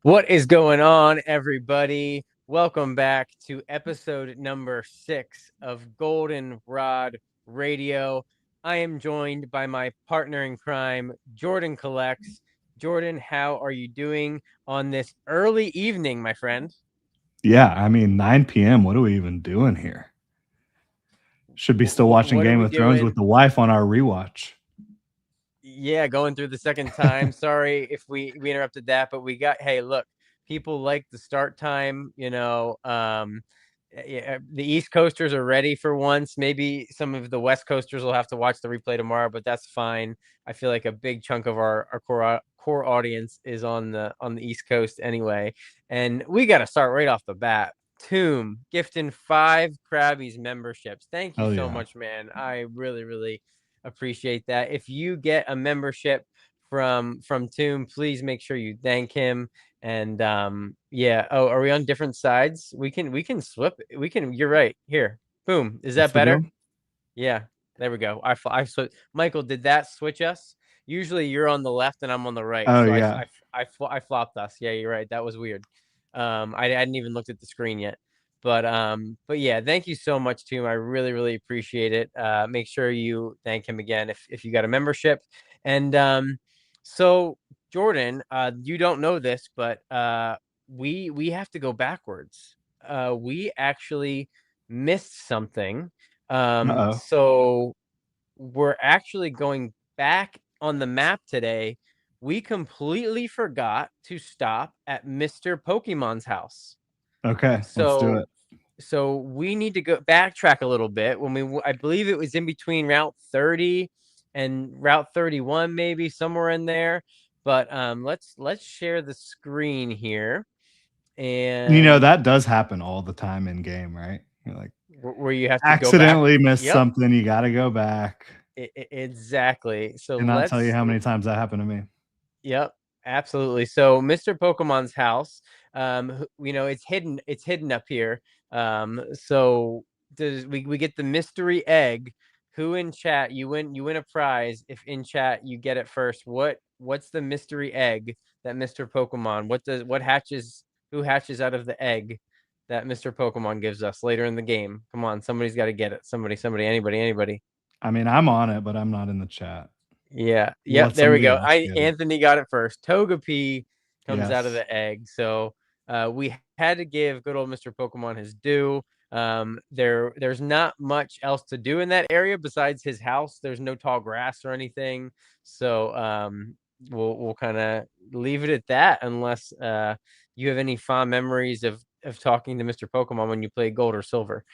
What is going on, everybody? Welcome back to episode number 6 of Goldenrod Radio. I am joined by my partner in crime, Jordan Collects. Jordan, how are you doing on this early evening, my friend? Yeah, I mean, 9 p.m. What are we even doing here? Should be still watching What are Game we of Thrones with doing? the wife on our rewatch. Yeah, going through the second time. Sorry if we interrupted that, but hey, look, people like the start time, yeah, the East Coasters are ready for once. Maybe some of the West Coasters will have to watch the replay tomorrow, but that's fine. I feel like a big chunk of our core audience is on the East Coast anyway. And we got to start right off the bat. Tomb gifting 5 Krabby's memberships. Thank you Oh so yeah. much, man. I really appreciate that. If you get a membership from Tomb, please make sure you thank him. And yeah. Oh, are we on different sides? We can flip. You're right. Here. Boom. Is What's that the better? deal? Yeah. There we go. I Michael, did that switch us? Usually you're on the left and I'm on the right. Oh So yeah. I flopped us. Yeah, you're right. That was weird. I hadn't even looked at the screen yet. But yeah, thank you so much, Tomb. I really appreciate it. Make sure you thank him again if you got a membership. And so Jordan, you don't know this, but we have to go backwards. We actually missed something. Uh-oh. So we're actually going back on the map today. We completely forgot to stop at Mr. Pokemon's house. Okay, let's do So it. so we need to go backtrack a little bit. I believe it was in between Route 30 and Route 31, maybe somewhere in there. But let's share the screen here, You know, and that does happen all the time in game, right? You're like where you have to go back. accidentally miss Yep, something, you gotta go back. exactly. So Cannot tell you let's how many times that happened to me. Yep, absolutely. So Mr. Pokemon's house, it's hidden up here. So we get the mystery egg. Who in chat you win a prize if in chat you get it first. What's the mystery egg that Mr. Pokemon? What hatches? Who hatches out of the egg that Mr. Pokemon gives us later in the game? Come on, somebody's got to get it. Somebody, anybody. I mean, I'm on it, but I'm not in the chat. Yeah. We'll Yep. let There we somebody go. else I get it. Anthony got it first. Togepi comes out of Yes. the egg. So we had to give good old Mr. Pokemon his due. There's not much else to do in that area besides his house. There's no tall grass or anything. So we'll kind of leave it at that unless you have any fond memories of talking to Mr. Pokemon when you played Gold or Silver.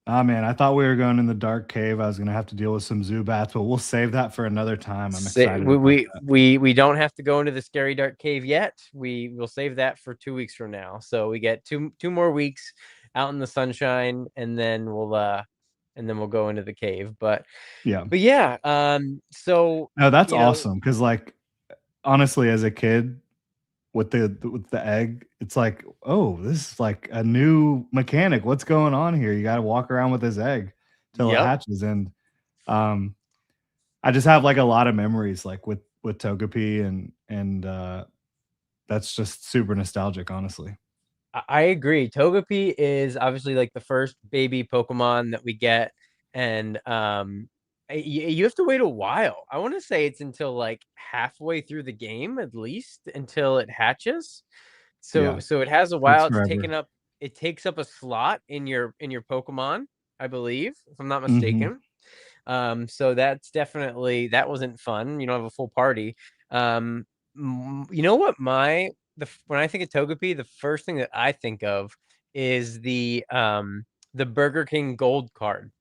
Oh man, I thought we were going in the dark cave. I was gonna have to deal with some Zubats, but we'll save that for another time. I'm excited We, about we that. we don't have to go into the scary dark cave yet. We will save that for 2 weeks from now. So we get two more weeks out in the sunshine, and then we'll go into the cave. Yeah. But yeah, so No, that's you know, awesome. Cause like honestly, as a kid with the egg, it's like, oh, this is like a new mechanic. What's going on here? You gotta walk around with this egg till it yep. hatches. And um I just have like a lot of memories like with Togepi and that's just super nostalgic, honestly. I agree. Togepi is obviously like the first baby Pokemon that we get, and you have to wait a while. I want to say it's until like halfway through the game at least until it hatches. So Yeah. so it has a Takes while. forever. It takes up a slot in your Pokemon, I believe, if I'm not Mhm. mistaken. So that wasn't fun. You don't have a full party. You know what when I think of Togepi, the first thing that I think of is the Burger King Gold card.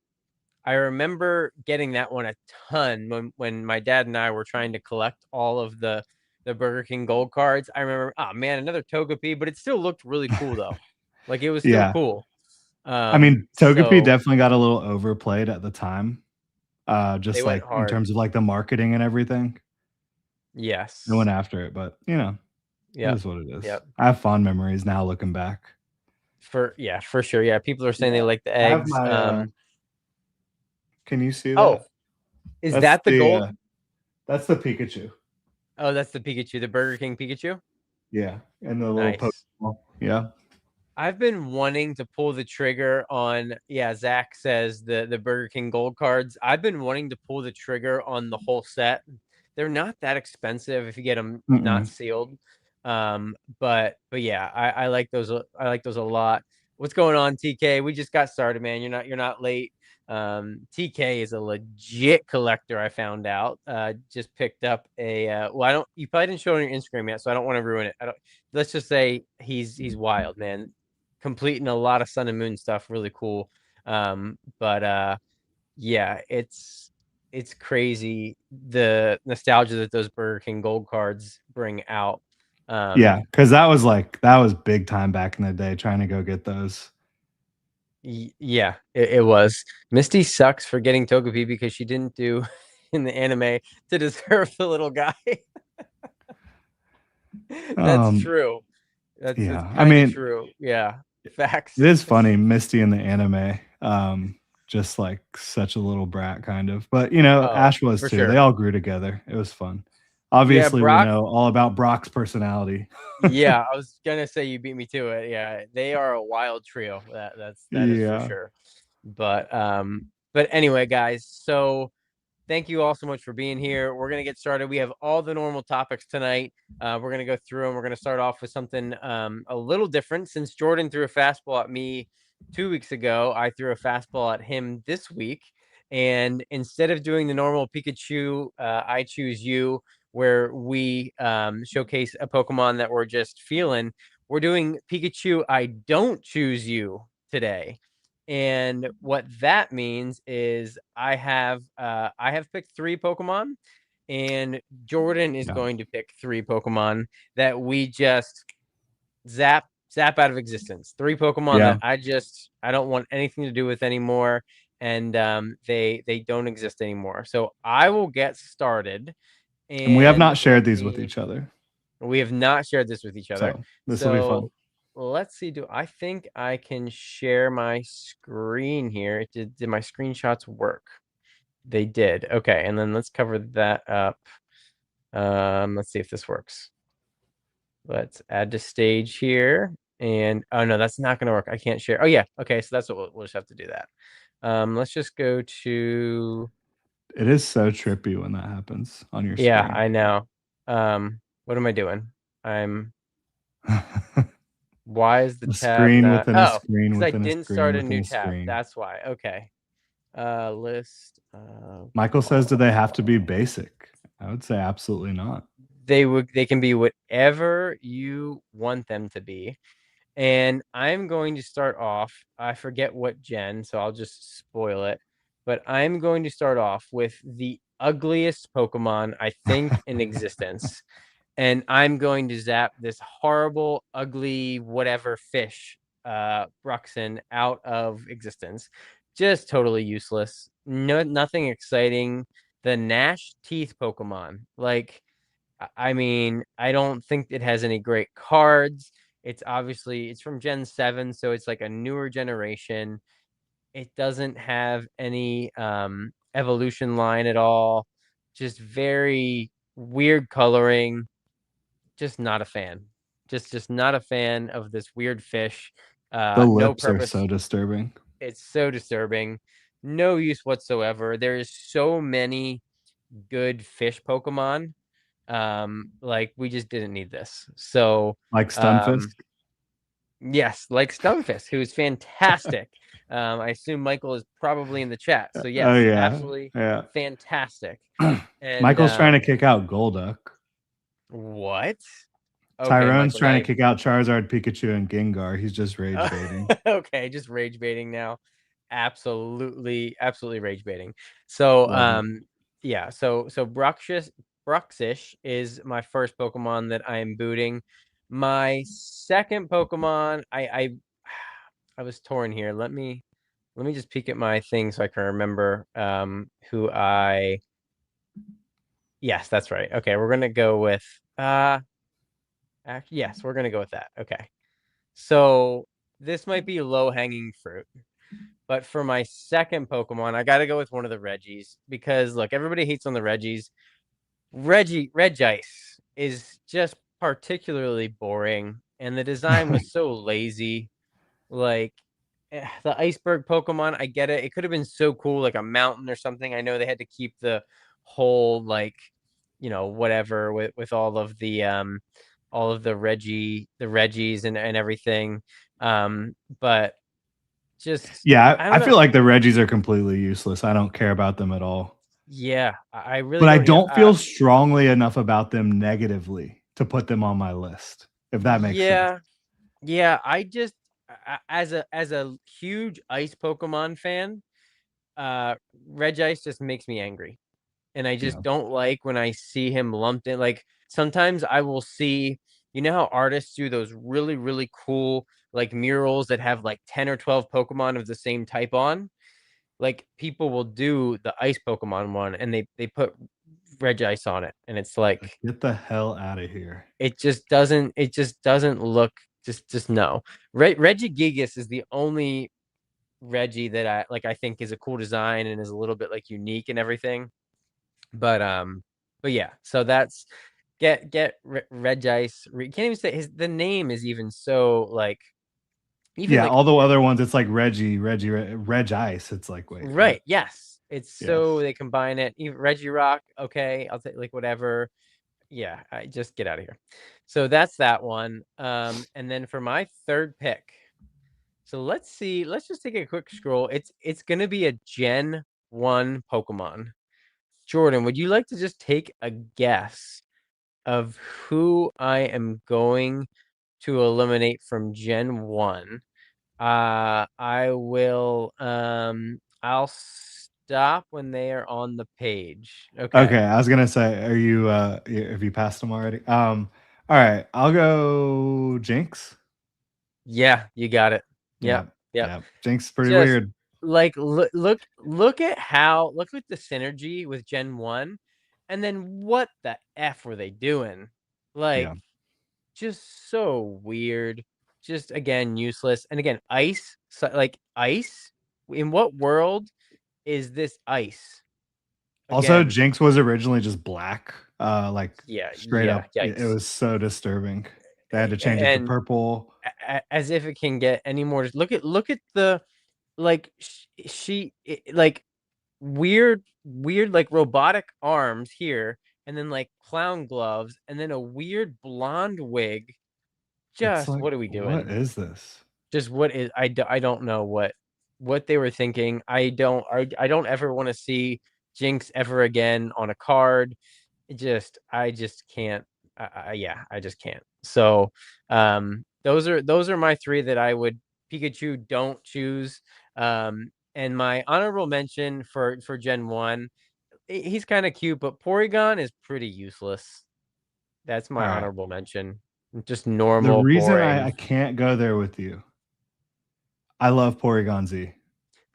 I remember getting that one a ton when my dad and I were trying to collect all of the Burger King Gold cards. I remember, oh man, another Togepi, but it still looked really cool though. Like it was still Yeah. cool. I mean, Togepi So definitely got a little overplayed at the time, they just went like in hard. terms of like the marketing and everything. They Yes. went after it, but it Yep. is what it is. Yep. I have fond memories now looking back. For sure. Yeah, people are saying they Yeah. like the I have eggs. my can you see Oh, that? is That's that the the gold? that's the Pikachu. Oh, that's the Pikachu, the Burger King Pikachu. Yeah, and the little Nice. Pokeball. Yeah. I've been wanting to pull the trigger on, yeah, Zach says the Burger King Gold cards. I've been wanting to pull the trigger on the whole set. They're not that expensive if you get them not Mm-mm. sealed. But yeah, I like those. I like those a lot. What's going on, TK? We just got started, man. You're not late. TK is a legit collector. I found out. Just picked up a. Well, I don't. You probably didn't show it on your Instagram yet, so I don't want to ruin it. I don't. Let's just say he's wild, man, completing a lot of Sun and Moon stuff. Really cool. But yeah, it's crazy the nostalgia that those Burger King Gold cards bring out. Yeah, Um, because that was big time back in the day trying to go get those. yeah, it was. Misty sucks for getting Togepi because she didn't do in the anime to deserve the little guy. That's Um, true. That's yeah, I kind of mean, true. Yeah, it facts. is funny, Misty in the anime, just like such a little brat, kind of. But Oh, Ash was for too. They sure. all grew together. It was fun. Yeah, Obviously, we Brock. know all about Brock's personality. Yeah, I was gonna say you beat me to it. Yeah, they are a wild trio. That is for Yeah, sure. But anyway, guys, so thank you all so much for being here. We're going to get started. We have all the normal topics tonight. We're going to go through and we're going to start off with something a little different. Since Jordan threw a fastball at me 2 weeks ago, I threw a fastball at him this week. And instead of doing the normal Pikachu, I choose you, where we showcase a Pokemon that we're just feeling, we're doing Pikachu, I don't choose you today. And what that means is I have picked three Pokemon, and Jordan is yeah, going to pick three Pokemon that we just zap out of existence. Three Pokemon yeah. that I don't want anything to do with anymore, and they don't exist anymore. So I will get started, And we have and not let shared these with me. each other, We have not shared this with each other. so this will be fun. So let's see. Do I think I can share my screen here? Did my screenshots work? They did. Okay, and then let's cover that up. Let's see if this works. Let's add to stage here. And oh no, that's not gonna work. I can't share. Oh yeah. Okay, so that's what we'll just have to do that. Let's just go to. It is so trippy when that happens on your Yeah, screen. I know. What am I doing? I'm Why is the A tab screen not? within a Oh, screen because I within a didn't screen start a within new a tab. screen. That's why. Okay. List of Michael says, do they have to be all. basic? I would say absolutely not. They can be whatever you want them to be. And I'm going to start off. I forget what gen, so I'll just spoil it. But I'm going to start off with the ugliest Pokemon I think in existence. And I'm going to zap this horrible, ugly, whatever fish, Bruxin, out of existence. Just totally useless. No, nothing exciting. The Gnash Teeth Pokemon. Like, I mean, I don't think it has any great cards. It's from Gen 7, so it's like a newer generation. It doesn't have any evolution line at all. Just very weird coloring. Just not a fan. Just not a fan of this weird fish. The No lips are so purpose. disturbing. It's so disturbing. No use whatsoever. There is so many good fish Pokemon. Like we just didn't need this. So Like um Stunfisk? yes, like Stunfisk, who's fantastic. I assume Michael is probably in the chat. So Oh yes, yeah. absolutely Yeah. fantastic. And Michael's trying to kick out Golduck. what? Okay, Tyrone's Michael, now trying to you. kick out Charizard, Pikachu, and Gengar. He's just rage baiting. Okay, just rage baiting now. Absolutely, absolutely rage baiting. So, Love it. yeah. So Bruxish is my first Pokemon that I am booting. My second Pokemon, I was torn here. Let me just peek at my thing so I can remember who I. Yes, that's right. Okay, we're gonna go with yes, we're gonna go with that. Okay. So this might be low hanging fruit. But for my second Pokemon, I got to go with one of the Reggies because look, everybody hates on the Reggies. Regice is just particularly boring, and the design was so lazy. Like the iceberg Pokemon, I get it. It could have been so cool, like a mountain or something. I know they had to keep the whole like, whatever with all of the Reggies and everything. But just Yeah, I don't I know. feel like the Reggies are completely useless. I don't care about them at all. Yeah, I really But I don't. don't feel strongly enough about them negatively to put them on my list, if that makes sense. Yeah, yeah. I just as a huge ice Pokemon fan, uh, Regice just makes me angry. And I Yeah. just don't like when I see him lumped in. Like sometimes I will see, how artists do those really, really cool like murals that have like 10 or 12 Pokemon of the same type on. Like people will do the ice Pokemon one and they put Regice on it. And it's like Get the hell out of here. it just doesn't look just no. Regigigas is the only Reggie that I think is a cool design and is a little bit like unique and everything. But yeah, so that's get Regice. Can't even say the name is even so like even Yeah, like all the other ones, it's like Reg Ice. It's like, wait, what? right. Yes, it's so Yes. they combine it. Even Reggie Rock. Okay, I'll take like whatever. Yeah, I just get out of here. So that's that one. And then for my third pick. So let's see. Let's just take a quick scroll. It's gonna be a Gen 1 Pokemon. Jordan, would you like to just take a guess of who I am going to eliminate from Gen 1? I'll stop when they are on the page. Okay, Okay. I was gonna say, are you have you passed them already? All right, I'll go Jinx. Yeah, you got it. Yeah, Yep. Yep. yeah. Jinx is pretty Just weird. like look at the synergy with Gen 1 and then what the F were they doing? Like Yeah. just so weird. Just again useless. And again, ice, so, like ice. In what world is this ice? Also, Again, Jinx was originally just black. Like yeah, straight yeah, up. It yikes. was so disturbing. They had to change it to And purple. as if it can get any more. Look at the like like weird like robotic arms here, and then like clown gloves, and then a weird blonde wig. It's Just like, what are we what doing? is this? Just what is I don't know what they were thinking. I don't ever want to see Jinx ever again on a card. I just can't. Yeah, I just can't. So those are my three that I would Pikachu don't choose. And my honorable mention for Gen 1, he's kind of cute, but Porygon is pretty useless. That's All my right. honorable mention. Just The normal, reason boring. I can't go there with you, I love Porygon Z.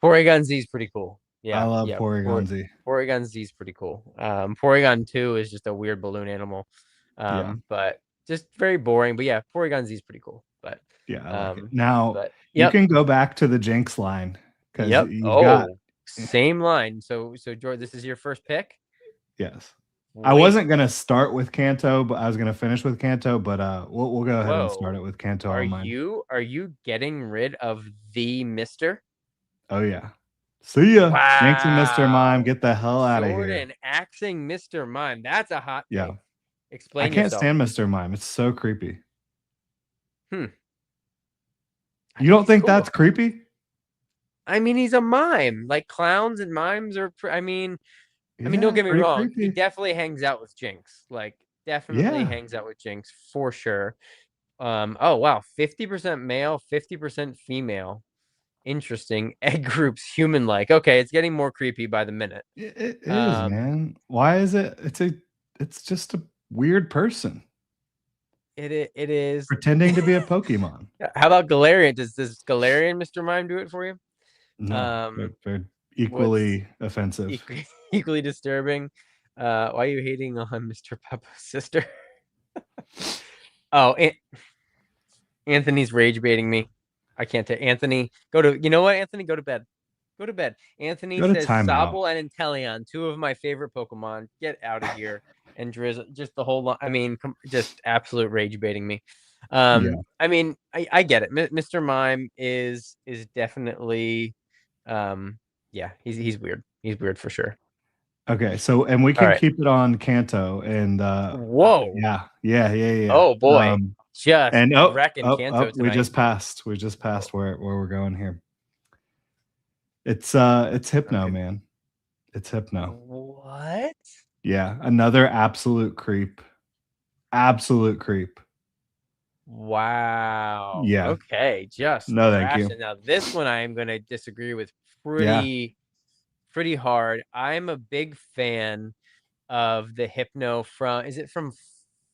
Porygon Z is pretty cool. I Yeah, love yeah. Porygon Z. Porygon Z is pretty cool. Porygon 2 is just a weird balloon animal. Yeah. But just very boring. But yeah, Porygon Z is pretty cool. But Yeah, I like it. um, Now, but you yep, can go back to the Jinx line because yep. you've got Oh, same line. So George, this is your first pick. yes. I Wait, wasn't gonna start with Kanto, but I was gonna finish with Kanto, but we'll go ahead and start it whoa. with Kanto Are on mine. you getting rid of the Mister? Oh yeah. See ya. Jinx and Mr. Mime, Wow. get the hell out of here. Jordan axing Mr. Mime. That's a hot Yeah. take. I Explain can't yourself. stand Mr. Mime. It's so creepy. Hmm. I You think don't he's think cool. that's creepy? I mean, he's a mime. Like clowns and mimes are. I mean, don't Yeah, get me pretty wrong. He creepy. definitely hangs out with Jinx. Like, definitely Yeah. hangs out with Jinx for sure. Oh wow, 50% male, 50% female. Interesting. Egg groups human-like. Okay, it's getting more creepy by the minute. It is, Um, man. Why is it? It's just a weird person it is. pretending to be a Pokemon. How about Galarian? Does Galarian Mr. Mime do it for you? No, Um, they're what's equally offensive. equally disturbing? Why are you hating on Mr. Peppa's sister? Oh, Anthony's rage baiting me. I can't take Anthony. You know what, Anthony? Go to bed. Go to bed. Anthony Go to says timeout. Sobble and Inteleon, two of my favorite Pokemon. Get out of here. And Drizzle, just the whole lot. I mean, just absolute rage baiting me. Yeah. I mean, I get it. Mr. Mime is definitely, yeah, he's weird. He's weird for sure. Okay, so and we All can right. keep it on Kanto and Whoa. yeah, yeah, yeah, yeah. Oh boy. Just And wrecking Kanto we tonight. just passed. We just Oh, passed where we're going here. It's Hypno, okay. man. It's Hypno. What? Yeah, another absolute creep. Absolute creep. Wow. Yeah. Okay. Just No, thank you. thrashing. Now this one I am going to disagree with Yeah. pretty hard. I'm a big fan of the Hypno from, is it from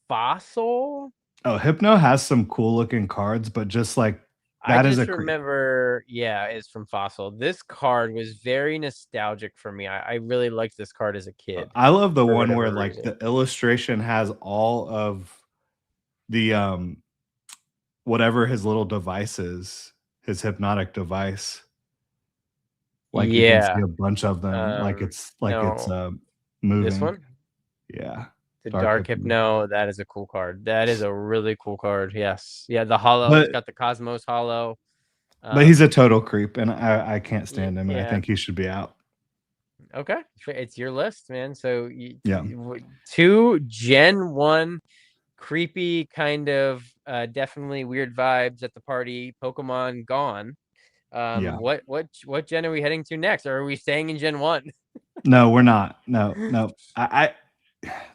Fossil? Oh, Hypno has some cool looking cards, but just like I that is a just creep. remember, yeah, it's from Fossil. This card was very nostalgic for me. I really liked this card as a kid I love the for one where whatever like reason. the illustration has all of the whatever his little device is, his hypnotic device. Like you can see Yeah. a bunch of them, like it's No, this moving. one, Yeah, the dark Dark hypno. Hypno, that is a cool card. That is a really cool card. Yes. Yeah, the hollow, it's But got the Cosmos hollow. he's a Um, total creep, and I can't stand him, and I yeah. think he should be out. Okay. It's your list, man. So Yeah, two Gen 1 creepy kind of definitely weird vibes at the party. Pokemon gone. yeah. What gen are we heading to next? Or are we staying in Gen 1? No, we're not. No, no.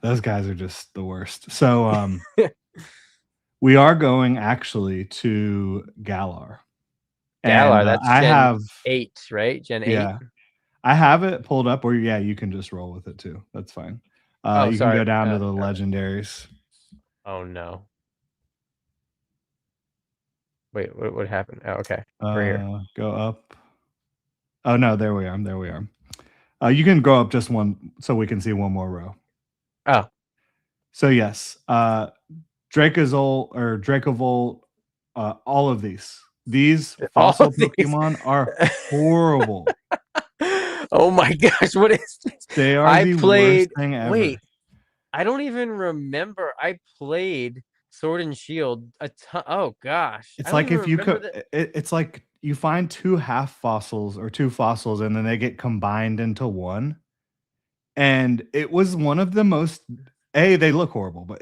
Those guys are just the worst. So we are going actually to Galar, and Galar, that's I Gen have 8, right? Gen 8? yeah, I have it pulled up. Or yeah, you can just roll with it too. That's fine. Oh, You can go sorry. down to the Okay. legendaries. Oh no. Wait, what happened? Oh, okay. We're here. Go up. Oh no, there we are. There we are. You can go up just one, so we can see one more row. Oh, So yes, Dracozolt or Dracovolt, all of these all fossil of these. Pokemon are horrible. Oh my gosh, what is this? They are I the worst played, thing ever. wait, I don't even remember. I played Sword and Shield a ton. Oh gosh, I It's don't like even if you remember could, that. it's like you find two half fossils or two fossils, and then they get combined into one. And it was one of the most they look horrible, but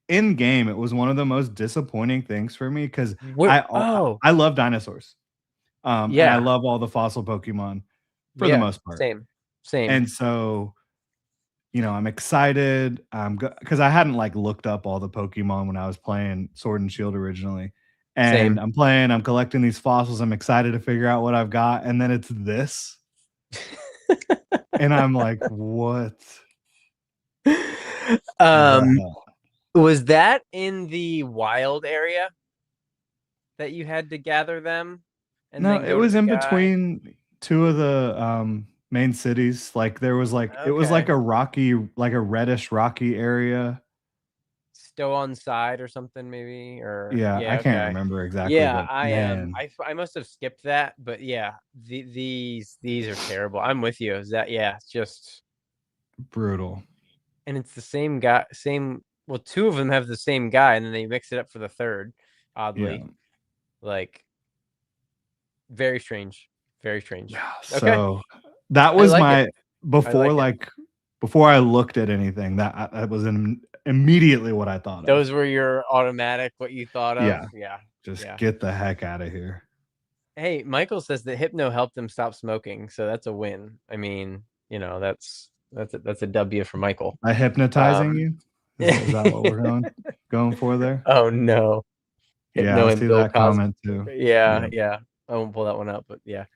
in game, it was one of the most disappointing things for me because Where? Oh, I love dinosaurs, and I yeah, love all the fossil Pokemon for the yeah, most part. same, same, And so, I'm excited, because I hadn't, like, looked up all the Pokemon when I was playing Sword and Shield originally, and same. I'm collecting these fossils, I'm excited to figure out what I've got, and then it's this, and I'm like, "What the um, hell?" was that in the wild area that you had to gather them and No, then it go to was the in guy? between 2 of the, main cities, like, there was, like it was like Okay. a rocky like a reddish rocky area. Still on side or something maybe, or Yeah, I yeah, can't okay. remember exactly, Yeah, but man, I must have skipped that, but yeah, these are terrible. I'm with you. Is that, yeah, it's just, brutal. and it's the same guy, same, well, two of them have the same guy and then they mix it up for the third, Yeah. oddly. Like, very strange. Very strange. Yeah, Okay. so that I was like it. my I before, like it. like before I looked at anything, that was immediately what I thought of. Those were your automatic what you thought of. Yeah, Yeah. just Yeah. get the heck out of here. Hey, Michael says that Hypno helped him stop smoking, so that's a win. I mean, that's a W for Michael. By hypnotizing Um, you? Is that what we're going for there? oh no, Yeah, Hypno I and see Bill that Cosby. comment too. Yeah, Yeah, yeah. I won't pull that one up, but yeah.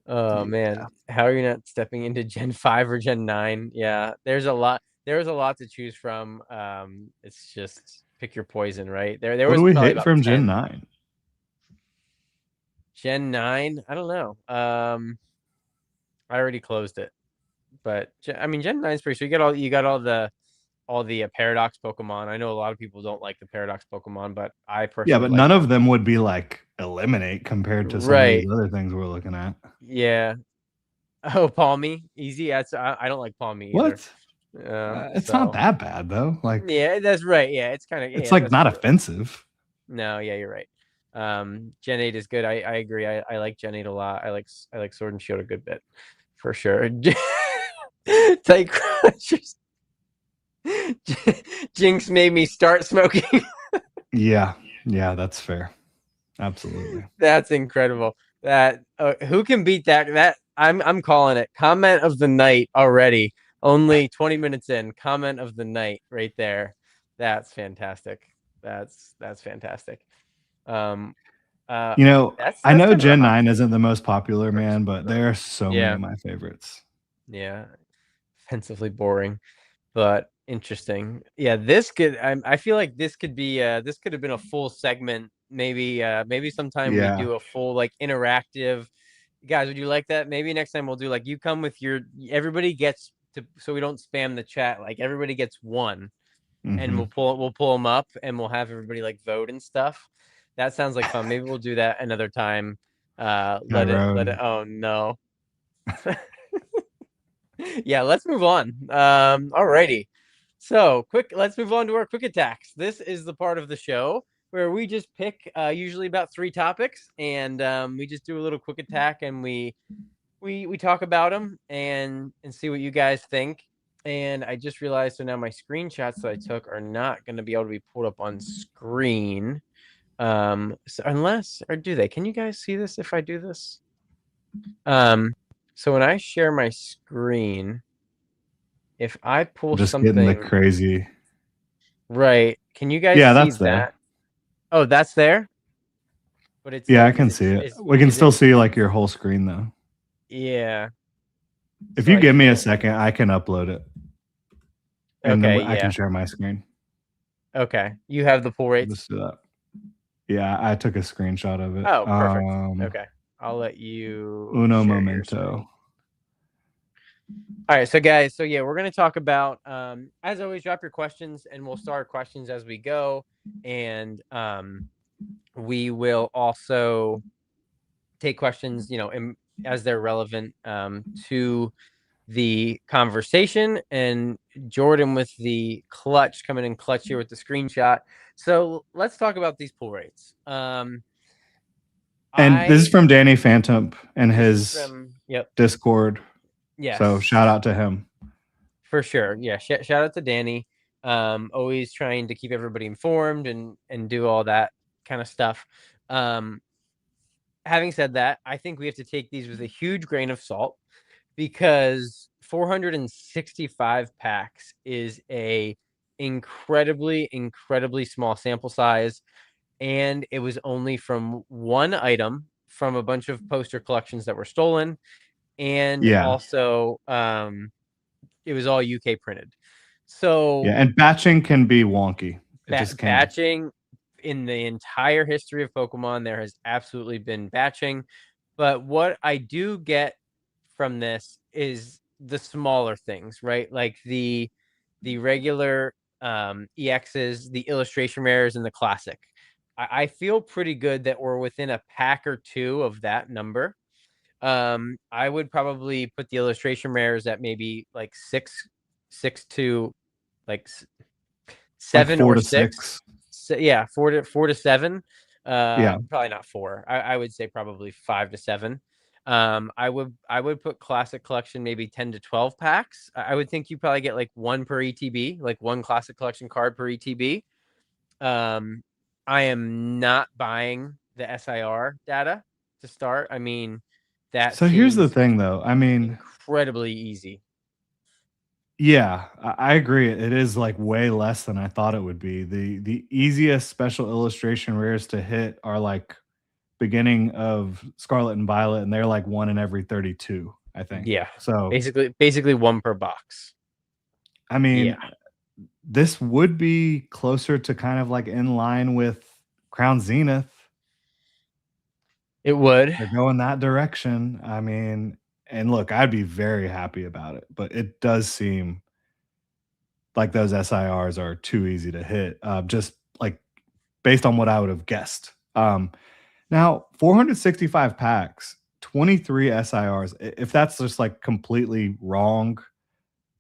Oh yeah. man, how are you not stepping into Gen 5 or Gen 9? Yeah, there's a lot. There's a lot to choose from. It's just pick your poison, right? There What do was we probably hit about from Gen 10. 9? Gen 9, I don't know. I already closed it, but I mean Gen 9 is pretty sure you got all the paradox Pokemon. I know a lot of people don't like the paradox Pokemon, but I Yeah, personally but like none of them. them would be like eliminate compared to some of these Right. other things we're looking at. Yeah. Oh, Palmy, easy. I don't like Palmy either. What? It's not So that bad though. Like, yeah, that's right. Yeah, it's kind of it's yeah, like that's not true. offensive. No, yeah, you're right. Gen 8 is good. I agree. I like Gen 8 a lot. I like Sword and Shield a good bit for sure. Tight Crushers. Jinx made me start smoking. Yeah, yeah, that's fair. Absolutely. That's incredible. That who can beat that? That I'm calling it. Comment of the night already. Only 20 minutes in. Comment of the night right there. That's fantastic. That's fantastic. Um uh You know, I that's know kind of the Gen hot 9 take isn't the most popular, for man, but there are so many yeah. of my favorites. Yeah. Offensively boring, but interesting. Yeah, this could I feel like this could have been a full segment. Maybe sometime we Yeah. do a full like interactive. Guys, would you like that? Maybe next time we'll do like you come with your everybody gets to so we don't spam the chat. Like everybody gets one and Mhm. we'll pull them up and we'll have everybody like vote and stuff. That sounds like fun. Maybe we'll do that another time. I Let it rode. oh no. Yeah, let's move on. Alrighty. So let's move on to our quick attacks. This is the part of the show where we just pick usually about 3 topics, and we just do a little quick attack, and we talk about them and see what you guys think. And I just realized so now my screenshots that I took are not going to be able to be pulled up on screen. So unless or do they? Can you guys see this if I do this? Um, so when I share my screen, if I pull I'm just getting the something crazy. right, can you guys Yeah, see that's there. that? Oh, that's there, but it's Yeah, I like, can see it. We can is it? still see like your whole screen though. Yeah. If So you I give me a can't. second, I can upload it and then Okay. I can Yeah. share my screen. Okay. You have the pull Let's rates. do that. Yeah, I took a screenshot of it. Oh, perfect. Okay. I'll let you Uno share your momento. screen. All right. So guys, so yeah, we're gonna talk about as always, drop your questions and we'll start questions as we go, and we will also take questions, as they're relevant to the conversation. And Jordan with the clutch coming in clutch here with the screenshot. So let's talk about these pull rates. And this is I from Danny Phantom and This is his from yep, Discord. So shout yes, out to him. for sure. Yeah, shout out to Danny. Always trying to keep everybody informed and do all that kind of stuff. Um, Having said that, I think we have to take these with a huge grain of salt because 465 packs is a incredibly small sample size, and it was only from one item from a bunch of poster collections that were stolen, and Yeah. also it was all UK printed. So Yeah. And batching can be wonky. It just can. batching in the entire history of Pokemon, there has absolutely been batching. But what I do get from this is the smaller things, right? Like the regular EXs, the illustration rares, and the classic. I feel pretty good that we're within a pack or two of that number. I would probably put the illustration rares at maybe like six to like Like seven four or to six. six. So, yeah, four to seven. Yeah. Probably not four. I would say probably 5 to 7. I would put classic collection maybe 10 to 12 packs. I would think you probably get like one per ETB, like one classic collection card per ETB. Um, I am not buying the SIR data to start. I mean, that So here's the seems thing though. I mean, incredibly easy. yeah, I agree. It is like way less than I thought it would be. The easiest special illustration rares to hit are like beginning of Scarlet and Violet, and they're like one in every 32, I think. Yeah, So basically one per box. I Yeah, mean, this would be closer to kind of like in line with Crown Zenith. it would. They're going that direction. I mean, and look, I'd be very happy about it, but it does seem like those SIRs are too easy to hit, just like based on what I would have guessed. Now, 465 packs. 23 SIRs. If that's just like completely wrong,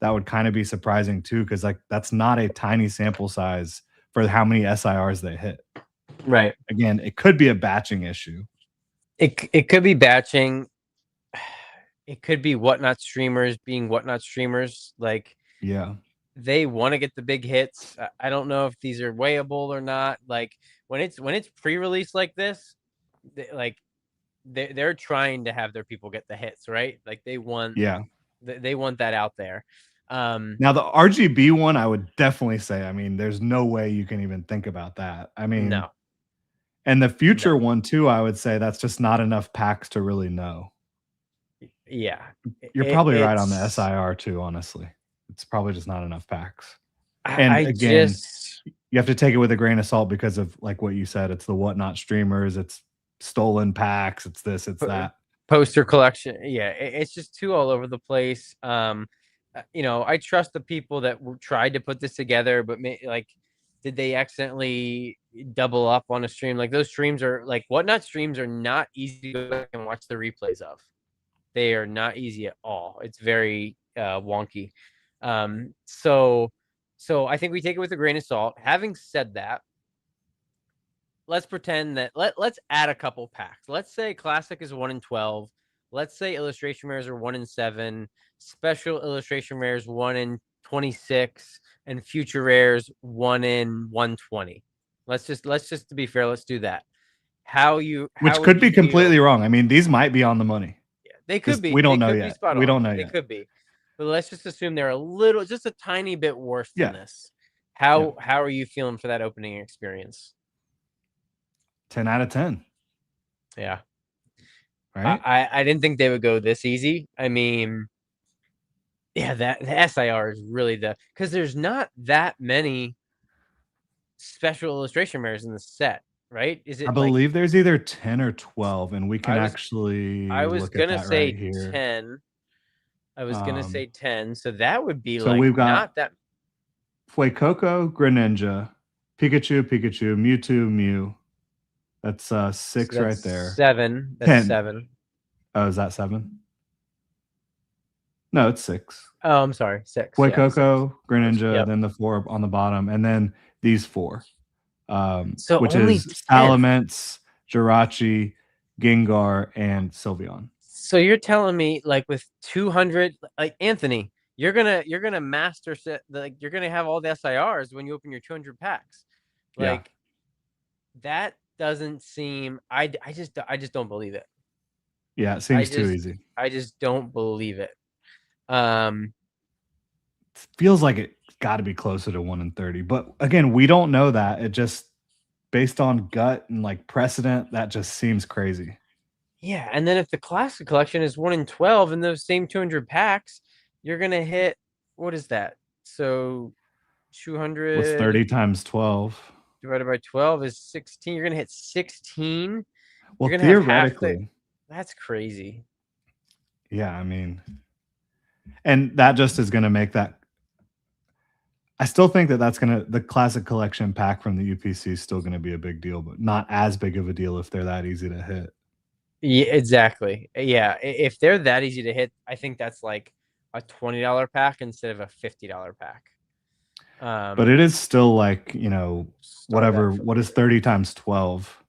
that would kind of be surprising too, because like that's not a tiny sample size for how many SIRs they hit. Right. Again, it could be a batching issue. It could be batching. It could be whatnot streamers being whatnot streamers. Like Yeah. they want to get the big hits. I don't know if these are weighable or not. Like when it's pre-release like this, like they're trying to have their people get the hits, right? Like Yeah. they want that out there. Now the RGB one, I would definitely say, I mean, there's no way you can even think about that. I mean, No, and the future no, one too, I would say that's just not enough packs to really know. yeah, You're probably right on the it's. SIR too, honestly. It's probably just not enough packs. And I again, just you have to take it with a grain of salt because of like what you said. It's the whatnot streamers, it's stolen packs, it's this, it's that. poster collection. Yeah, it's just too all over the place. I trust the people that tried to put this together, but like, did they accidentally double up on a stream? Like those streams are like whatnot streams are not easy to go back and watch the replays of. They are not easy at all. It's very wonky. So I think we take it with a grain of salt. Having said that, let's pretend that let's add a couple packs. Let's say classic is 1 in 12. Let's say illustration rares are 1 in 7. Special illustration rares 1 in 26, and future rares 1 in 120. Let's just to be fair, let's do that. Which How would could you be feel? completely wrong. I mean, these might be on the money. Yeah, they could Just be. we They don't know could be yet. spot We on. don't know They yet. could be. But let's just assume they're just a tiny bit worse than Yeah. this. Yeah. How are you feeling for that opening experience? 10 out of 10. Yeah. Right? I didn't think they would go this easy. I mean, yeah, that the SIR is really because there's not that many special illustration rares in the set, right? Is I it like believe there's either 10 or 12, and we can I was I actually was look at gonna that right say here. 10. I was gonna Um, say 10, so that would be so like we've got not that. Fuecoco, Greninja, Pikachu, Pikachu, Mewtwo, Mew. That's So 6 that's right there. 7. That's 10. 7. Oh, is that 7? No, it's 6. Oh, I'm sorry, 6. Yeah, 6. Fuecoco, Greninja, Yep. then the 4 on the bottom, and then these 4, So which only is 10. Salamence, Jirachi, Gengar, and Sylveon. So you're telling me like with 200, like Anthony, you're gonna master set, like you're gonna have all the SIRs when you open your 200 packs. Yeah. Like that doesn't seem. I just don't believe it. Yeah, it I seems too just easy. I just don't believe it. Um, Feels like it got to be closer to 1 in 30. But again, we don't know that. It just based on gut and like precedent, that just seems crazy. yeah, and then if the classic collection is 1 in 12 in those same 200 packs, you're gonna hit what is that? So What's 200 30 times 12? divided by 12 is 16. You're gonna hit 16. Well, You're gonna have half the. theoretically, That's crazy. yeah, I mean, and that just is going to make that. I still think that that's going to, the classic collection pack from the UPC is still going to be a big deal, but not as big of a deal if they're that easy to hit. Yeah, exactly. Yeah, if they're that easy to hit, I think that's like a $20 pack instead of a $50 pack. But it is still like, Start whatever. that from What is here. 30 times 12?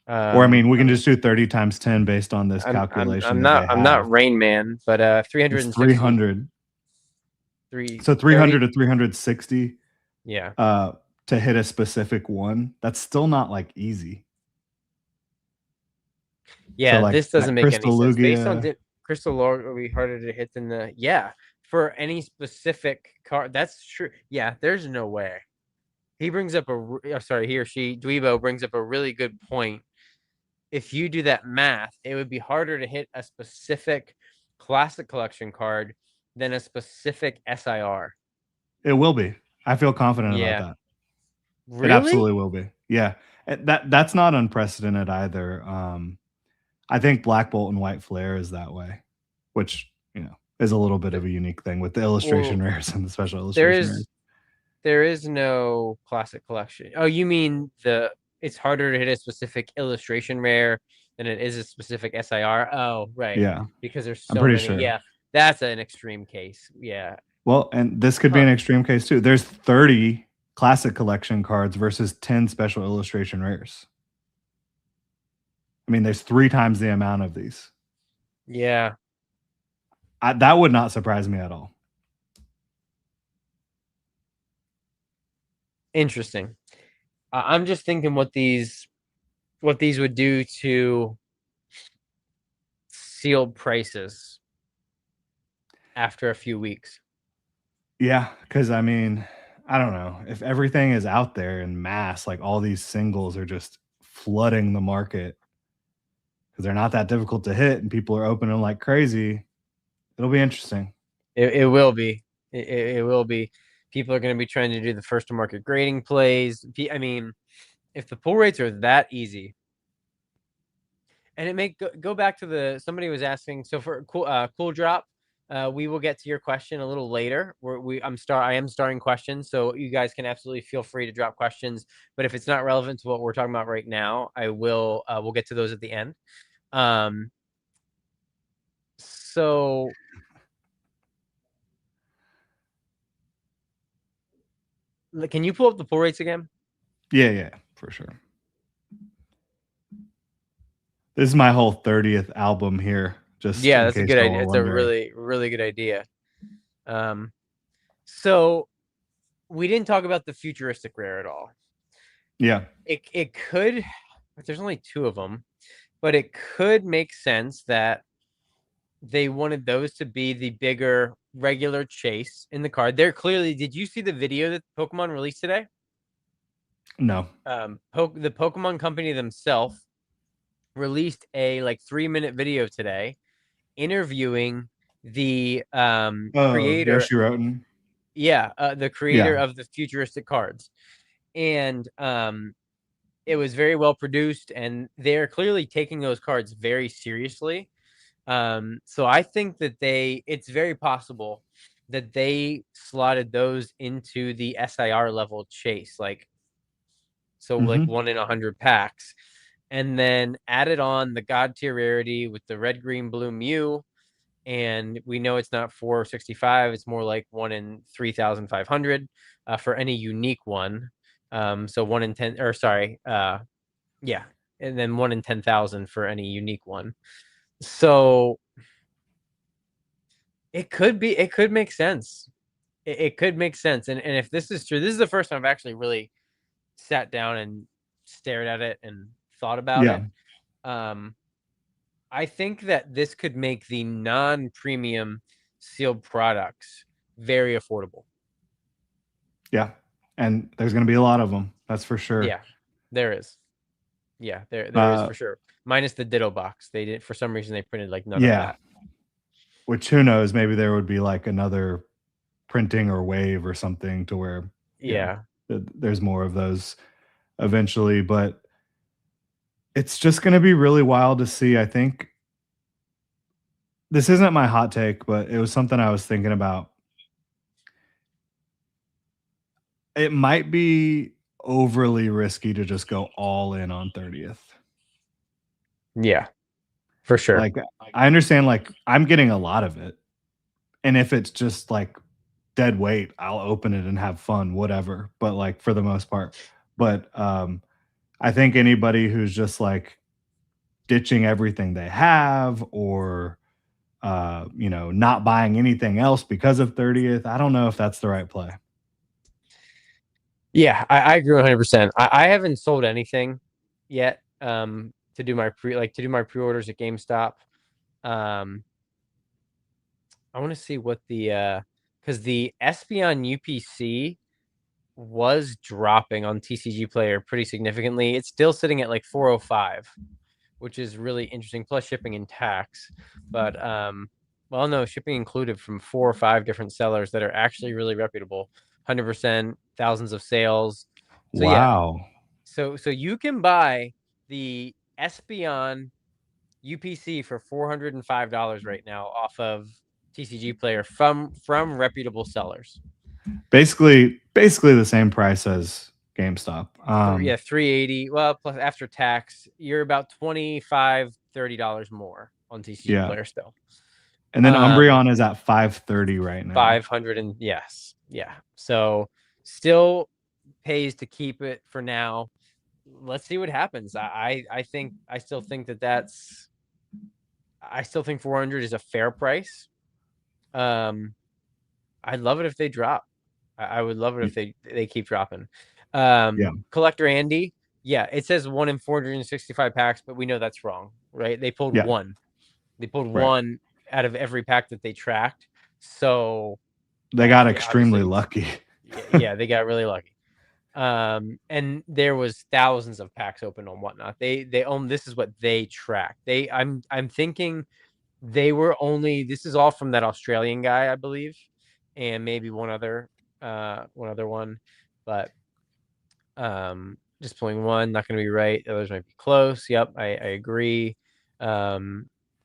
Or I mean, we can just do 30 times 10 based on this calculation that they I'm have. not Rain Man, but It's 360 300. So 300 330. to 360 Yeah. to hit a specific one. That's still not like easy. So Yeah, like this doesn't that make any Crystal sense. Based on Lugia, Crystal Lord will be harder to hit than the for any specific card. That's true. Yeah, there's no way. He brings up he or she Dweebo brings up a really good point. If you do that math, it would be harder to hit a specific classic collection card than a specific SIR. it will be. I feel confident about Yeah. that. It Really? absolutely will be. Yeah. That's not unprecedented either. I think Black Bolt and White Flare is that way, which, is a little bit of a unique thing with the illustration Well, rares and the special there illustration rares. is there is no classic collection. Oh, you mean it's harder to hit a specific illustration rare than it is a specific SIR. Oh, right. Yeah, Because there's I'm so pretty many. sure. Yeah, that's an extreme case. Yeah. Well, and this could be Huh. an extreme case too. There's 30 classic collection cards versus 10 special illustration rares. I mean, there's 3 times the amount of these. Yeah. That would not surprise me at all. Interesting. I'm just thinking what these would do to sealed prices after a few weeks. Yeah, because I mean, I don't know. If everything is out there in mass, like all these singles are just flooding the market because they're not that difficult to hit and people are opening like crazy, it'll be interesting. It will be. It will be. People are going to be trying to do the first to market grading plays. I mean, if the pull rates are that easy, and it may go back to the somebody was asking. So for cool drop, we will get to your question a little later. I am starting questions, so you guys can absolutely feel free to drop questions. But if it's not relevant to what we're talking about right now, I will we'll get to those at the end. Um, so can you pull up the pull rates again? Yeah, yeah, for sure. This is my whole 30th album here, just Yeah, in that's a case good y'all idea. were It's a wondering. really good idea. Um, so we didn't talk about the futuristic rare at all. Yeah. It could, there's only two of them, but it could make sense that they wanted those to be the bigger regular chase in the card. They're clearly. Did you see the video that Pokemon released today? No. The Pokemon company themselves released a like 3 minute video today interviewing the Oh, creator. Yoshi Roten. Yeah, the creator Yeah. of the futuristic cards, and it was very well produced, and they're clearly taking those cards very seriously. So I think that it's very possible that they slotted those into the SIR level chase, like so like Mhm. 1 in 100 packs, and then added on the God tier rarity with the red, green, blue Mew. And we know it's not 465; it's more like 1 in 3,500 for any unique one. So 1 in 10, or sorry, yeah, and then 1 in 10,000 for any unique one. So it could make sense. It could make sense. And if this is true, this is the first time I've actually really sat down and stared at it and thought about Yeah. it. Um, I think that this could make the non-premium sealed products very affordable. Yeah. And there's gonna be a lot of them. That's for sure. Yeah, there is. Yeah, there is Uh, for sure. Minus the Ditto box. They did for some reason they printed like none of yeah. that. Which who knows, maybe there would be like another printing or wave or something to where, you know, Yeah. there's more of those eventually, but it's just gonna be really wild to see. I think this isn't my hot take, but it was something I was thinking about. It might be overly risky to just go all in on 30th. Yeah, for sure. Like, I understand, like, I'm getting a lot of it, and if it's just, like, dead weight, I'll open it and have fun, whatever, but, like, for the most part. But, I think anybody who's just, like, ditching everything they have or, you know, not buying anything else because of 30th, I don't know if that's the right play. Yeah, I agree 100%. I haven't sold anything yet to do my pre-orders at GameStop. Um I want to see what the because the Espeon UPC was dropping on TCG Player pretty significantly. It's still sitting at like 405, which is really interesting, plus shipping and tax. But well, no, shipping included from 4 or 5 different sellers that are actually really reputable. 100%, thousands of sales. So yeah, Wow. so you can buy the Espeon UPC for $405 right now off of TCG Player from reputable sellers. Basically the same price as GameStop. Yeah, 380. Well, plus after tax, you're about 25, $30 more on TCG Yeah. Player still. And then Um, Umbreon is at 530 right now. 500 and yes, yeah. So still pays to keep it for now. Let's see what happens. I think I still think that's I still think 400 is a fair price. Um, I'd love it if they drop. I would love it if they keep dropping. Yeah. Collector Andy, yeah, it says 1 in 465 packs, but we know that's wrong, right? They pulled Yeah. one. They pulled Right. one out of every pack that they tracked. So They got obviously extremely it's lucky. yeah, they got really lucky. And there was thousands of packs open on whatnot. They own this is what they track. I'm thinking they were only this is all from that Australian guy, I believe, and maybe one other one, but just pulling one, not gonna be right. The others might be close. Yep, I agree.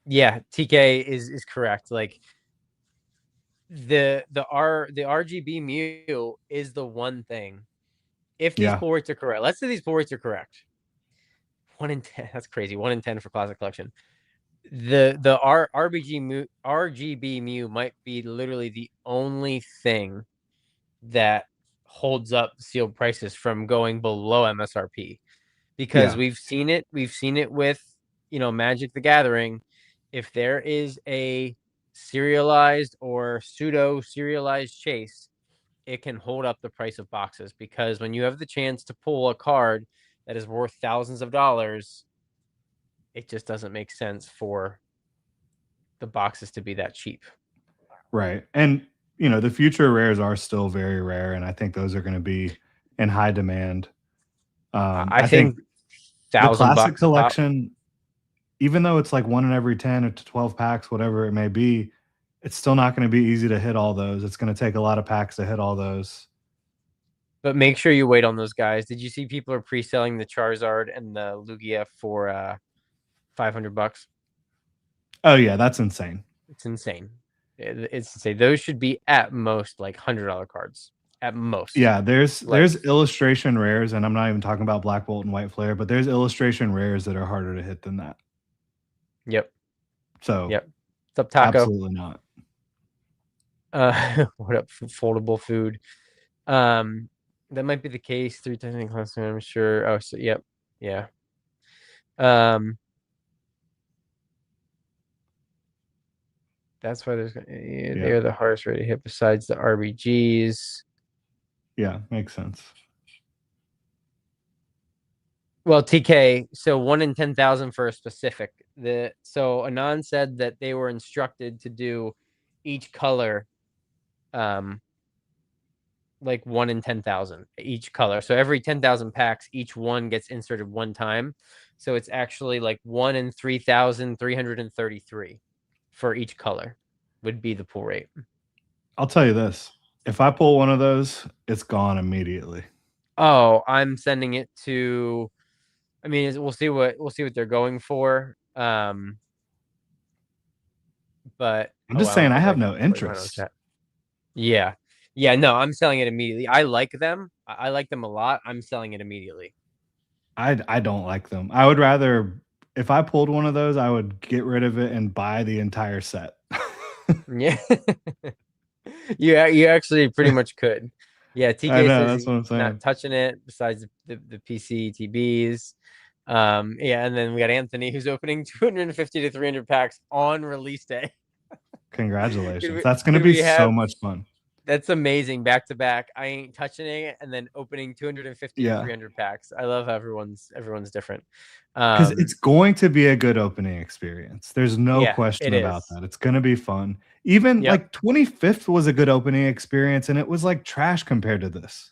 Yeah, TK is correct. Like the RGB Mew is the one thing. If these Yeah. pull rates are correct, let's say these pull rates are correct. 1 in 10, that's crazy. 1 in 10 for Classic Collection. The RGB Mew might be literally the only thing that holds up sealed prices from going below MSRP because Yeah. we've seen it with Magic the Gathering. If there is a serialized or pseudo serialized chase, it can hold up the price of boxes because when you have the chance to pull a card that is worth thousands of dollars, it just doesn't make sense for the boxes to be that cheap. Right. And the future rares are still very rare, and I think those are going to be in high demand. I I think think the thousand classic bucks a pop. collection, even though it's like one in every 10 or 12 packs, whatever it may be, it's still not going to be easy to hit all those. It's going to take a lot of packs to hit all those. But make sure you wait on those guys. Did you see people are pre-selling the Charizard and the Lugia for $500? Oh yeah, that's insane. It's insane. It's insane. Those should be at most like $100 cards. At most. Yeah, there's Like, there's illustration rares, and I'm not even talking about Black Bolt and White Flare, but there's illustration rares that are harder to hit than that. yep, So yep. What's up, Taco? absolutely not. What up, foldable food? That might be the case. 3 times in class, I'm sure. Oh, so yep, yeah. Um, that's why they Yeah. are the hardest rate to hit besides the RBGs. Yeah, makes sense. Well, TK, so 1 in 10,000 for a specific. So Anon said that they were instructed to do each color, um, like 1 in 10,000 each color. So every 10,000 packs, each one gets inserted one time. So it's actually like 1 in 3,333 for each color would be the pull rate. I'll tell you this. If I pull one of those, it's gone immediately. Oh, I'm sending it to. I mean, we'll see what they're going for. But I'm oh, just saying I I have typed no way behind on interest. chat. Yeah, yeah. No, I'm selling it immediately. I like them. I like them a lot. I'm selling it immediately. I don't like them. I would rather if I pulled one of those, I would get rid of it and buy the entire set. Yeah, you actually pretty much could. Yeah, I TK know, says that's what he's I'm not saying. touching it. Besides the PC TBs. Yeah, and then we got Anthony who's opening 250 to 300 packs on release day. could Congratulations. we That's gonna could be we so have much fun. That's amazing. Back to back. I ain't touching it, and then opening 250 to Yeah. 300 packs. I love how everyone's different. Because it's going to be a good opening experience. There's no Yeah, it question about is. that. It's gonna be fun. Even Yep. like 25th was a good opening experience, and it was like trash compared to this.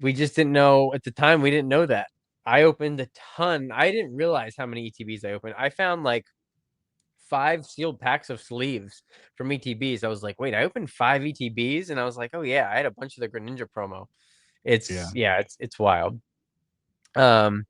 We just didn't know at the time. We didn't know that. I opened a ton. I didn't realize how many ETBs I opened. I found like 5 sealed packs of sleeves from ETBs. I was like, wait, I opened 5 ETBs, and I was like, oh yeah, I had a bunch of the Greninja promo. Yeah. It's wild. Um,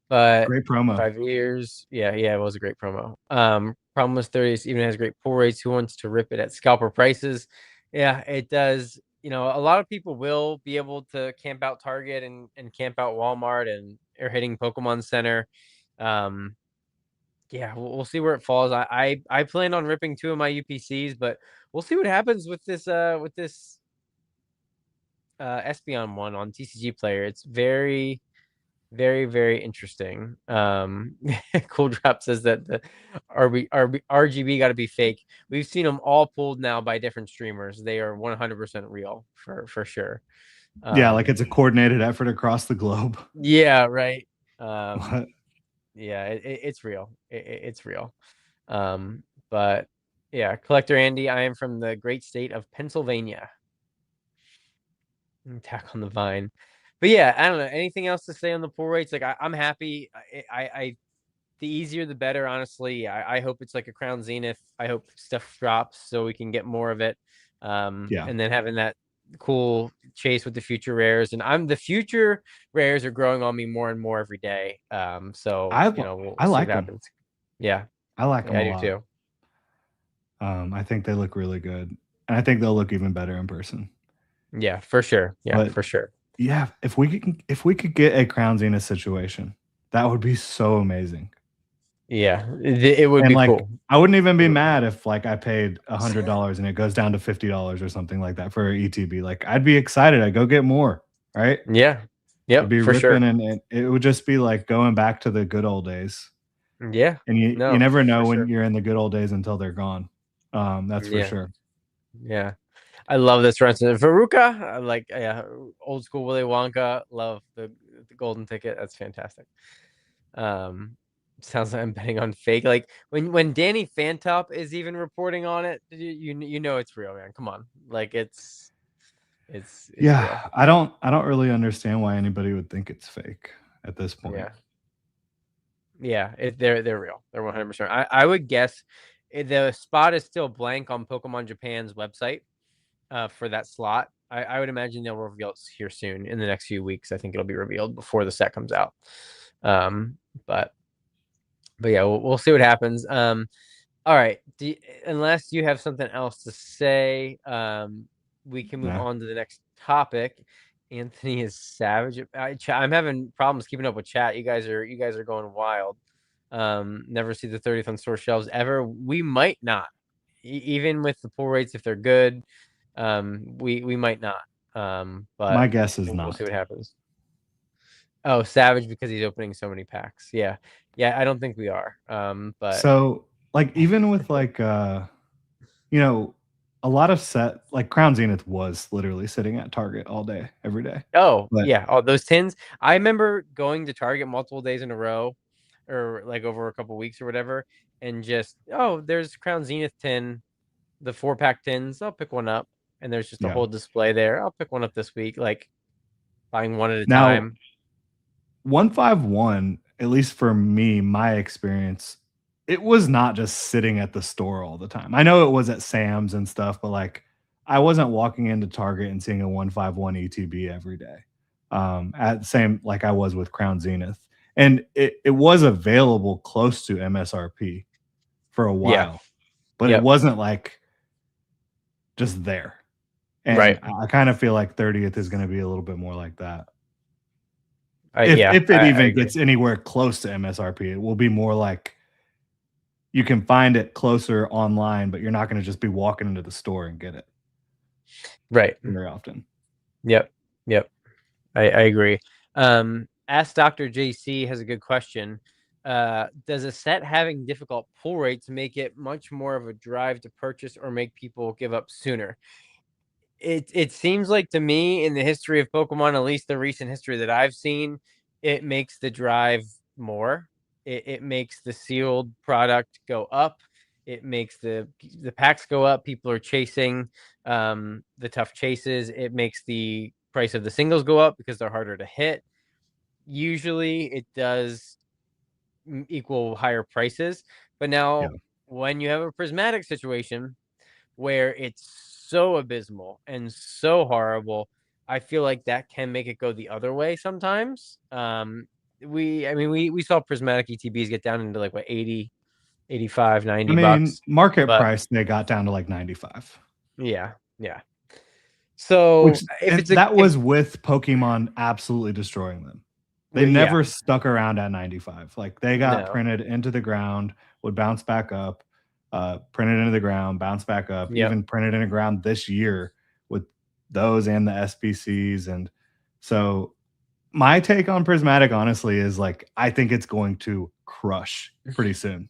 but Great promo. 5 years. Yeah, it was a great promo. Problem was 30 even has great pull rates. Who wants to rip it at scalper prices? Yeah, it does. a lot of people will be able to camp out Target and camp out Walmart and are hitting Pokemon Center. Um, yeah, we'll see where it falls. I plan on ripping two of my UPCs, but we'll see what happens with this Espeon one on TCG Player. It's very very very interesting. Cool Drop says that the RGB got to be fake. We've seen them all pulled now by different streamers. They are 100% real for sure. Yeah, like it's a Um, coordinated effort across the globe. yeah, right. Um, What? yeah, it's real. It's real. Um, but yeah, Collector Andy, I am from the great state of Pennsylvania. Attack on the Vine. But yeah, I don't know. Anything else to say on the pull rates? Like I'm happy. I the easier the better, honestly. I hope it's like a Crown Zenith. I hope stuff drops so we can get more of it. Yeah, And then having that cool chase with the future rares. And the future rares are growing on me more and more every day. So I we'll I see what like them. happens. Yeah, I like yeah, them I a do lot. too. I think they look really good, and I think they'll look even better in person. Yeah, for sure. Yeah, But for sure. yeah, if we could get a Crown Zenith situation, that would be so amazing. Yeah, it would And be like, cool. I wouldn't even It be would be mad cool. if like I paid $100 and it goes down to $50 or something like that for ETB. Like, I'd be excited. I'd go get more, right? Yeah. I'd Yep, be for ripping, sure. and it would just be like going back to the good old days. Yeah. And you No, never for know when sure. you're in the good old days until they're gone. That's for Yeah. sure. Yeah. I love this reference. Veruca, I like old school Willy Wonka. Love the golden ticket. That's fantastic. Um, sounds like I'm betting on fake. Like when Danny Fantop is even reporting on it, you know it's real, man. Come on, like it's Yeah, real. I don't really understand why anybody would think it's fake at this point. Yeah, yeah. They're real. They're 100%. I would guess the spot is still blank on Pokemon Japan's website for that slot. I would imagine they'll reveal it here soon in the next few weeks. I think it'll be revealed before the set comes out. Um, but but yeah, we'll see what happens. All right. Unless you have something else to say, we can move Nah. on to the next topic. Anthony is savage. I'm having problems keeping up with chat. You guys are going wild. Never see the 30th on store shelves ever. We might not, even with the pull rates if they're good. We might not. My But guess is we'll see not. what happens. Oh, savage because he's opening so many packs. Yeah, yeah. I don't think we are. But So, like, even with like you know, a lot of set like Crown Zenith was literally sitting at Target all day, every day. oh, But yeah. Oh, those tins. I remember going to Target multiple days in a row or like over a couple weeks or whatever, and just, oh, there's Crown Zenith tin, the 4-pack tins. I'll pick one up. And there's just a yeah. whole display there. I'll pick one up this week, like buying one at a Now, time. 151, at least for me, my experience, it was not just sitting at the store all the time. I know it was at Sam's and stuff, but like I wasn't walking into Target and seeing a 151 ETB every day. At the same like I was with Crown Zenith. And it was available close to MSRP for a Yeah. while, but it Yep. wasn't like just there. And Right. I kind of feel like 30th is going to be a little bit more like that. If Yeah, if it I even agree. gets anywhere close to MSRP, it will be more like you can find it closer online, but you're not going to just be walking into the store and get it Right. very often. Yep. Yep. I agree. Ask Dr. JC has a good question. Does a set having difficult pull rates make it much more of a drive to purchase or make people give up sooner? It seems like to me in the history of Pokemon, at least the recent history that I've seen, it makes the drive more. It makes the sealed product go up. It makes the packs go up. People are chasing the tough chases. It makes the price of the singles go up because they're harder to hit. Usually, it does equal higher prices. But Yeah. now, when you have a prismatic situation where it's so abysmal and so horrible, I feel like that can make it go the other way sometimes. I mean, we saw prismatic ETBs get down into like what 80, 85, I 90 mean, bucks. market But price, they got down to like 95. yeah, yeah. So Which if and it's a that if was with Pokemon absolutely destroying them. They yeah, never stuck around at 95. Like, they got no. printed into the ground, would bounce back up, printed into the ground, bounce back up, Yep. even printed in the ground this year with those and the SBCs. And so my take on Prismatic, honestly, is like, I think it's going to crush pretty soon.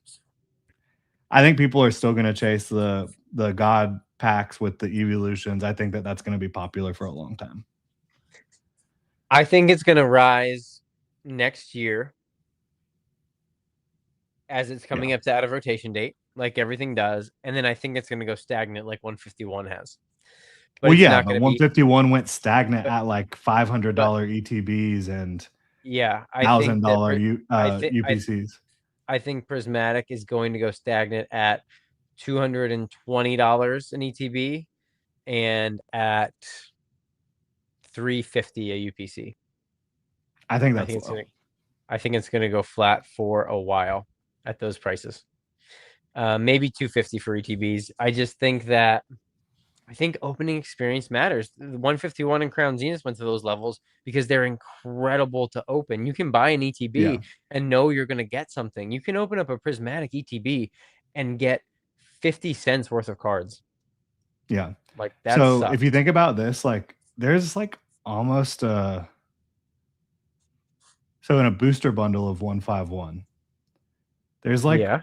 I think people are still gonna chase the God packs with the evolutions. I think that that's gonna be popular for a long time. I think it's gonna rise next year as it's Yeah. coming up to out of rotation date, like everything does, and then I think it's gonna go stagnant like 151 has. But Well, it's yeah, not but gonna be 151 went stagnant but at like but $500 ETBs and yeah, I think that $1,000 I think UPCs. I think Prismatic is going to go stagnant at $220 an ETB and at 350 a UPC. I think I that's think it's low. gonna I think it's gonna go flat for a while at those prices. Maybe 250 for ETBs. I think opening experience matters. The 151 and Crown Zenith went to those levels because they're incredible to open. You can buy an Yeah, ETB and know you're going to get something. You can open up a prismatic ETB and get 50 cents worth of cards. yeah. Like that So if you sucks. think about this, like, there's like almost so in a booster bundle of 151, there's Yeah.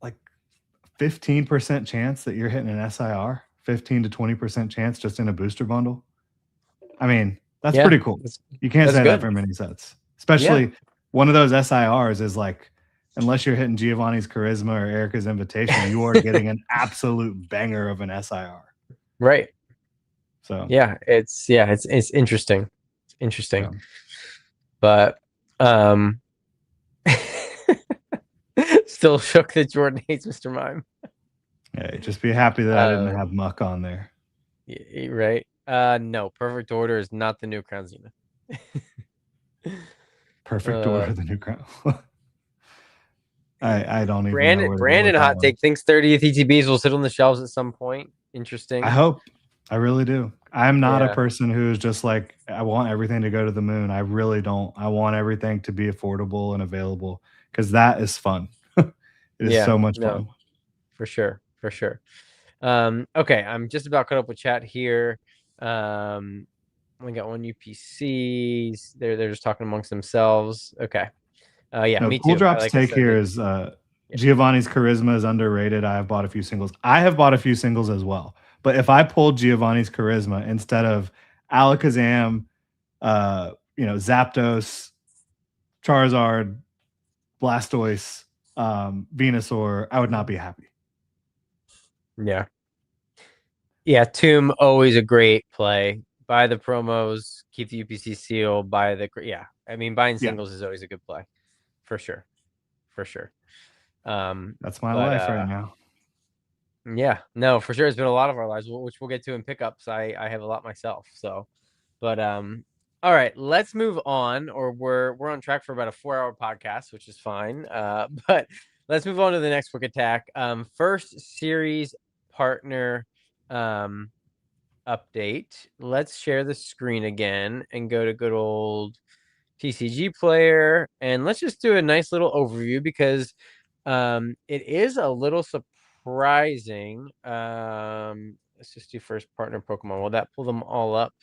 like 15% chance that you're hitting an SIR, 15 to 20% chance just in a booster bundle. I mean, that's Yeah. pretty cool. You can't That's say that good. for many sets, Yeah. especially one of those SIRs is like, unless you're hitting Giovanni's Charisma or Erica's Invitational, you are getting an absolute banger of an SIR. Right. So, It's interesting. It's interesting. yeah. But um still shook that Jordan hates Mr. Mime. Hey, just be happy that I didn't Uh have Muck on there. right. No, perfect order is not the new Crown Zenith. Perfect uh order, the new crown. I don't even know Brandon where to go with Brandon that hot one. take thinks 30th ETBs will sit on the shelves at some point. I Interesting. hope. I really do. I'm not a Yeah. person who's just like, I want everything to go to the moon. I really don't. I want everything to be affordable and available because that is fun. It is Yeah. so much No, fun. for sure. For sure. Okay, I'm just about caught up with chat here. Um we got one UPC. They're just talking amongst themselves. Okay. Yeah, No, me Cool too. Drop's Like I take said, here they is Giovanni's charisma is underrated. I have bought a few singles. I have bought a few singles as well. But if I pulled Giovanni's charisma instead of Alakazam, Zapdos, Charizard, Blastoise, Venusaur, I would not be happy. yeah. Yeah, Tomb always a great play. Buy the promos, keep the UPC seal, buy the yeah. I mean, buying Yeah, singles is always a good play, for sure, for sure. that's my But life right now. yeah, no, for sure, it's been a lot of our lives, which we'll get to in pickups. I have a lot myself, so. But all right, let's move on, or we're on track for about a 4-hour podcast, which is fine. But let's move on to the next quick attack. First series partner um update. Let's share the screen again and go to good old TCG player. And let's just do a nice little overview because it is a little surprising. Let's just do first partner Pokemon. Will that pull them all up?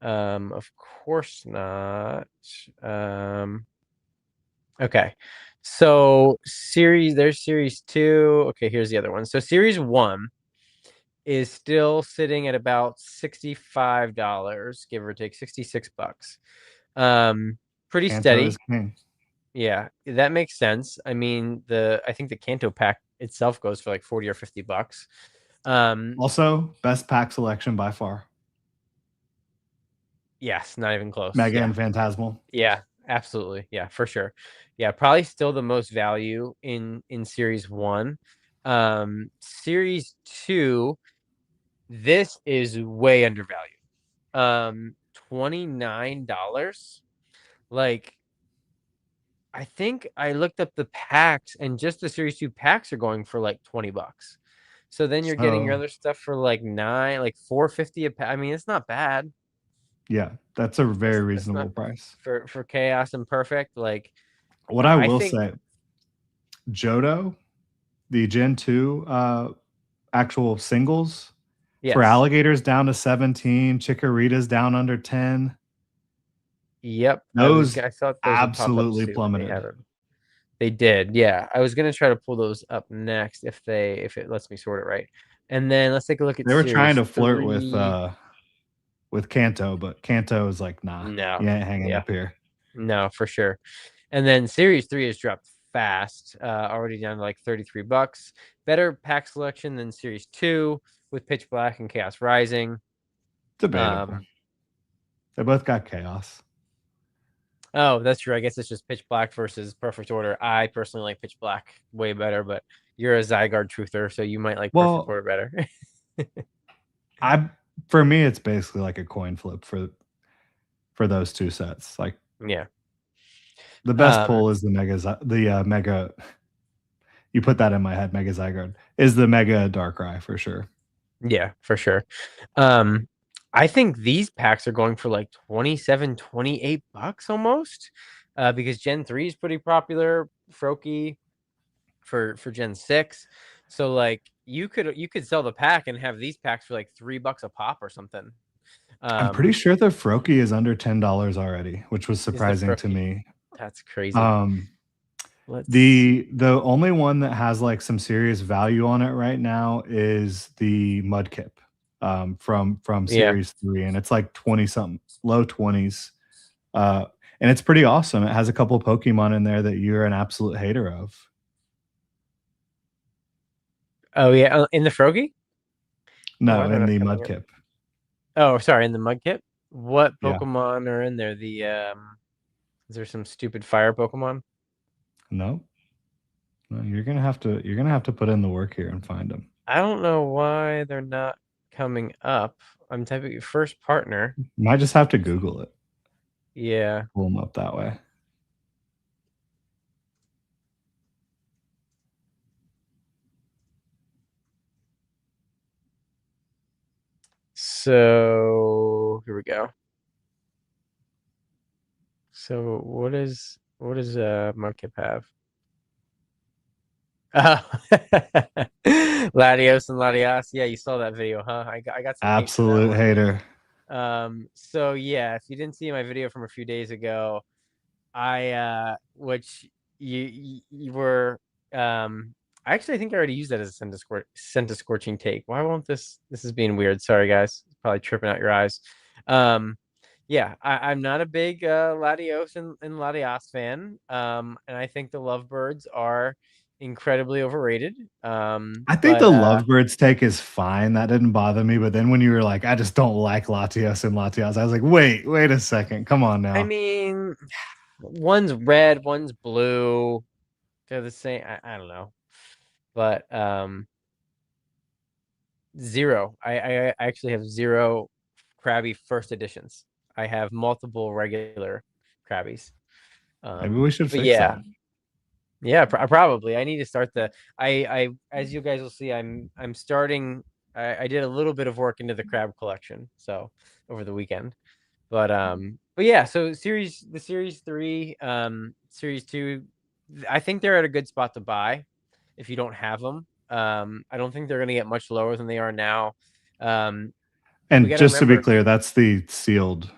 Of course not. Okay. So there's series two. Okay, here's the other one. So series one is still sitting at about $65, give or take 66 bucks. Pretty Kanto is steady. king. Yeah, that makes sense. I mean, I think the Kanto pack itself goes for like 40 or 50 bucks. Also, best pack selection by far. Yes, not even close. Mega Yeah. and Phantasmal. Yeah, absolutely. Yeah, for sure. Yeah, probably still the most value in series 1. Series 2, this is way undervalued. $29. Like, I think I looked up the packs and just the series 2 packs are going for like 20 bucks. So then you're getting your So other stuff for like 450 a pack. I mean, it's not bad. yeah, that's a very That's not reasonable price. for chaos and perfect. Like What I I will think say, Johto, the Gen 2 actual singles for yes. alligators down to 17, Chikorita's down under 10. Yep. Those I thought those would pop up absolutely soon and they plummeted. haven't. They did. Yeah. I was gonna try to pull those up next if it lets me sort it right. And then let's take a look at They were trying series to flirt three. with Kanto, but Kanto is like, nah, No. you ain't hanging Yeah. up here. No, for sure. And then Series 3 has dropped fast, already down to like $33. Better pack selection than Series 2 with Pitch Black and Chaos Rising. Debatable. Um, They both got chaos. oh, that's true. I guess it's just Pitch Black versus Perfect Order. I personally like Pitch Black way better, but you're a Zygarde truther, so you might like Perfect Well, Order better. I for me, it's basically like a coin flip for those two sets. Like Yeah. the best Um, pull is the mega. You put that in my head. Mega Zygarde is the mega Darkrai for sure. yeah, for sure. Um, I think these packs are going for like 27, $28 almost. Because Gen 3 is pretty popular, Froakie for Gen 6. So like you could sell the pack and have these packs for like $3 a pop or something. I'm pretty Um, sure the Froakie is under $10 already, which was is the surprising to Froakie. me. That's crazy. Um, Let's the see. only one that has like some serious value on it right now is the Mudkip from Yeah. Series 3, and it's like 20 something, low 20s. Uh, and it's pretty awesome. It has a couple Pokemon in there that you're an absolute hater of. Oh yeah, in the Froakie? Why No, they're in not the coming up? Mudkip. Oh, sorry, in the Mudkip. What Yeah. Pokemon are in there? Is there some stupid fire Pokemon? No, no, you're gonna have to put in the work here and find them. I don't know why they're not coming up. I'm typing first partner. You might just have to Google it. Yeah. Pull them up that way. So here we go. So what does Mudkip have? Oh. Latios and Latias. Yeah, you saw that video, huh? I got some hate for that Absolute one. hater. So yeah, if you didn't see my video from a few days ago, I which you were I actually think I already used that as a sent a scorching take. Why won't this is being weird. Sorry guys. It's probably tripping out your eyes. Um yeah, I'm not a big Latios and Latias fan. And I think the Lovebirds are incredibly overrated. I think But the Lovebirds take is fine. That didn't bother me. But then when you were like, I just don't like Latios and Latias, I was like, wait a second. Come on I now. mean, one's red, one's blue. They're the same. I don't know. But zero. I actually have zero Krabby first editions. I have multiple regular Krabbies. Maybe we should But fix yeah, that. yeah, probably. I need to start the. As you guys will see, I'm starting. I did a little bit of work into the crab collection, so over the weekend. But yeah, so series 3, series 2, I think they're at a good spot to buy if you don't have them. I don't think they're going to get much lower than they are now. Um, we And got to just to be remember, clear, that's the sealed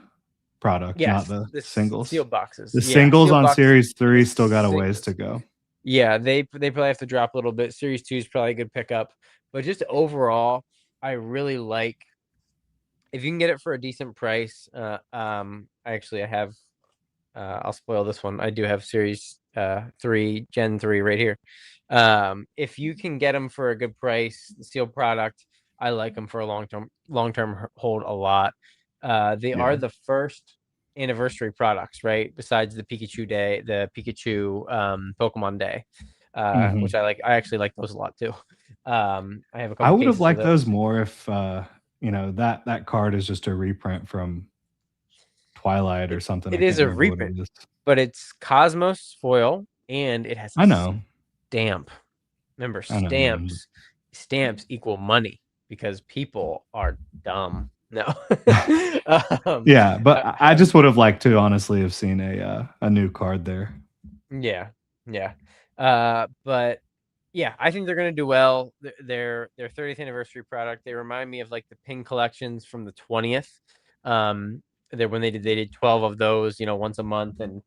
product, not yes, the this singles. sealed boxes. The Yeah, singles sealed on boxes Series for the 3 still got a ways to go. yeah, they probably have to drop a little bit. Series 2 is probably a good pickup, but just overall, I really like if you can get it for a decent price. I have I'll spoil this one. I do have Series 3, Gen 3 right here. If you can get them for a good price, the sealed product, I like them for a long term hold a lot. They are Yeah. the first anniversary products, right? Besides the Pikachu Pokemon Day, which Mhm. I like. I actually like those a lot too. I have a I couple would have cases of liked those those. more if that card is just a reprint from Twilight or It something. it I is can't a remember what it reprint, is. but it's Cosmos foil and it has a I know. stamp. Remember, I know. stamps. stamps equal money because people are dumb. No. um, Yeah, but uh, I just would have liked to honestly have seen a new card there. yeah, yeah. But yeah, I think they're gonna do well. Their 30th anniversary product. They remind me of like the pin collections from the 20th. Um, there when they did 12 of those, once a month, and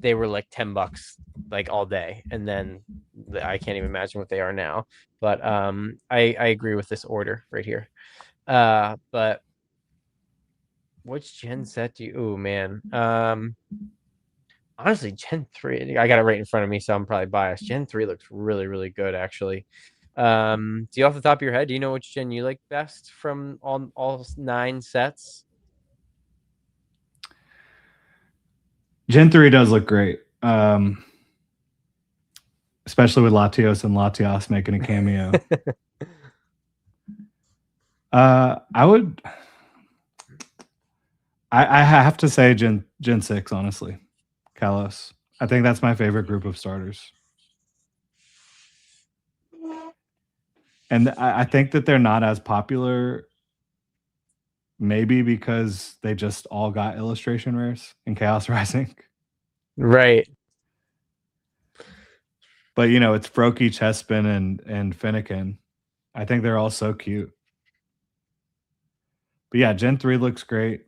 they were like $10 like all day, and then I can't even imagine what they are now. But I agree with this order right here. But which gen set do you? Oh man. Honestly, Gen 3, I got it right in front of me, so I'm probably biased. Gen 3 looks really, really good, actually. Do you off the top of your head, do you know which gen you like best from all 9 sets? Gen 3 does look great. Especially with Latios and Latios making a cameo. I would I have to say Gen 6, honestly. Kalos. I think that's my favorite group of starters. And I think that they're not as popular, maybe because they just all got illustration rares in Chaos Rising. Right. But it's Froakie, Chespin, and Finnegan. I think they're all so cute. But yeah, Gen 3 looks great.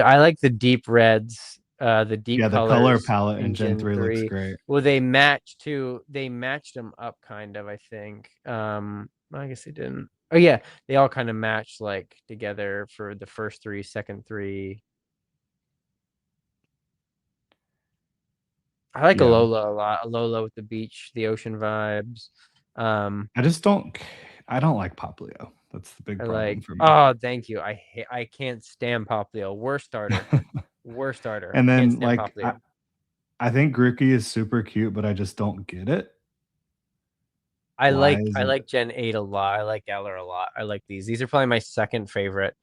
I like the deep reds, the deep Yeah, the color colors palette in in Gen Gen 3 looks 3. great. Well, they match too. They matched them up kind of, I think. I guess they didn't. Oh yeah, they all kind of matched like together for the first three, second three. I like Yeah. Alola a lot. Alola with the beach, the ocean vibes. Um, I just don't I don't like Poplio. That's the big I problem like. for me. Oh, thank you. I can't stand Poplio. Worst starter. Worst starter. And Can't then stand like Poplio. I think Grookey is super cute, but I just don't get it. I Why like is I it? like Gen 8 a lot. I like Galar a lot. I like these. These are probably my second favorite,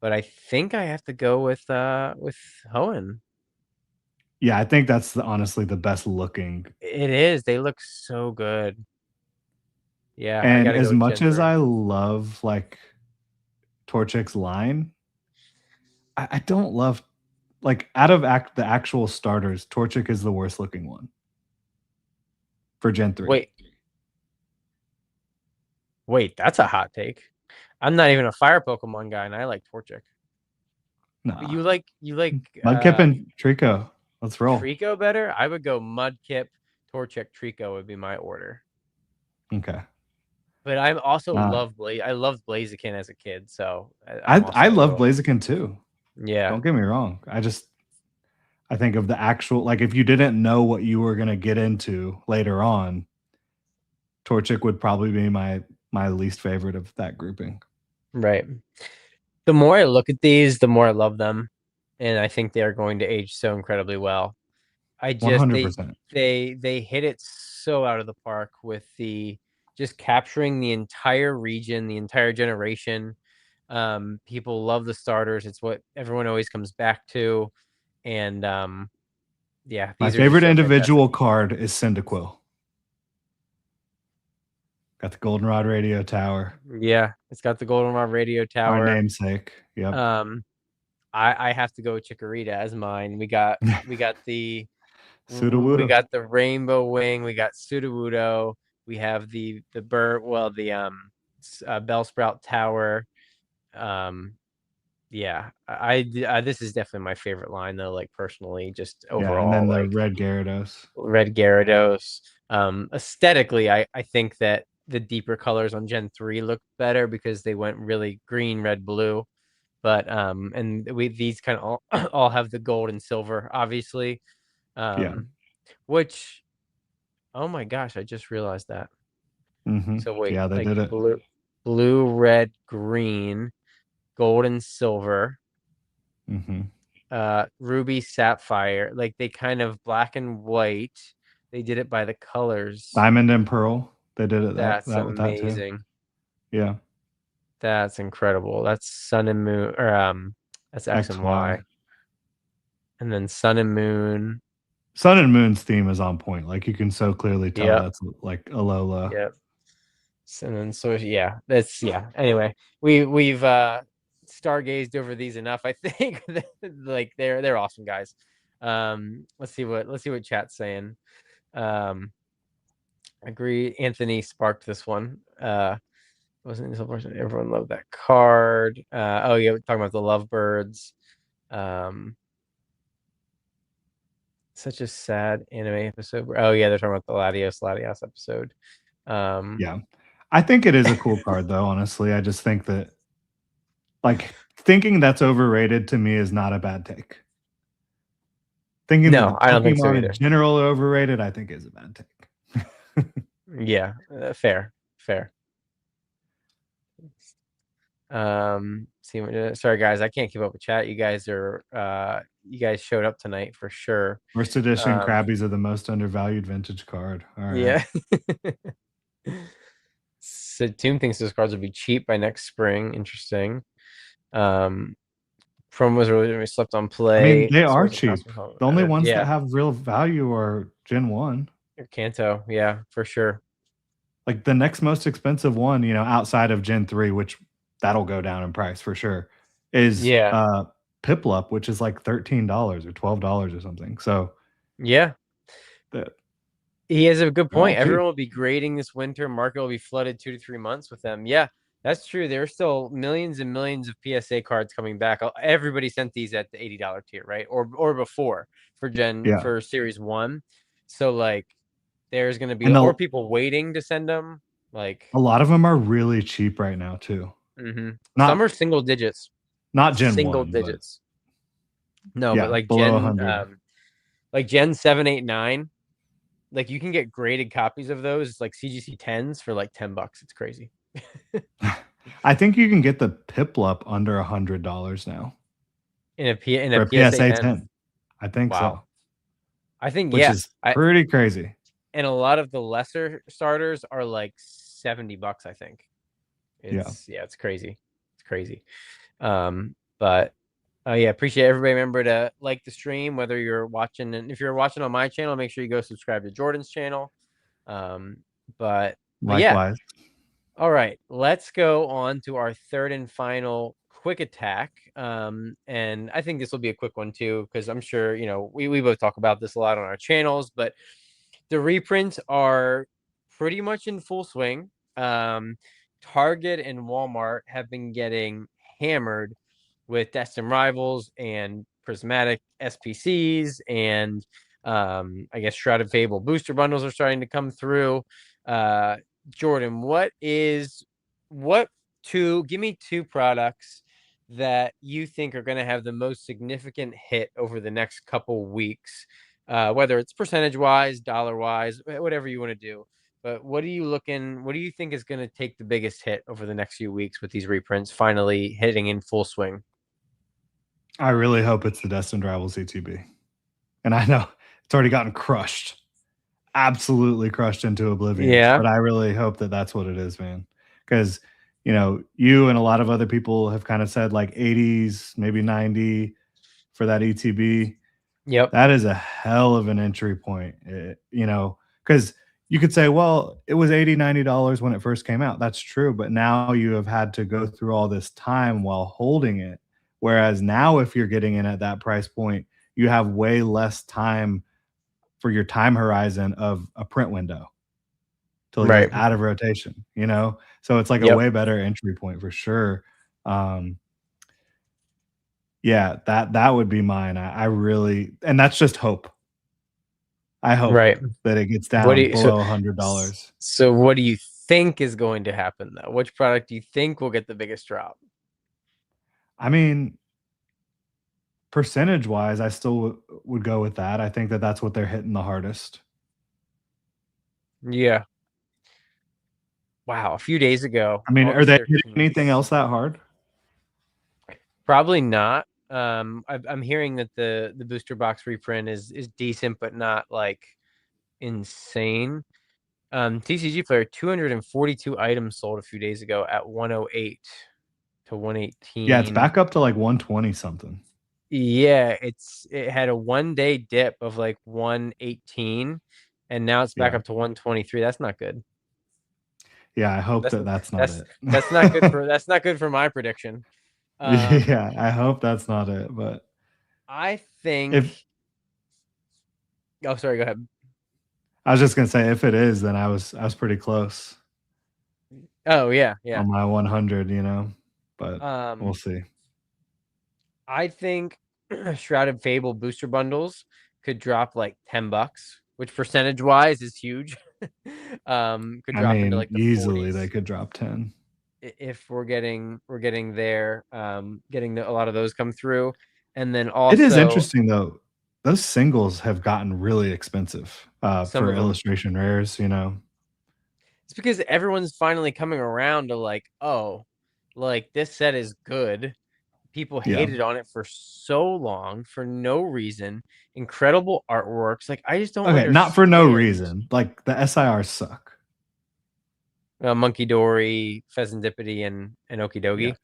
but I think I have to go with Hoenn. Yeah, I think that's honestly the best looking. It is. They look so good. Yeah, I And gotta go as with much Gen as 3. I love like Torchic's line, I don't love like out of the actual starters, Torchic is the worst looking one for Gen 3. Wait, wait, that's a hot take. I'm not even a fire Pokemon guy, and I like Torchic. But Nah. you like Mudkip and Trico. Let's roll. Trico better? I would go Mudkip, Torchic, Trico would be my order. Okay. But I also Uh, love Blaze. I loved Blaziken as a kid, so I'm I also love go. Blaziken too. Yeah, Don't get me wrong. I think of the actual like if you didn't know what you were gonna get into later on, Torchic would probably be my least favorite of that grouping. right. The more I look at these, the more I love them, and I think they are going to age so incredibly well. I just 100%. they hit it so out of the park with the just capturing the entire region, the entire generation. People love the starters. It's what everyone always comes back to, and yeah, My these are just favorite so fantastic. individual card is Cyndaquil. Got the Goldenrod radio tower. Yeah, it's got the Goldenrod radio Our tower. namesake. Yep. Um, I have to go with Chikorita as mine. We Sudowoodo. got the Rainbow Wing. We got Sudowoodo. We have the bird. Well, the Bellsprout Tower. Um, yeah, this is definitely my favorite line though. Like personally, just Yeah, and overall, then the like red Gyarados. Red Gyarados. Aesthetically, I think that the deeper colors on Gen 3 look better because they went really green, red, blue. But and we these kind of all all have the gold and silver, obviously. Yeah. Um, which oh my gosh, I just realized that. So wait, Yeah, they like did it. blue, red, green, gold and silver, hmm ruby, sapphire, like they kind of black and white. They did it by the colors. Diamond and Pearl. They did it That's that with that too. amazing. Yeah. That's incredible. That's sun and moon, or that's X and XY. Y. And then sun and moon. Sun and Moon's theme is on point. Like you can so clearly tell Yep, that's like Alola. yep. And then so yeah, that's yeah. Anyway, we've stargazed over these enough. I think like they're awesome guys. Let's see what chat's saying. Um, agree. Anthony sparked this one. Wasn't so person. Everyone loved that card. Oh yeah, we're talking about the Lovebirds. Um, such a sad anime episode. Oh yeah, they're talking about the Latios episode. Um, Yeah. I think it is a cool card though, honestly. I just think that like thinking that's overrated to me is not a bad take. Thinking that the no, I don't think so Pokemon in either. general are overrated, I think is a bad take. Yeah, fair, fair. See, sorry guys, I can't keep up with chat. You guys showed up tonight for sure. First edition Um, Krabbies are the most undervalued vintage card. All right. yeah. So Toon thinks those cards will be cheap by next spring. Interesting. Um, promos are really slept on I mean, play. they are Swords and cheap. Crossbows. The only ones that Yeah, have real value are Gen 1. or Kanto. Yeah, for sure. Like the next most expensive one, outside of Gen 3, which that'll go down in price for sure, is Yeah, Piplup, which is like $13 or $12 or something. So yeah. the- He has a good they're all point. cheap. Everyone will be grading this winter. Market will be flooded 2 to 3 months with them. Yeah, that's true. There are still millions and millions of PSA cards coming back. Everybody sent these at the $80 tier, right? Or before Yeah. for Series 1. So like there's gonna be And or people waiting to send them. Like a lot of them are really cheap right now too. some Not are single digits. not Gen Single 1, but digits. No, but yeah, below 100. Like Gen 7, 8, 9. Like you can get graded copies of those like CGC 10s for like $10. It's crazy. I think you can get the Piplup under $100 now In a for a PSA PSA 10. 10. I think Wow. so, I think which yeah. is I pretty crazy. and a lot of the lesser starters are like $70, I think. Yeah. It's crazy. It's crazy. But yeah, appreciate everybody. Remember to like the stream, whether you're watching and if you're watching on my channel, make sure you go subscribe to Jordan's channel. Um, but yeah. Likewise. All right, let's go on to our third and final quick attack. And I think this will be a quick one too, because I'm sure we both talk about this a lot on our channels, but the reprints are pretty much in full swing. Target and Walmart have been getting hammered with Destin Rivals and Prismatic SPCs, and I guess Shrouded Fable booster bundles are starting to come through. Uh, Jordan, what give me two products that you think are going to have the most significant hit over the next couple weeks, whether it's percentage wise, dollar wise, whatever you want to do. But what do you think is going to take the biggest hit over the next few weeks with these reprints finally hitting in full swing? I really hope it's the Destined Rivals ETB. And I know it's already gotten crushed, absolutely crushed into oblivion. Yeah. But I really hope that that's what it is, man. Because, you and a lot of other people have kind of said like 80s, maybe 90 for that ETB. Yep. That is a hell of an entry point, because you could say, well, it was $80, $90 when it first came out. That's true. But now you have had to go through all this time while holding it. Whereas now, if you're getting in at that price point, you have way less time for your time horizon of a print window till it goes Right. out of rotation. So it's like a Yep. way better entry point for sure. Yeah, that would be mine. I really, and that's just hope. I hope Right. that it gets What do down you so below $100. so what do you think is going to happen though? Which product do you think will get the biggest drop? I mean, percentage wise, I still would go with that. I think that that's what they're hitting the hardest. Yeah. Wow. A few days ago, I mean, are August they hitting 13th. anything else that hard? Probably not. I'm hearing that the booster box reprint is decent, but not like insane. TCG player 242 items sold a few days ago at 108 to Yeah, it's 118. back up to like 120 something. Yeah, it had a 1 day dip of like 118, and now it's back Yeah. up to 123. That's not good. Yeah, I hope That's that that's not that's it. that's not good for that's not good for my prediction. Um, Yeah, I hope that's not it, but I think. if Oh, sorry. Go ahead. I was just gonna say if it is, then I was pretty close Oh yeah, yeah. on my 100, but we'll Um, see. I think Shrouded Fable booster bundles could drop like $10, which percentage wise is huge. Could I drop into mean, like the easily they 40s could drop 10. if we're getting there, getting a lot of those come through, and then It is also interesting though. Those singles have gotten really expensive some for of them. illustration rares. It's because everyone's finally coming around to like, oh, like this set is good. People Yeah. hated on it for so long for no reason. Incredible artworks. Like I just don't Okay, not for no understand. reason. Like the SIRs suck. Monkey Dory, Pheasantipity, and Yeah. Okidogi.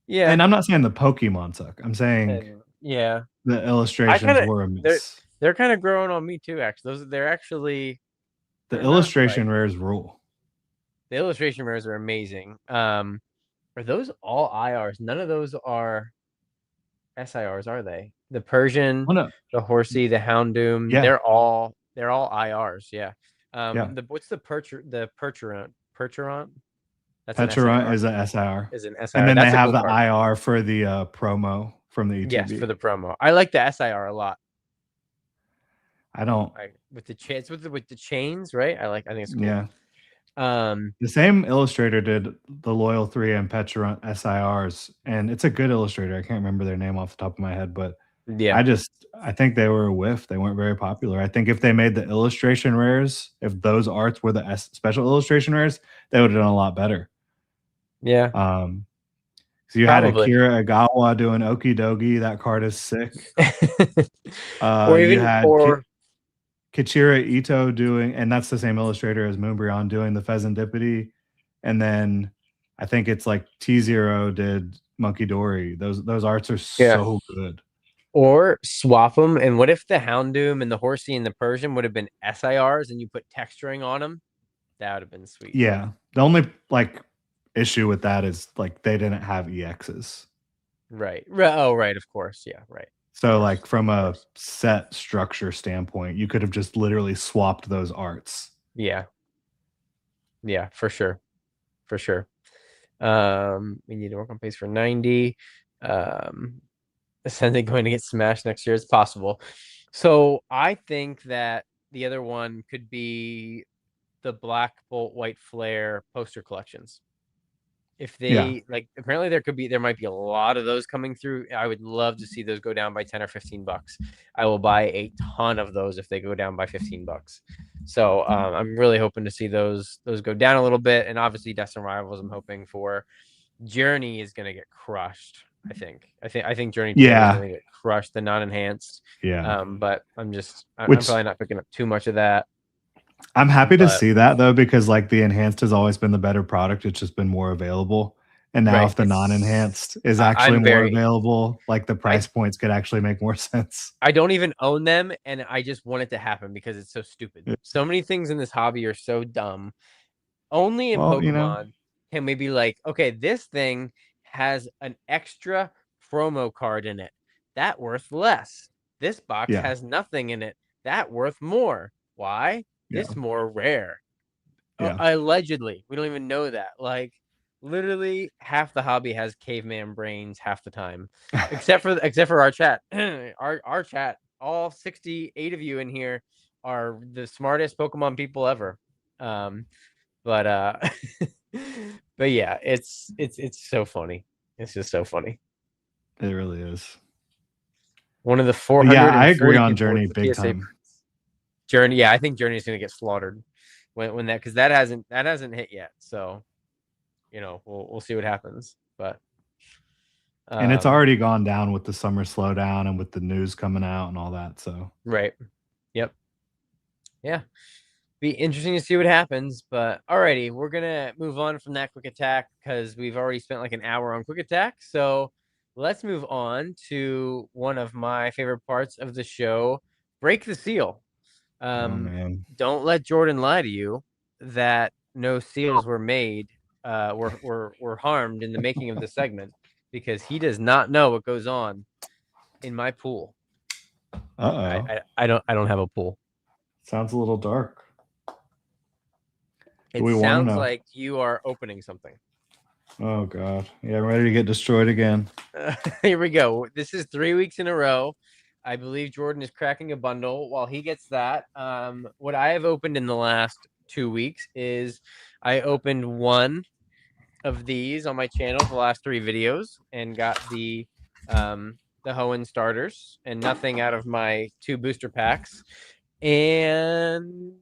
Yeah, And I'm not saying the Pokemon suck. I'm saying and yeah, the I kind illustrations of were a they're miss. they're kind of growing on me too. Actually, they're actually The they're not like illustration rares rule. the illustration mirrors are amazing. Are those all IRs? None of those are SIRs, are they? The Persian, Oh no. the Horsey, the Houndoom, Yeah. they're all IRs. Yeah. Yeah. What's the Percheront? That's an Petrarunt SIR. is a SIR. Is an And SIR. then they That's a have cool the card. IR for the promo from the Yes, for ETB. the promo. I like the SIR a lot. I don't. I with the chains with the chains, right? I think it's cool. Yeah. Um, The same illustrator did the Loyal 3 and Petrarunt SIRs, and it's a good illustrator. I can't remember their name off the top of my head, but yeah, I think they were a whiff. They weren't very popular. I think if they made the illustration rares, if those arts were the special illustration rares, they would have done a lot better. yeah, Um, so you had probably. Akira Agawa doing Okidogi. That card is sick. Or You even had or Kichira Ito doing, and that's the same illustrator as Moonbryon doing the Pheasantipity. And then I think it's like T0 did Monkey Dory. Those arts are yeah. so good. Or swap them. And what if the Houndoom and the Horsey and the Persian would have been SIRs and you put texturing on them? That would have been sweet. Yeah. The only like issue with that is like they didn't have EXs. Right. Oh, right. Of course. Yeah. Right. Of So course. like from Of a course. set structure standpoint, you could have just literally swapped those arts. Yeah. Yeah. For sure. For sure. We need to work on pace for 90. Um, Ascendant going to get smashed next year. It's possible. So I think that the other one could be the Black Bolt White Flare poster collections. If Yeah. they like, apparently there might be a lot of those coming through. I would love to see those go down by 10 or $15. I will buy a ton of those if they go down by $15. So I'm really hoping to see those go down a little bit. And obviously Destin Rivals, I'm hoping for. Journey is gonna get crushed. I think Journey 2 is Yeah. gonna get crushed, the non-enhanced. Yeah. But I'm Which probably not picking up too much of that. I'm happy to But see that though, because like the enhanced has always been the better product. It's just been more available. And now right, if the non-enhanced is actually I'm more very available, like the I price points could actually make more sense. I don't even own them, and I just want it to happen because it's so stupid. Yeah. So many things in this hobby are so dumb. Only in Well, Pokemon can we be like, okay, this thing has an extra promo card in it. That worth less. This box yeah, has nothing in it. That worth more. Why? yeah, This more rare. yeah. Allegedly, we don't even know that. Like, literally, half the hobby has caveman brains half the time, except for our chat. our chat, all 68 of you in here are the smartest Pokemon people ever. Um, but but yeah, it's so funny. It's just so funny. It really is. One of the But yeah, I agree 440 on people Journey with the big PSA time. Journey. Yeah, I think Journey is gonna get slaughtered when that because that hasn't hit yet. So we'll see what happens. But And it's um, already gone down with the summer slowdown and with the news coming out and all that. So right. Yep. Yeah. Be interesting to see what happens. But alrighty, we're gonna move on from that quick attack because we've already spent like an hour on quick attack. So let's move on to one of my favorite parts of the show, break the seal. Oh Um, man. don't let Jordan lie to you that no seals were made, were harmed in the making of the segment, because he does not know what goes on in my pool. Uh-oh. I don't have a pool. Sounds a little dark. Do It we want to sounds know? like you are opening something. Oh god. Yeah, I'm ready to get destroyed again. Here we go. This is 3 weeks in a row. I believe Jordan is cracking a bundle. While he gets that, what I have opened in the last 2 weeks is I opened one of these on my channel, the last 3 videos, and got the Hoenn starters and nothing out of my 2 booster packs. And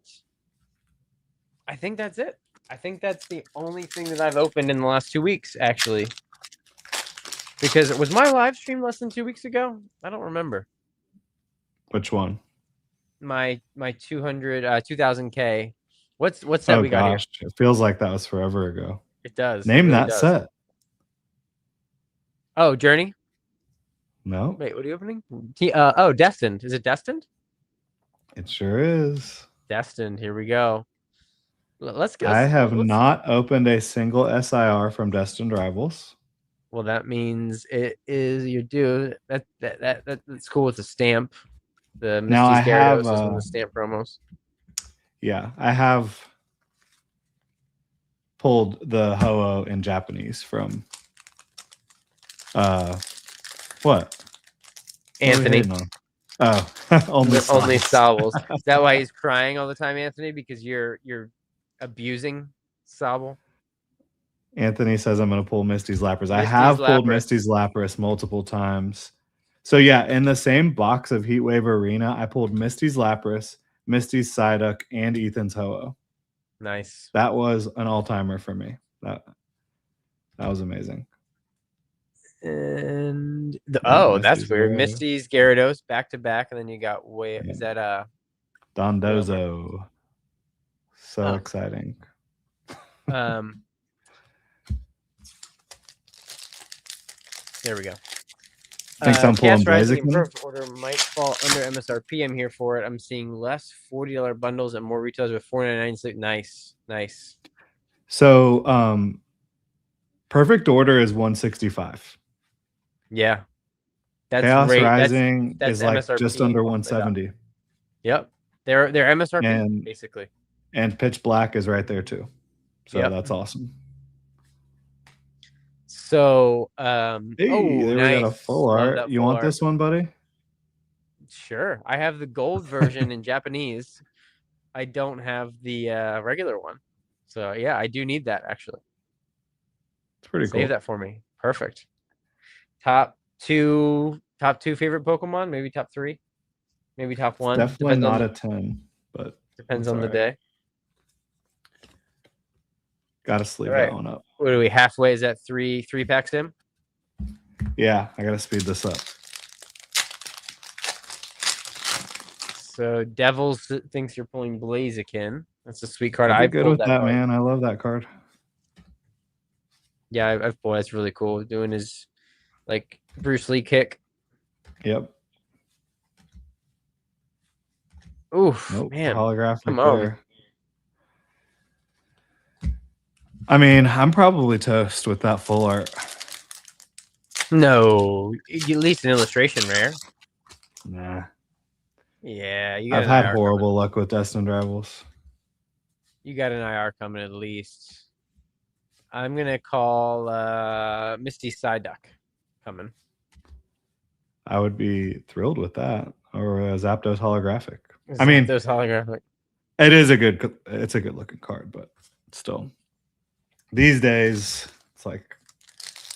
I think that's it. I think that's the only thing that I've opened in the last 2 weeks, actually. Because it was my live stream less than 2 weeks ago. I don't remember. Which one? My 2000K. What's that Oh we got here? gosh. It feels like that was forever ago. It does. It Name really that does. set. Oh, Journey. No, Wait, what are you opening? Oh, Destined. Is it Destined? it sure is. Destined. Here we go. Let's go. I have Let's. not opened a single SIR from Destined Rivals. Well, that means it is your due. That's cool with the stamp. The Now I Misty's have Gyarados is one of the stamp promos. yeah, I have pulled the Ho-Oh in Japanese from what? Anthony. Oh, only Only Sobbles. Sobbles. Is that why he's crying all the time, Anthony? Because you're abusing Sobble? Anthony says I'm going to pull Misty's Lapras. I Misty's have pulled Lapras. Misty's Lapras multiple times. So yeah, in the same box of Heatwave Arena, I pulled Misty's Lapras, Misty's Psyduck, and Ethan's Ho-Oh. Nice. That was an all-timer for me. That was amazing. And Yeah, that's Misty's weird. Gyarados. Misty's Gyarados back to back, and then you got Yeah. is that Dondozo. So oh. exciting. There we go. Thanks, I'm pulling Cast Rising in Blaziken. perfect order might fall under MSRP. I'm here for it. I'm seeing less $40 bundles and more retailers with $4.99. Nice. So perfect order is 165. Yeah. That's Chaos great. Rising That's is like MSRP just under all the way up. 170. Yep. They're MSRP And basically. And Pitch Black is right there too. So Yep. that's awesome. So Hey, there nice. we got a full art. You want this one, buddy? Sure. I have the gold version in Japanese. I don't have the regular one. So yeah, I do need that actually. It's pretty cool. Save that for me. Perfect. Top two favorite Pokemon, maybe top 3, maybe top 1. Definitely not a 10, but depends on the day. Gotta sleeve that one up. What are we halfway? Is that three packs in? Yeah, I gotta speed this up. So Devils thinks you're pulling Blaziken. That's a sweet card. I'd be good with that, card. man. I love that card. Yeah, I've pulled. That's really cool. Doing his like Bruce Lee kick. Yep. Oof, nope, man. Holographic Come on. there. I mean, I'm probably toast with that full art. No, at least an illustration rare. Nah. Yeah, I've had horrible luck with Destined Rivals. You got an IR coming at least. I'm gonna call Misty Psyduck coming. I would be thrilled with that, or Zapdos holographic. Zapdos holographic. It is it's a good looking card, but still, these days it's like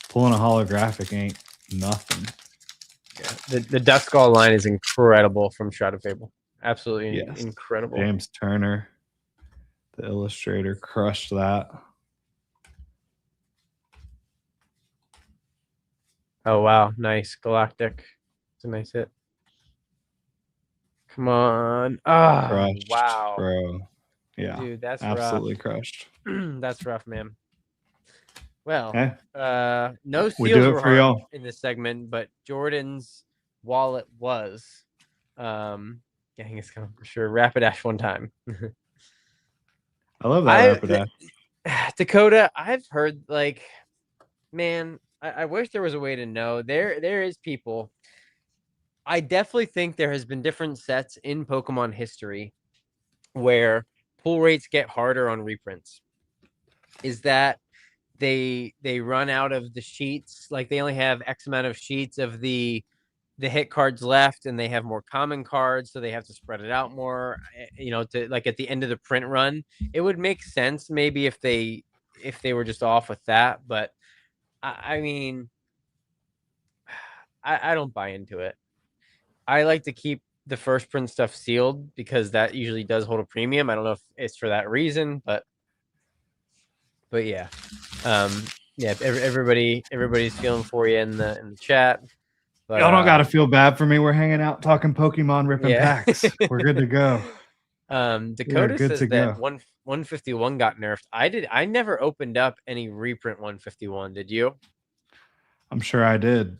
pulling a holographic ain't nothing. Yeah, the Duskull line is incredible from Shroud of Fable. Absolutely incredible. James Turner, the illustrator, crushed that. Oh wow, nice Galactic. It's a nice hit. Come on. Crushed, wow, bro. Yeah, dude, that's absolutely rough. crushed. That's rough, man. Well, Okay, no we seals do it were for harmed y'all. in this segment, but Jordan's wallet was. Um, Gang is coming for sure. Rapidash one time. I love that I Rapidash. Dakota, I've heard like, man, I wish there was a way to know. There is people. I definitely think there has been different sets in Pokemon history where pull rates get harder on reprints. Is that they run out of the sheets, like they only have X amount of sheets of the hit cards left, and they have more common cards, so they have to spread it out more, to like at the end of the print run. It would make sense maybe if they were just off with that, but I mean, I don't buy into it. I like to keep the first print stuff sealed because that usually does hold a premium. I don't know if it's for that reason, but yeah. Yeah, everybody's feeling for you in the chat. But Y'all don't gotta feel bad for me. We're hanging out talking Pokemon, ripping yeah. packs. We're good to go. We are Dakota good to says that go. 151 got nerfed. I never opened up any reprint 151. Did you? I'm sure I did.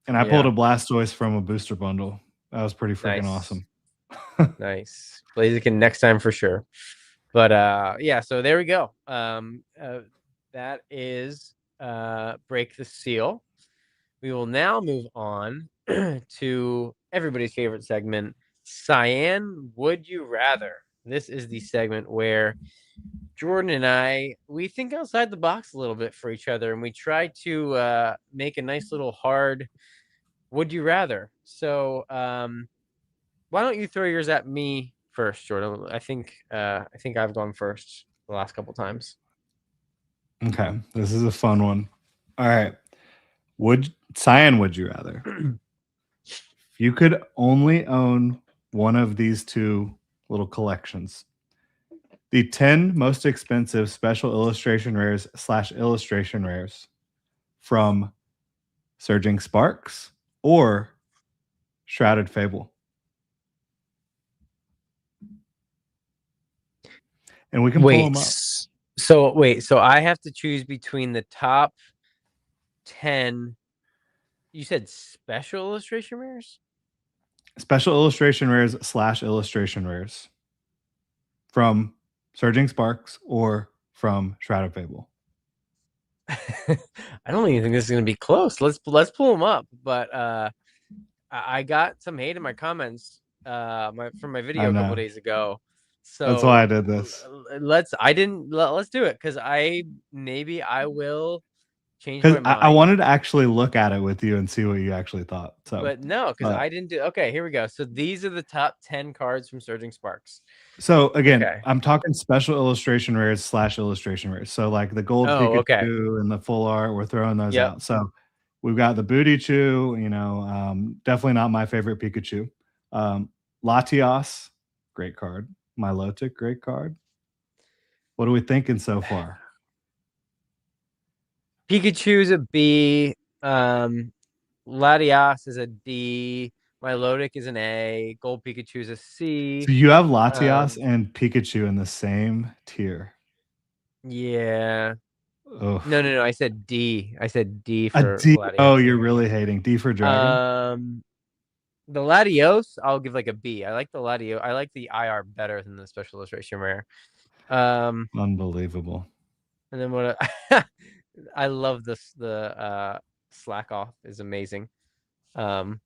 And I pulled Yeah. a Blastoise from a booster bundle. That was pretty freaking Nice. awesome. Nice. Blaziken next time for sure. But yeah, so there we go. That is break the seal. We will now move on to everybody's favorite segment, Cyan Would You Rather. This is the segment where Jordan and we think outside the box a little bit for each other, and we try to make a nice little hard would you rather. So why don't you throw yours at me first, Jordan? I think I've gone first the last couple times. Okay, this is a fun one. All right. Would you rather? If you could only own one of these two little collections, the 10 most expensive special illustration rares / illustration rares from Surging Sparks or Shrouded Fable. And we can pull Wait, them up. so I have to choose between the top 10. You said special illustration rares? Special illustration rares / illustration rares from Surging Sparks or from Shrouded Fable. I don't even think this is gonna be close. Let's pull them up. But I got some hate in my comments from my I video a couple know. days ago. That's why I So did this. let's do it because maybe I will change Because my I mind. wanted to actually look at it with you and see what you actually thought. So, But no, because uh, I didn't do. Okay, here we go. So these are the top 10 cards from Surging Sparks. so again, Okay. I'm talking special illustration rares / illustration rares. So like the gold Oh, okay. Pikachu and the full art, we're throwing those Yep. out. So we've got the Booty Chew, definitely not my favorite Pikachu. Latias, great card. Milotic, great card. What are we thinking so far? Pikachu's a B. Latias is a D. Milotic is an A. Gold Pikachu's a So C. you have Latias Um, and Pikachu in the same tier. yeah. Ugh. No. I said D. I said D A for D. Oh, Latias. you're really hating D for Dragon. Um, the Latios, I'll give like a B. I like the Latio. I like the IR better than the special illustration rare. Um, Unbelievable. and then what? I love this. The slack off is amazing. Um,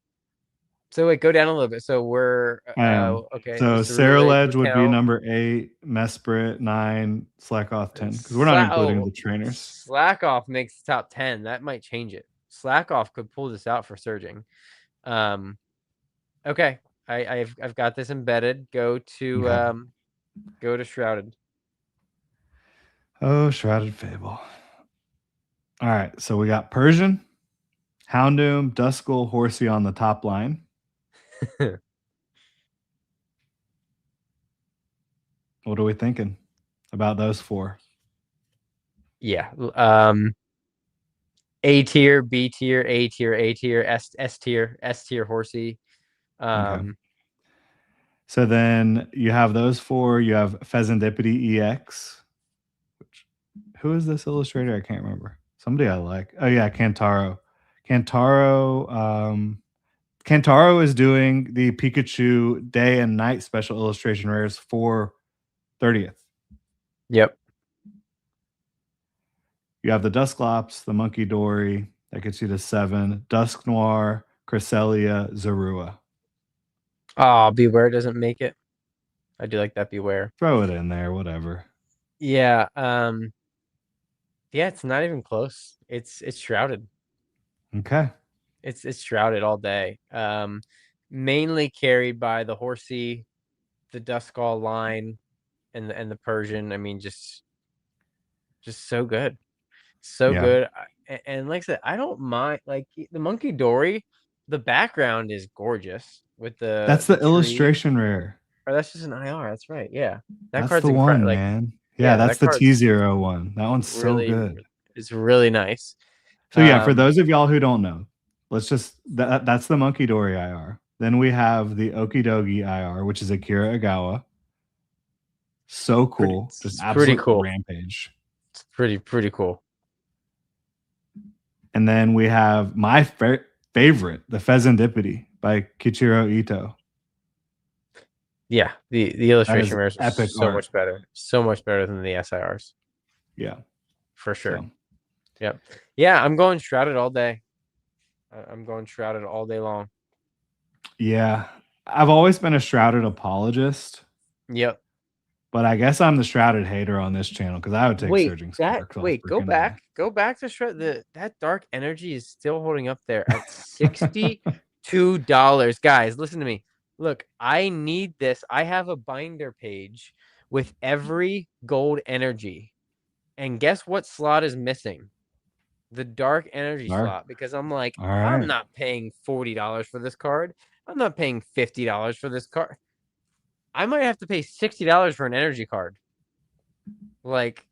so wait, go down a little bit. So we're I am. okay. The So Sarah Cerulege Ledge would would be count. number 8, Mesprit 9, Slackoth 10 because we're not including the trainers. Slack off makes top 10. That might change it. Slack off could pull this out for surging. Um, okay. I've got this embedded. Okay. Go to Shrouded. Oh, Shrouded Fable. All right. So we got Persian, Houndoom, Duskull, Horsey on the top line. What are we thinking about those four? Yeah. A tier, B tier, A tier, A tier, S tier, S tier Horsey. Okay. Um, So then you have those four. You have Pheasantipity EX, which Who is this illustrator? I can't remember. Somebody I like. Oh yeah, Kantaro. Kantaro. Kantaro is doing the Pikachu Day and Night special illustration rares for 30th. Yep. You have the Dusclops, the Monkey Dory, that gets you to 7, Dusk Noir, Cresselia, Zorua. Oh, Beware doesn't make it. I do like that Beware. Throw it in there, whatever. Yeah. Yeah, it's not even close. It's shrouded. Okay. It's shrouded all day. Mainly carried by the Horsey, the Duskull line, and the Persian. I mean, just so good, so Yeah. good. And like I said, I don't mind like the Monkey Dory. The background is gorgeous with That's the the tree. illustration rare. Or that's just an IR. That's right. Yeah, that That's card's the incredible. one, Like, man. Yeah, yeah, that's that the card's T0 one. That one's so really, good. it's really nice. So yeah, for Um, those of y'all who don't know, let's just that's the Monkey Dory IR. Then we have the Okidogi IR, which is Akira Agawa. So cool. Just it's pretty absolute cool. rampage. It's pretty cool. And then we have my favorite, the Pheasantipity by Kichiro Ito. Yeah, the That illustration is rares are epic art. so much better than the SIRs Yeah. for sure. So Yep. Yeah, I'm going shrouded all day. I'm going shrouded all day long. yeah. I've always been a shrouded apologist, Yep. but I guess I'm the shrouded hater on this channel because I would take Surging Sparks all freaking day. Go back to shred that dark energy is still holding up there at $62. Guys, listen to me. Look, I need this. I have a binder page with every gold energy. And guess what slot is missing? The dark energy All right. slot, because I'm like, All I'm right. not paying $40 for this card. I'm not paying $50 for this card. I might have to pay $60 for an energy card. Like,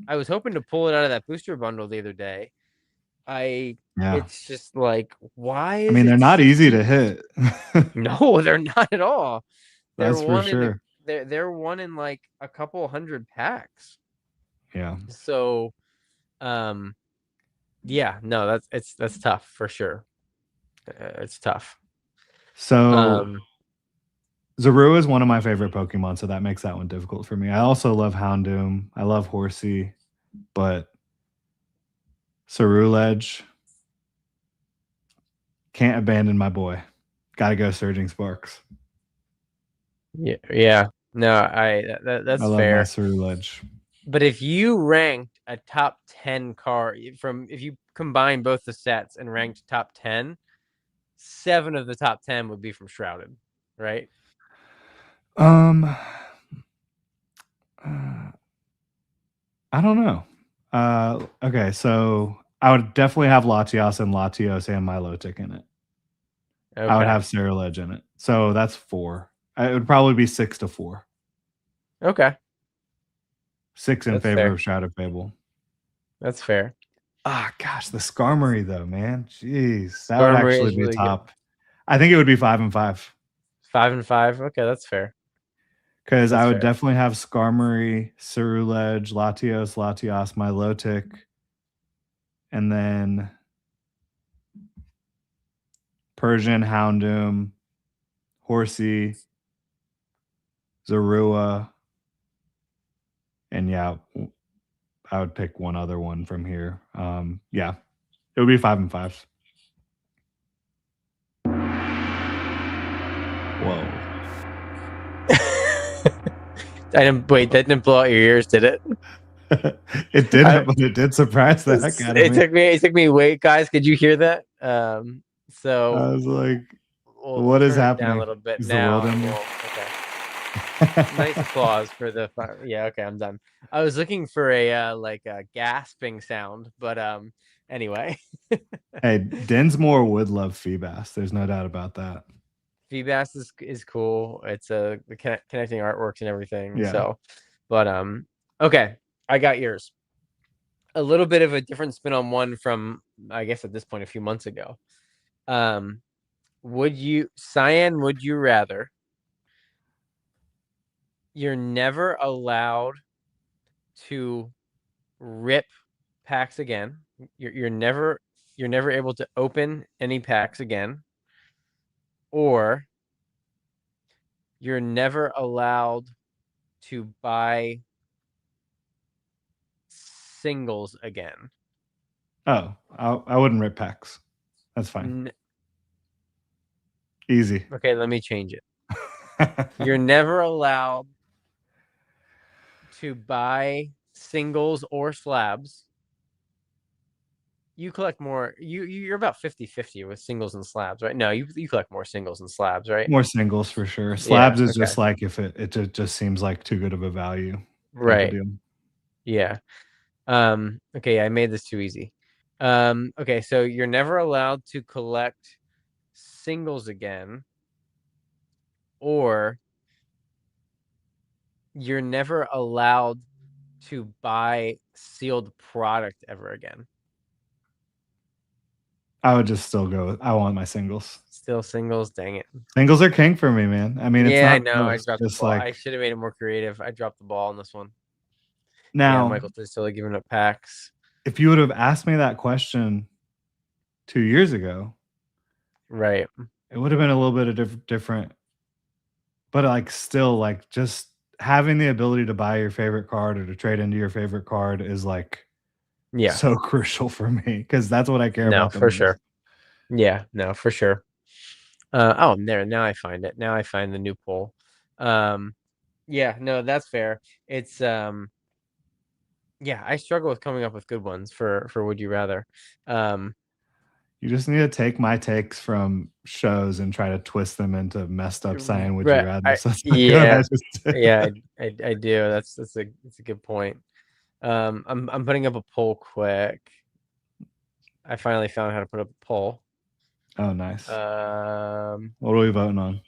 I was hoping to pull it out of that booster bundle the other day. Yeah. It's just like, why I is mean, they're it not easy 60? to hit. No, they're not at all. They're That's for one in a, sure. they're one in like a couple hundred packs. Yeah. So, um, yeah, no, that's tough for sure. It's tough. So Um, Zorua is one of my favorite Pokemon, so that makes that one difficult for me. I also love Houndoom. I love Horsey, but Ceruledge can't abandon my boy. Got to go Surging Sparks. yeah. No, I that's love my fair. Ceruledge. But if you ranked a top 10 card from if you combine both the sets and ranked top 10, 7 of the top 10 would be from Shrouded, right? Um, uh, I don't know. Okay, so I would definitely have Latios and Latios and Milotic in it. I would Okay. have Ceruledge in it. So that's 4. It would probably be 6-4. Okay. 6 in That's favor fair. of Shrouded Fable. That's fair. Ah, gosh, the Skarmory though, man. Jeez, that would Skarmory actually is be really good. top. I think it would be 5-5 5 and 5. Okay, that's fair. because I That's would fair. definitely have Skarmory, Ceruledge, Latios, Milotic, and then Persian, Houndoom, Horsey, Zorua, and yeah, I would pick one other one from here. Yeah, it would be 5-5. Whoa. I didn't wait. That didn't blow out your ears, did it? It didn't, I, but it did surprise the heck out of it me. took me. It took me. Wait, guys, could you hear that? So I was like, we'll what is turn it down a happening? little bit Is the now, world and ending? we'll. Okay. Nice applause for the. Yeah. Okay, I'm done. I was looking for a like a gasping sound, but anyway. Hey, Densmore would love Feebas. There's no doubt about that. Feebas is cool. It's the connecting artworks and everything. Yeah. So, but okay, I got yours. A little bit of a different spin on one from I guess at this point a few months ago. Um, would you Cyan? Would you rather? You're never allowed to rip packs again. You're never able to open any packs again, or you're never allowed to buy singles again. Oh, I wouldn't rip packs. That's fine. N- Easy. okay, let me change it. You're never allowed to buy singles or slabs. You collect more. You're about 50-50 with singles and slabs, right? No, you collect more singles and slabs, right? More singles for sure. Yeah. Slabs is Okay. just like if it just seems like too good of a value type of Right. deal. Yeah. Okay, I made this too easy. Okay, so you're never allowed to collect singles again, or you're never allowed to buy sealed product ever again. I would just still go with I want my singles. Still singles, dang it. Singles are king for me, man. I mean, it's Yeah, I not know. I close. dropped the Just ball. I like should have made it more creative. I dropped the ball on this one. Yeah, now, Michael still giving up packs. if you would have asked me that question 2 years ago, Right. it would have been a little bit of different, but like still like just having the ability to buy your favorite card or to trade into your favorite card is like Yeah. so crucial for me because that's what I care No, about the for most. sure. Yeah, no, for sure. There. Now I find it. Now I find the new poll. Um, yeah, no, that's fair. It's yeah, I struggle with coming up with good ones for Would You Rather. Um, You just need to take my takes from shows and try to twist them into messed up saying would you right. rather. So that's not good. I Yeah, just yeah, I do. That's a good point. I'm putting up a poll quick. I finally found how to put up a poll. Oh, nice. Um, What are we voting on?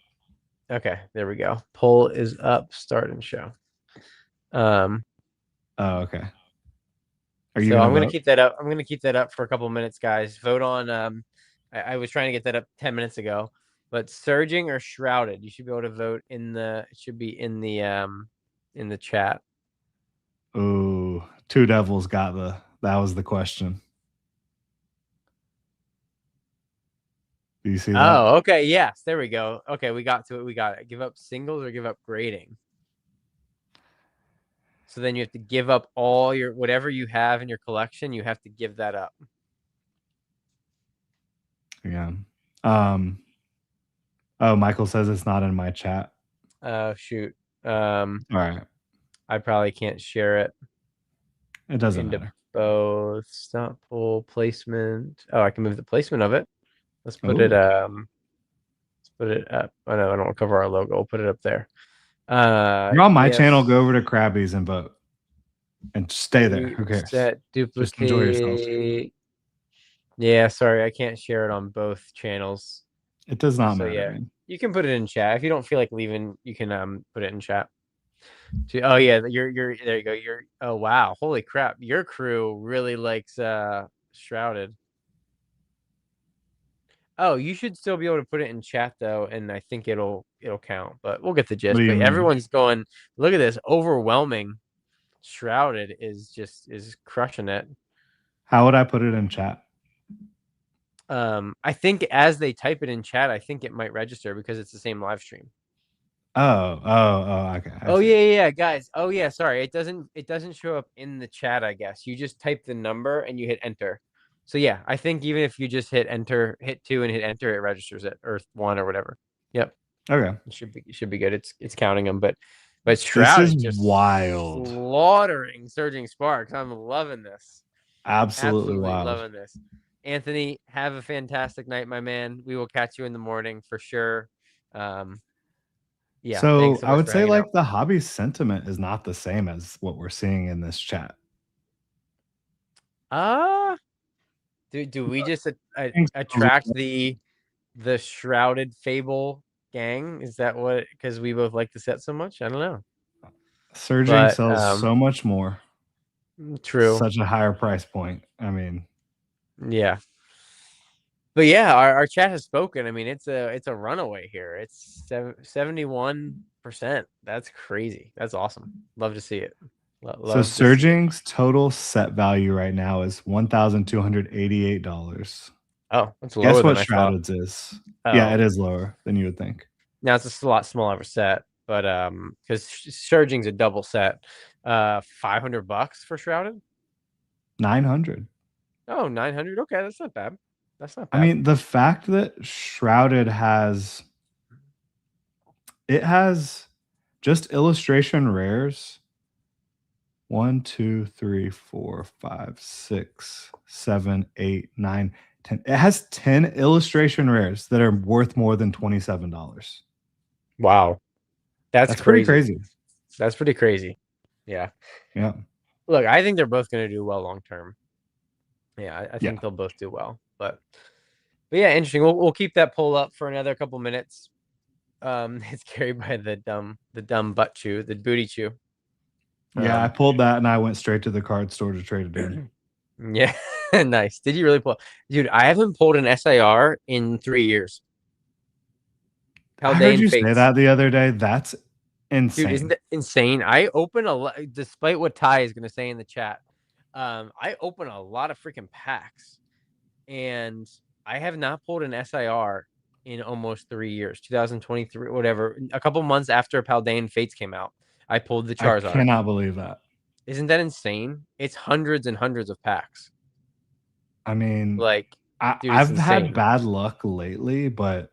okay, there we go. Poll is up. Start and show. Um, Oh, okay. Are you so gonna I'm gonna vote? keep that up. I'm gonna keep that up for a couple minutes, guys. Vote on. I was trying to get that up 10 minutes ago, but surging or shrouded. You should be able to vote in the. It should be in the chat. Ooh, Two Devils got that was the question. Do you see that? Oh, okay. Yes, there we go. Okay, we got to it. We got it. Give up singles or give up grading. So then you have to give up all your whatever you have in your collection. You have to give that up. Yeah. Um, oh, Michael says it's not in my chat. Oh shoot. Um, All right. I probably can't share it It doesn't into matter. both. Stop poll placement. Oh, I can move the placement of it. Let's put it. Ooh. Let's put it up. Oh no, I don't want to cover our logo. We'll put it up there. You're on my channel, go Yes. over to Krabby's and vote. And stay there. Who cares? Set Just enjoy yourselves. duplicate. Yeah, sorry, I can't share it on both channels. It does not So matter, yeah, man. you can put it in chat if you don't feel like leaving. You can put it in chat. Oh yeah, you're there. You go. You're oh wow, holy crap! Your crew really likes Shrouded. Oh, you should still be able to put it in chat though, and I think it'll count. But we'll get the What gist. do you But mean? everyone's going. Look at this, overwhelming. Shrouded is crushing it. How would I put it in chat? I think as they type it in chat, I think it might register because it's the same live stream. Okay. I Oh see. yeah, guys. Oh yeah, sorry. It doesn't show up in the chat, I guess. You just type the number and you hit enter. So yeah, I think even if you just hit enter, hit 2 and hit enter, it registers it or 1 or whatever. Yep. Okay. It should be good. It's counting them, but This Shroud is is just wild. slaughtering Surging Sparks. I'm loving this. Absolutely Absolutely wild. loving this. Anthony, have a fantastic night, my man. We will catch you in the morning for sure. Um, yeah, thanks So so I much would for say hanging like out. the hobby sentiment is not the same as what we're seeing in this chat. Uh do we just Things sounds attract the shrouded fable gang? Is that what? Because we both like the set so much. I don't know, Surging but sells so much more, true. such a higher price point. I mean, Yeah, but yeah, our chat has spoken. I mean, it's a runaway here. It's 71%. That's crazy. That's awesome. Love to see it. So Love to see it. Surging's total set value right now is $1,288. Oh, that's lower Guess than what I thought. Shrouded's is? Yeah, it Oh, is lower than you would think. now it's a lot smaller of a set, but because Surging's a double set, $500 for Shrouded. 900. Oh, 900. Okay, that's not bad. That's not I bad. mean, the fact that Shrouded has it has just illustration rares. 1, 2, 3, 4, 5, 6, 7, 8, 9, 10. It has 10 illustration rares that are worth more than $27. Wow, that's That's pretty crazy. crazy. That's pretty crazy. Yeah. Yeah. Look, I think they're both going to do well long term. Yeah, I Yeah. think they'll both do well. But yeah, interesting. We'll keep that poll up for another couple minutes. It's carried by the dumb butt chew, the booty chew. Yeah, I Um, pulled that and I went straight to the card store to trade it in. yeah, nice. Did you really pull? Dude, I haven't pulled an SIR in 3 years. I heard Paldean you say Fates. that the other day. That's Dude, isn't insane. that insane? I open a lot, despite what Ty is going to say in the chat. I open a lot of freaking packs, and I have not pulled an SIR in almost 3 years. 2023, whatever. A couple months after Paldean Fates came out, I pulled the I Charizard. cannot believe that. Isn't that insane? It's hundreds and hundreds of packs. I mean, Like, dude, it's I've had insane. bad luck lately, but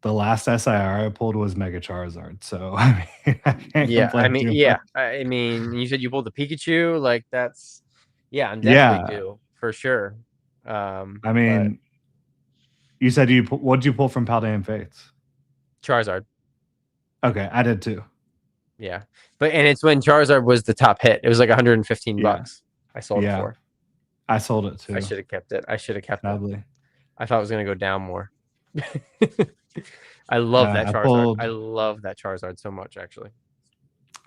the last SIR I pulled was Mega Charizard, so I mean, I can't complain too much. I mean, you said you pulled the Pikachu. Like, that's, yeah, I'm definitely Yeah, due for sure. I But mean, you said what did you pull from Paldean Fates? Charizard, Okay, I did too. yeah. And it's when Charizard was the top hit. It was like 115 Yeah, bucks. I sold it yeah, for. I sold it I too, should have kept it. I should have kept it. sadly. I thought it was gonna go down more. I love that I Charizard. I pulled love that Charizard so much, actually.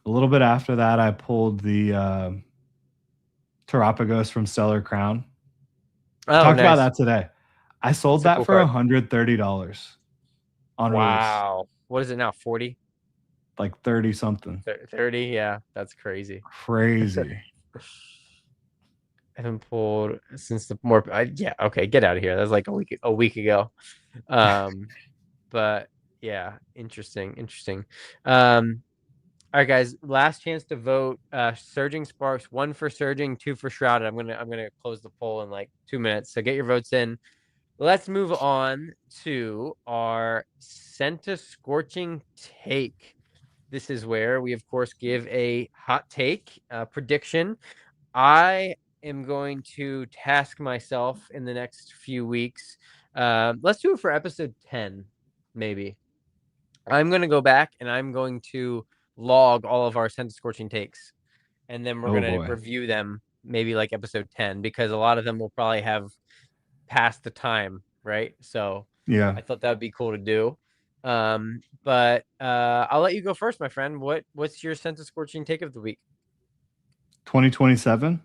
a little bit after that. I pulled the Terapagos from Stellar Crown. Oh, Talked about nice. that today. I sold It's a that cool for card. $130 on release, Wow. What is it now? 40? like 30 something. 30? Yeah, that's crazy. Crazy. I haven't pulled since the more. Yeah, okay, get out of here. That was like a week ago. Um, but yeah, interesting. All right, guys, last chance to vote. Surging Sparks, 1 for Surging, 2 for Shrouded. I'm gonna close the poll in like 2 minutes. So get your votes in. Let's move on to our Senta Scorching take. This is where we, of course, give a hot take prediction. I am going to task myself in the next few weeks. Let's do it for episode 10, maybe. I'm going to go back and I'm going to log all of our Senta Scorching takes. And then we're Oh going to boy. review them maybe like episode 10, because a lot of them will probably have past the time, right? So Yeah. I thought that would be cool to do. But I'll let you go first, my friend. What's your Sense of Scorching take of the week? 2027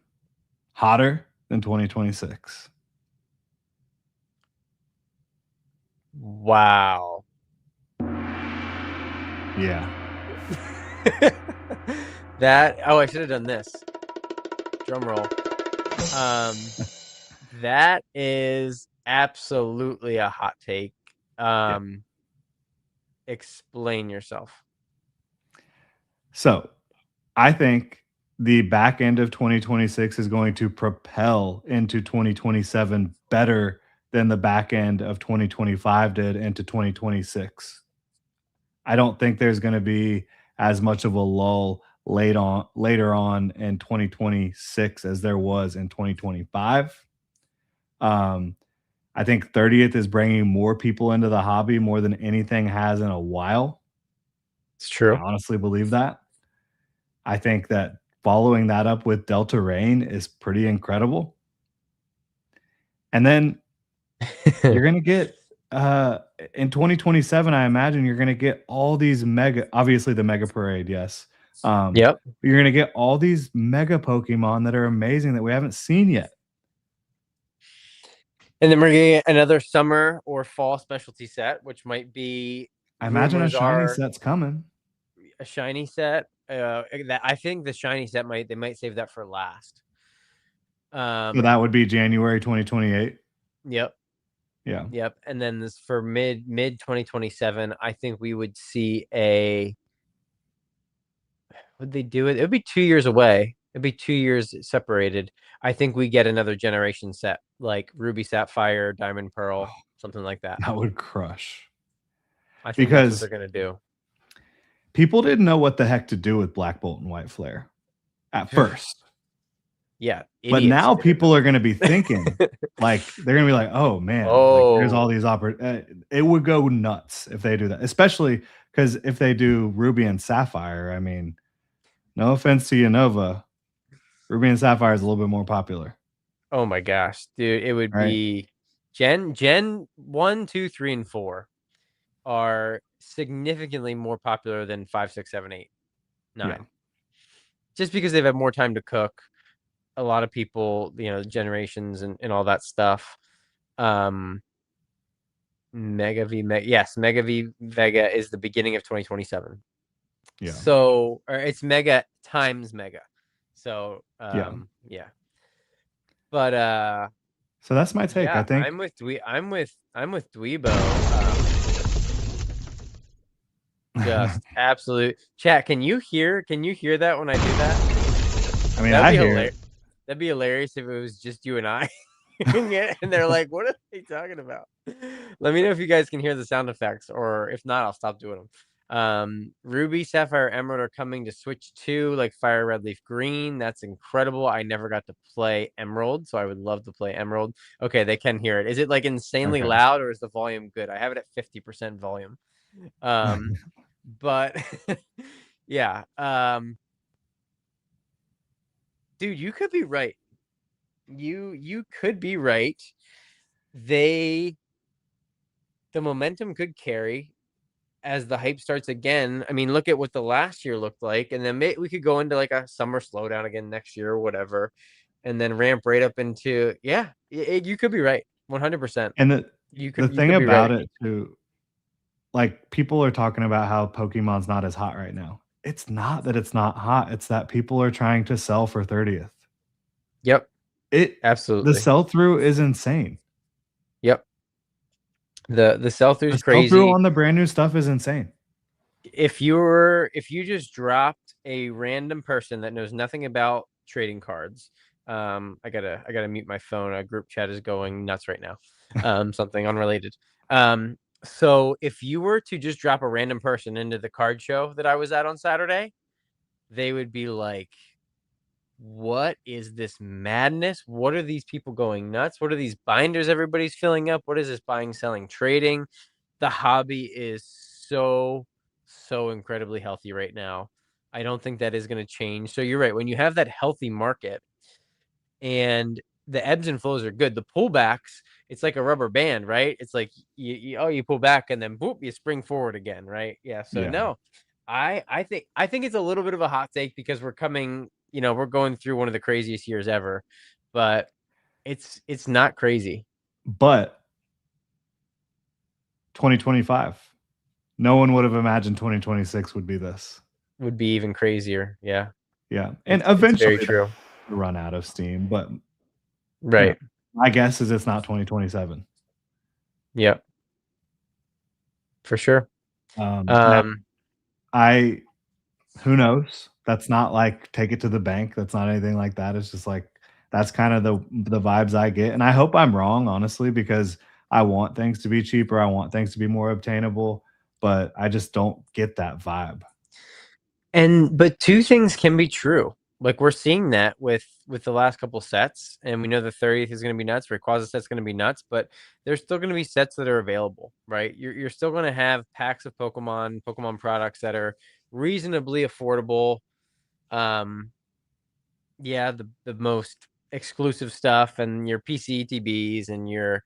hotter than 2026. Wow. Yeah. I should have done this. Drum roll. Um, that is absolutely a hot take. Yeah. Explain yourself. So I think the back end of 2026 is going to propel into 2027 better than the back end of 2025 did into 2026. I don't think there's going to be as much of a lull later on in 2026 as there was in 2025. Um, I think 30th is bringing more people into the hobby more than anything has in a while. It's I true. honestly believe that. I think that following that up with Delta Rain is pretty incredible. And then you're going to get in 2027, I imagine you're going to get all these obviously the mega parade, yes. Yep. You're going to get all these mega Pokemon that are amazing that we haven't seen yet. And then we're getting another summer or fall specialty set, which might be, I imagine a rumors shiny are, set's coming. a shiny set. that I think the shiny set they might save that for last. So that Um, would be January 2028. yep, Yeah. yep. And then this for mid 2027, I think we would see a. Would they do it? It would be 2 years away. It'd be 2 years separated. I think we get another generation set like Ruby Sapphire, Diamond Pearl, something like that. That would crush. I think that's what they're Because gonna do. people didn't know what the heck to do with Black Bolt and White Flare at first. Yeah, But idiots now didn't people know. are gonna be thinking, like, they're gonna be like, "Oh, man, like, there's all Oh, these it would go nuts if they do that, especially because if they do Ruby and Sapphire, I mean, no offense to Unova, Ruby and Sapphire is a little bit more popular, oh my gosh, dude! It would right? be Gen 1, 2, 3, and 4 are significantly more popular than 5, 6, 7, 8, Yeah. 9. Just because they've had more time to cook. A lot of people, generations and all that stuff. Um, yes, Mega V Vega is the beginning of 2027. Yeah. So, or it's Mega times Mega. So, Yeah. yeah. But So that's my take, I yeah, think. I'm with Dweebo. Just absolute chat. Can you hear that when I do that? I mean, That would I be hear it. hilarious. That'd be hilarious if it was just you and I hearing it, and they're like, "What are they talking about?" Let me know if you guys can hear the sound effects, or if not, I'll stop doing them. Ruby, Sapphire, Emerald are coming to Switch 2, like Fire Red Leaf Green. That's incredible. I never got to play Emerald, so I would love to play Emerald. Okay, they can hear it. Is it like insanely Okay. loud, or is the volume good? I have it at 50% volume. Um, but yeah, dude, you could be right. You could be right. They the momentum could carry as the hype starts again. I mean, look at what the last year looked like, and then we could go into like a summer slowdown again next year or whatever, and then ramp right up into yeah. You could be right, 100%. And You the could you thing could be about right. it too, like, people are talking about how Pokemon's not as hot right now. It's not that it's not hot, it's that people are trying to sell for 30th. Yep, It the absolutely. sell-through is insane. Yep. The sell through The is sell-through crazy. on the brand new stuff is insane. If you just dropped a random person that knows nothing about trading cards, I gotta mute my phone. A group chat is going nuts right now. Something unrelated. So if you were to just drop a random person into the card show that I was at on Saturday, they would be like, what is this madness? What are these people going nuts? What are these binders everybody's filling up? What is this buying, selling, trading? The hobby is so incredibly healthy right now. I don't think that is going to change. So you're right. When you have that healthy market and the ebbs and flows are good, the pullbacks, it's like a rubber band, right? It's like you pull back and then boop, you spring forward again, right? Yeah. So Yeah. no, I think it's a little bit of a hot take because we're going through one of the craziest years ever, but it's not crazy. But 2025, no one would have imagined 2026 would be this. Would be even crazier. Yeah. Yeah, and It's eventually very true. they'll run out of steam, but, you know, Right. my guess is it's not 2027. Yep. For sure. Now Um, I who knows? That's not like take it to the bank, that's not anything like that, it's just like, that's kinda the vibes I get, and I hope I'm wrong, honestly, because I want things to be cheaper, I want things to be more obtainable, but I just don't get that vibe. but two things can be true. Like we're seeing that with the last couple sets, and we know the 30th is going to be nuts. Rayquaza set's going to be nuts, but there's still going to be sets that are available, right? You're still going to have packs of Pokemon products that are reasonably affordable. Um, yeah, the most exclusive stuff and your PC ETBs and your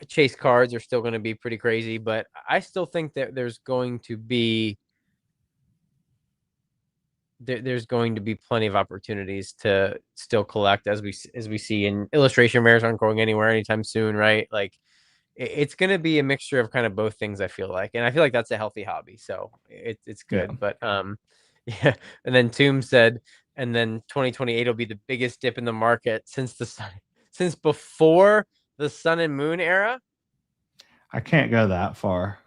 chase cards are still going to be pretty crazy, but I still think that there's going to be plenty of opportunities to still collect as we see, and illustration rares aren't going anywhere anytime soon, right? Like it's going to be a mixture of kind of both things, I feel like, and I feel like that's a healthy hobby, so it's Yeah. good. But Yeah, and then Tomb said, and then 2028 will be the biggest dip in the market since before the sun and moon era. I can't go that far.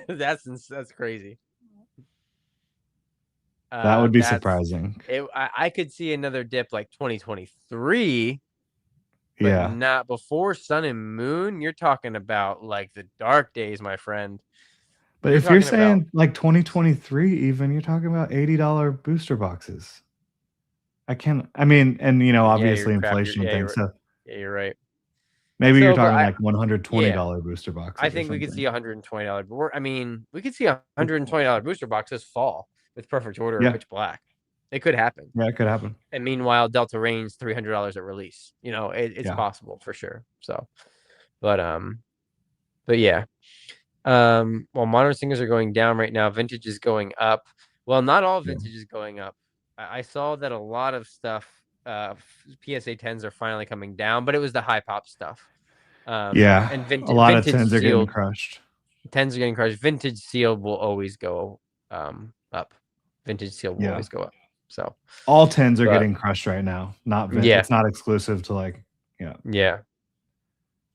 That's crazy. That would be That's surprising. it. I could see another dip like 2023, but Yeah. not before sun and moon. You're talking about like the dark days, my friend. But You're if you're talking about saying like 2023 even, you're talking about $80 booster boxes. I mean, and yeah, you're obviously crap. You're inflation and yeah, things. So you're right. maybe you're So, but talking I like yeah, $120 booster I boxes or think we could see something. $120. But I mean, we could see $120 booster boxes fall with Perfect Order or Yeah. Pitch Black. It could happen. Yeah, it could happen. And meanwhile, Delta Rain's $300 at release. It's Yeah. possible for sure. So, but but yeah. While modern singers are going down right now, vintage is going up. Well, not all Yeah. vintage is going up. I saw that a lot of stuff, PSA 10s are finally coming down, but it was the high pop stuff. Yeah. And A lot of vintage 10s are getting sealed crushed. 10s are getting crushed. Vintage sealed will always go up. Vintage sealed will Yeah. always go up. So, All 10s are but getting crushed right now. Not yeah, it's not exclusive to like, yeah. yeah,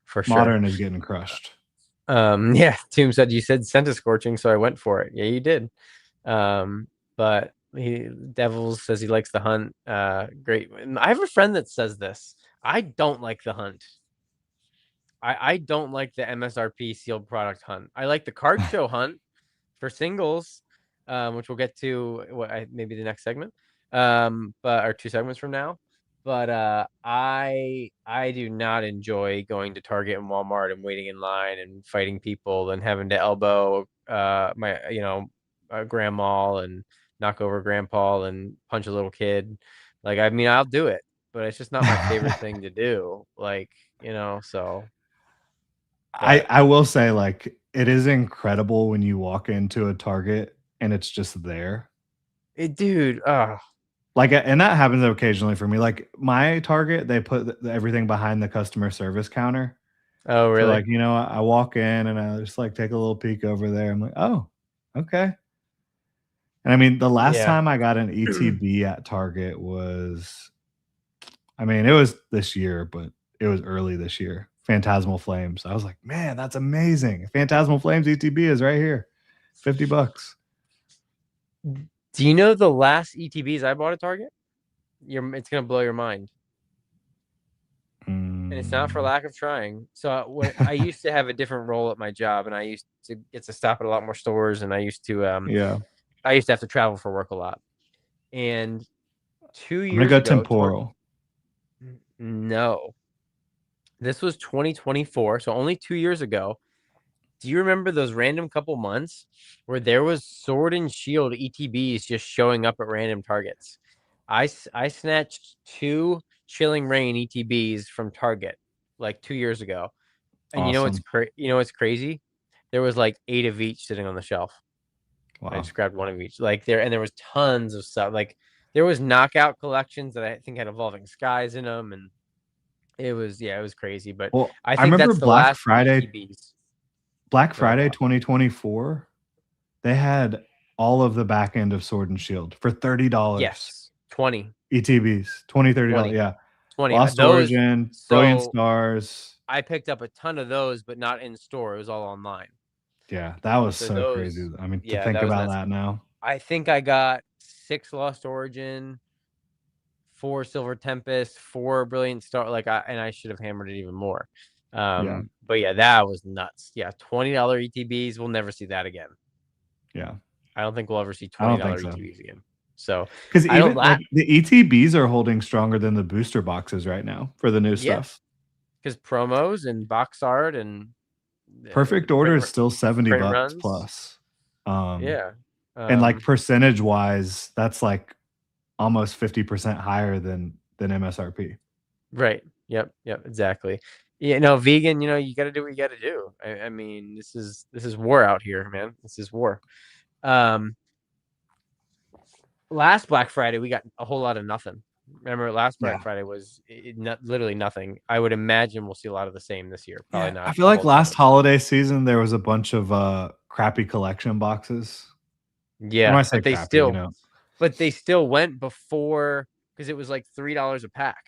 for sure. Modern is getting crushed. Yeah, Tomb said you said Senta scorching, so I went for it. Yeah, you did. But Devils says he likes the hunt. Great. I have a friend that says this. I don't like the hunt. I don't like the MSRP sealed product hunt. I like the card show hunt for singles, which we'll get to maybe the next segment, but or two segments from now. But I do not enjoy going to Target and Walmart and waiting in line and fighting people and having to elbow my grandma and knock over grandpa and punch a little kid. Like I mean I'll do it, but it's just not my favorite thing to do. Like so. But I will say, like, it is incredible when you walk into a Target and it's just there. dude, oh Like, and that happens occasionally for me. Like, my Target, they put everything behind the customer service counter. oh So, really? like, I walk in and I just like take a little peek over there. I'm like, oh, okay. And I mean, the last Yeah. time I got an ETB at Target was, I mean, it was this year, but it was early this year. Phantasmal Flames. I was like, man, that's amazing. Phantasmal Flames ETB is right here. $50. Do you know the last ETBs I bought at Target? It's gonna blow your mind, and it's not for Mm. lack of trying. So when I used to have a different role at my job, and I used to get to stop at a lot more stores, and Yeah. I used to have to travel for work a lot. And two I'm gonna years go ago, temporal. no, this was 2024, so only 2 years ago. Do you remember those random couple months where there was Sword and Shield ETBs just showing up at random targets? I snatched two Chilling Rain ETBs from Target like 2 years ago, and Awesome. what's crazy? There was like 8 of each sitting on the shelf. I Wow. just grabbed one of each. And there was tons of stuff. Like there was knockout collections that I think had Evolving Skies in them, and it was crazy. But Well, I I think remember that's the last ETBs Black that I Friday bought. 2024, they had all of the back end of Sword and Shield for $30. Yes, 20, ETBs, 20, $30. 20, Yeah. 20. Lost Those. Origin, Brilliant So Stars. I picked up a ton of those, but not in store. It was all online. Yeah, that was So so crazy. those, I mean, to yeah, think that was about nuts. that now. I think I got 6 Lost Origin, 4 Silver Tempest, 4 Brilliant Star. And I should have hammered it even more. Yeah. But yeah, that was nuts. Yeah, $20 ETBs. We'll never see that again. Yeah. I don't think we'll ever see I don't $20 think so. ETBs again. So Because I don't even laugh. like the ETBs are holding stronger than the booster boxes right now for the new Yeah, stuff. because promos and box art and Perfect Order is still print $70 runs. plus. Um, Yeah. and like percentage wise, that's like almost 50% higher than MSRP. Right. Yep. Yep. Exactly. Vegan. You got to do what you got to do. I mean, this is war out here, man. This is war. Um, Last Black Friday we got a whole lot of nothing. Remember, last Black Yeah. Friday was literally nothing. I would imagine we'll see a lot of the same this year. Probably Yeah. I not feel a like whole ton last of stuff. holiday season there was a bunch of crappy collection boxes. And when I Yeah, say crappy, you know, but they still went before because it was like $3 a pack.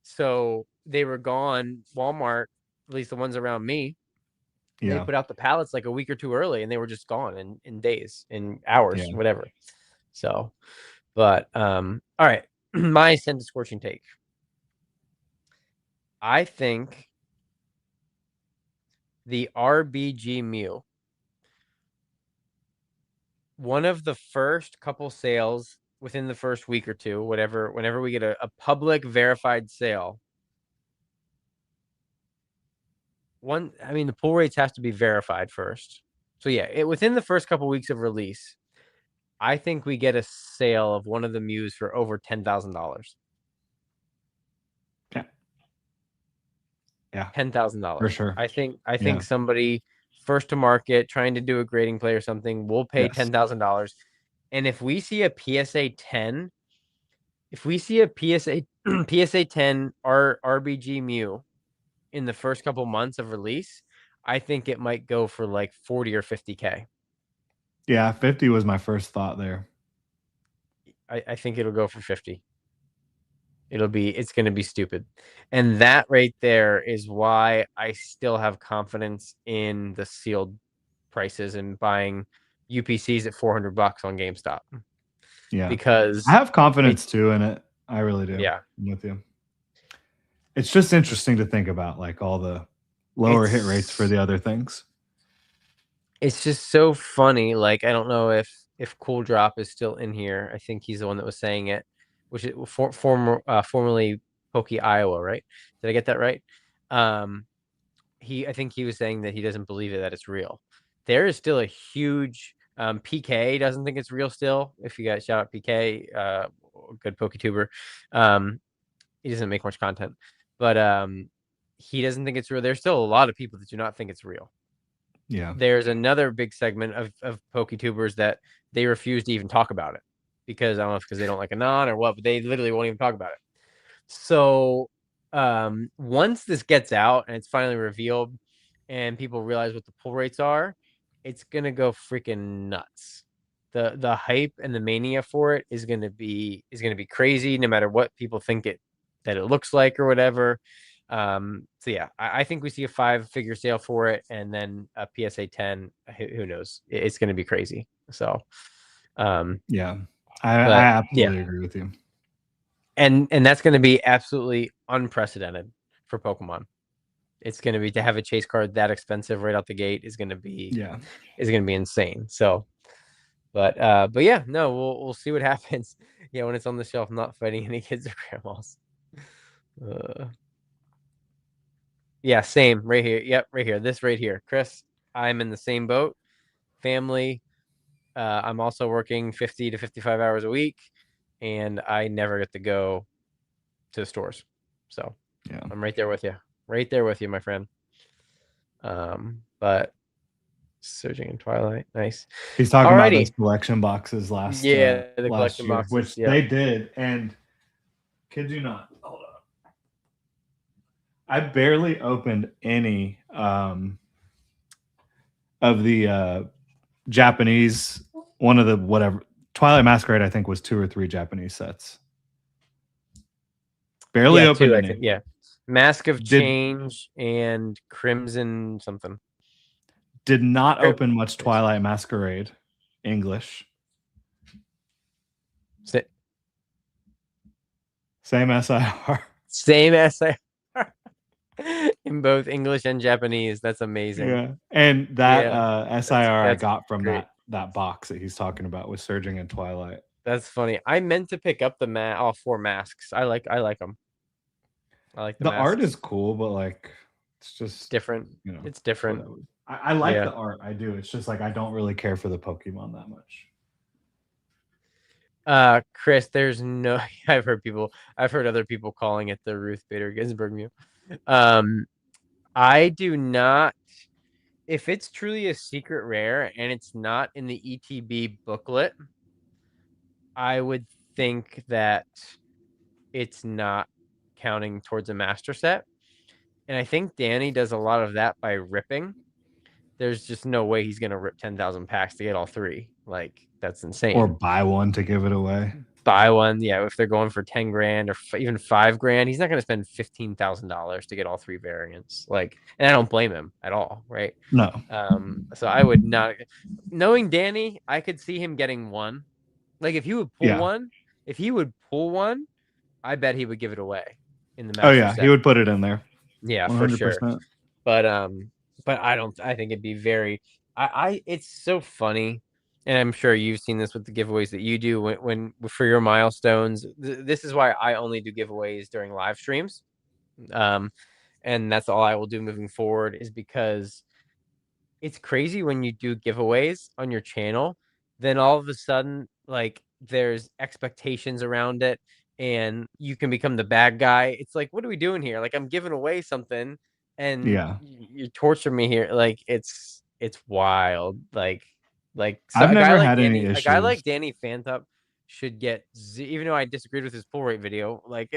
So they were gone. Walmart, at least the ones around me, they yeah, put out the pallets like a week or two early, and they were just gone in days, in hours, yeah, whatever. So, but all right, my send to scorching take. I think the RBG Mew, one of the first couple sales within the first week or two, whatever, whenever we get a public verified sale, I mean, the pull rates has to be verified first. So yeah, within the first couple weeks of release, I think we get a sale of one of the Mews for over $10,000. yeah, yeah, for $10,000. sure. I think Yeah, somebody first to market trying to do a grading play or something will pay yes, $10,000. And if we see a PSA 10, if we see a PSA PSA 10 RBG Mew in the first couple months of release, I think it might go for like 40 or 50K. yeah. 50 was my first thought there. I think it'll go for 50. It's going to be stupid. And that right there is why I still have confidence in the sealed prices and buying UPCs at $400 on GameStop Yeah, I because have it, confidence too in it. I really do. yeah, I'm with you. It's just interesting to think about, like, all the lower hit rates for it's the other things. it's just so funny. Like I don't know if Cool Drop is still in here. I think he's the one that was saying it, which is formerly Pokey Iowa, right? Did I get that right? Um, I think he was saying that he doesn't believe it, that it's real. There is still a huge PK doesn't think it's real still. If you guys shout out PK, good PokeTuber. He doesn't make much content, but he doesn't think it's real. There's still a lot of people that do not think it's real. Yeah, There's another big segment of PokeTubers that they refuse to even talk about it because I don't know if because they don't like Anon or what, but they literally won't even talk about it. So once this gets out and it's finally revealed and people realize what the pull rates are, it's gonna go freaking nuts. The hype and the mania for it is gonna be crazy no matter what people think it looks like or whatever. So yeah, I think we see a 5-figure sale for it and then a PSA 10. Who knows? It's gonna be crazy. So yeah. I but yeah, absolutely agree with you. and that's going to be absolutely unprecedented for Pokemon. It's going to be to have a chase card that expensive right out the gate Yeah, is going to be insane. So, but yeah, no, we'll see what happens. Yeah, when it's on the shelf, not fighting any kids or grandmas. Uh, yeah, same right here. Yep, right here. This right here, Chris. I'm in the same boat. Family. I'm also working 50 to 55 hours a week, and I never get to go to the stores. So yeah. I'm right there with you, my friend. But Surging in Twilight, nice. He's talking about those Alrighty, collection boxes yeah, the last collection year, boxes. which Yep. they did, and kid you not, hold on. I barely opened any of the Japanese one of the whatever Twilight Masquerade. I think was 2 or 3 Japanese sets. Barely Yeah, opened two. I any. think. Yeah, Mask of Did Change and Crimson something. did not Er, open much Twilight Masquerade English. Same SIR. Same essay in both English and Japanese. That's amazing. Yeah, and that Yeah, SIR I that's got from great. that box that he's talking about with Surging in Twilight. That's funny. I meant to pick up all 4 masks. I like them. I like the The art masks. is cool, but like it's It's just different. It's it's different. whatever. I like Yeah. the art, I do. It's just like I don't really care for the Pokemon that much. Chris, there's no I've heard other people calling it the Ruth Bader Ginsburg Mew. Um, I do not if it's truly a secret rare and it's not in the ETB booklet, I would think that it's not counting towards a master set. And I think Danny does a lot of that by ripping. there's just no way he's gonna rip 10,000 packs to get all three. Like that's Or insane. buy one to give it away. Buy one, yeah. If they're going for 10 grand or even 5 grand, he's not gonna spend $15,000 to get all three variants. Like, and I don't blame him at all, right? No. So I would not. Knowing Danny, I could see him getting one. Like Yeah. if he would pull one, I bet he would give it away in the Oh master yeah, he set. would put it in there. Yeah, for sure. 100%. But I don't. I think it'd be very. It's so funny, and I'm sure you've seen this with the giveaways that you do when for your milestones. This is why I only do giveaways during live streams. Um, and that's all I will do moving forward is because it's crazy when you do giveaways on your channel, then all of a sudden, like there's expectations around it and you can become the bad guy. It's like, what are we doing here? Like I'm giving away something and Yeah. you torture me here. Like it's wild. Like so I've never had any A guy issues. like Danny Fantop should get even though I disagreed with his pull rate video, like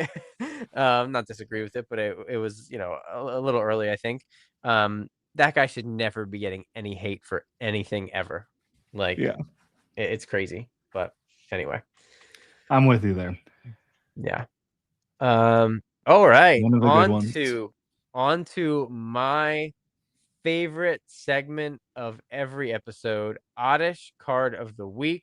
not disagree with it, but it was, a little early, I think. Um that guy should never be getting any hate for anything ever. Like Yeah. it's crazy. But anyway, I'm with you there. yeah. All right. One of the good ones. On to my favorite segment of every episode, Oddish card of the week.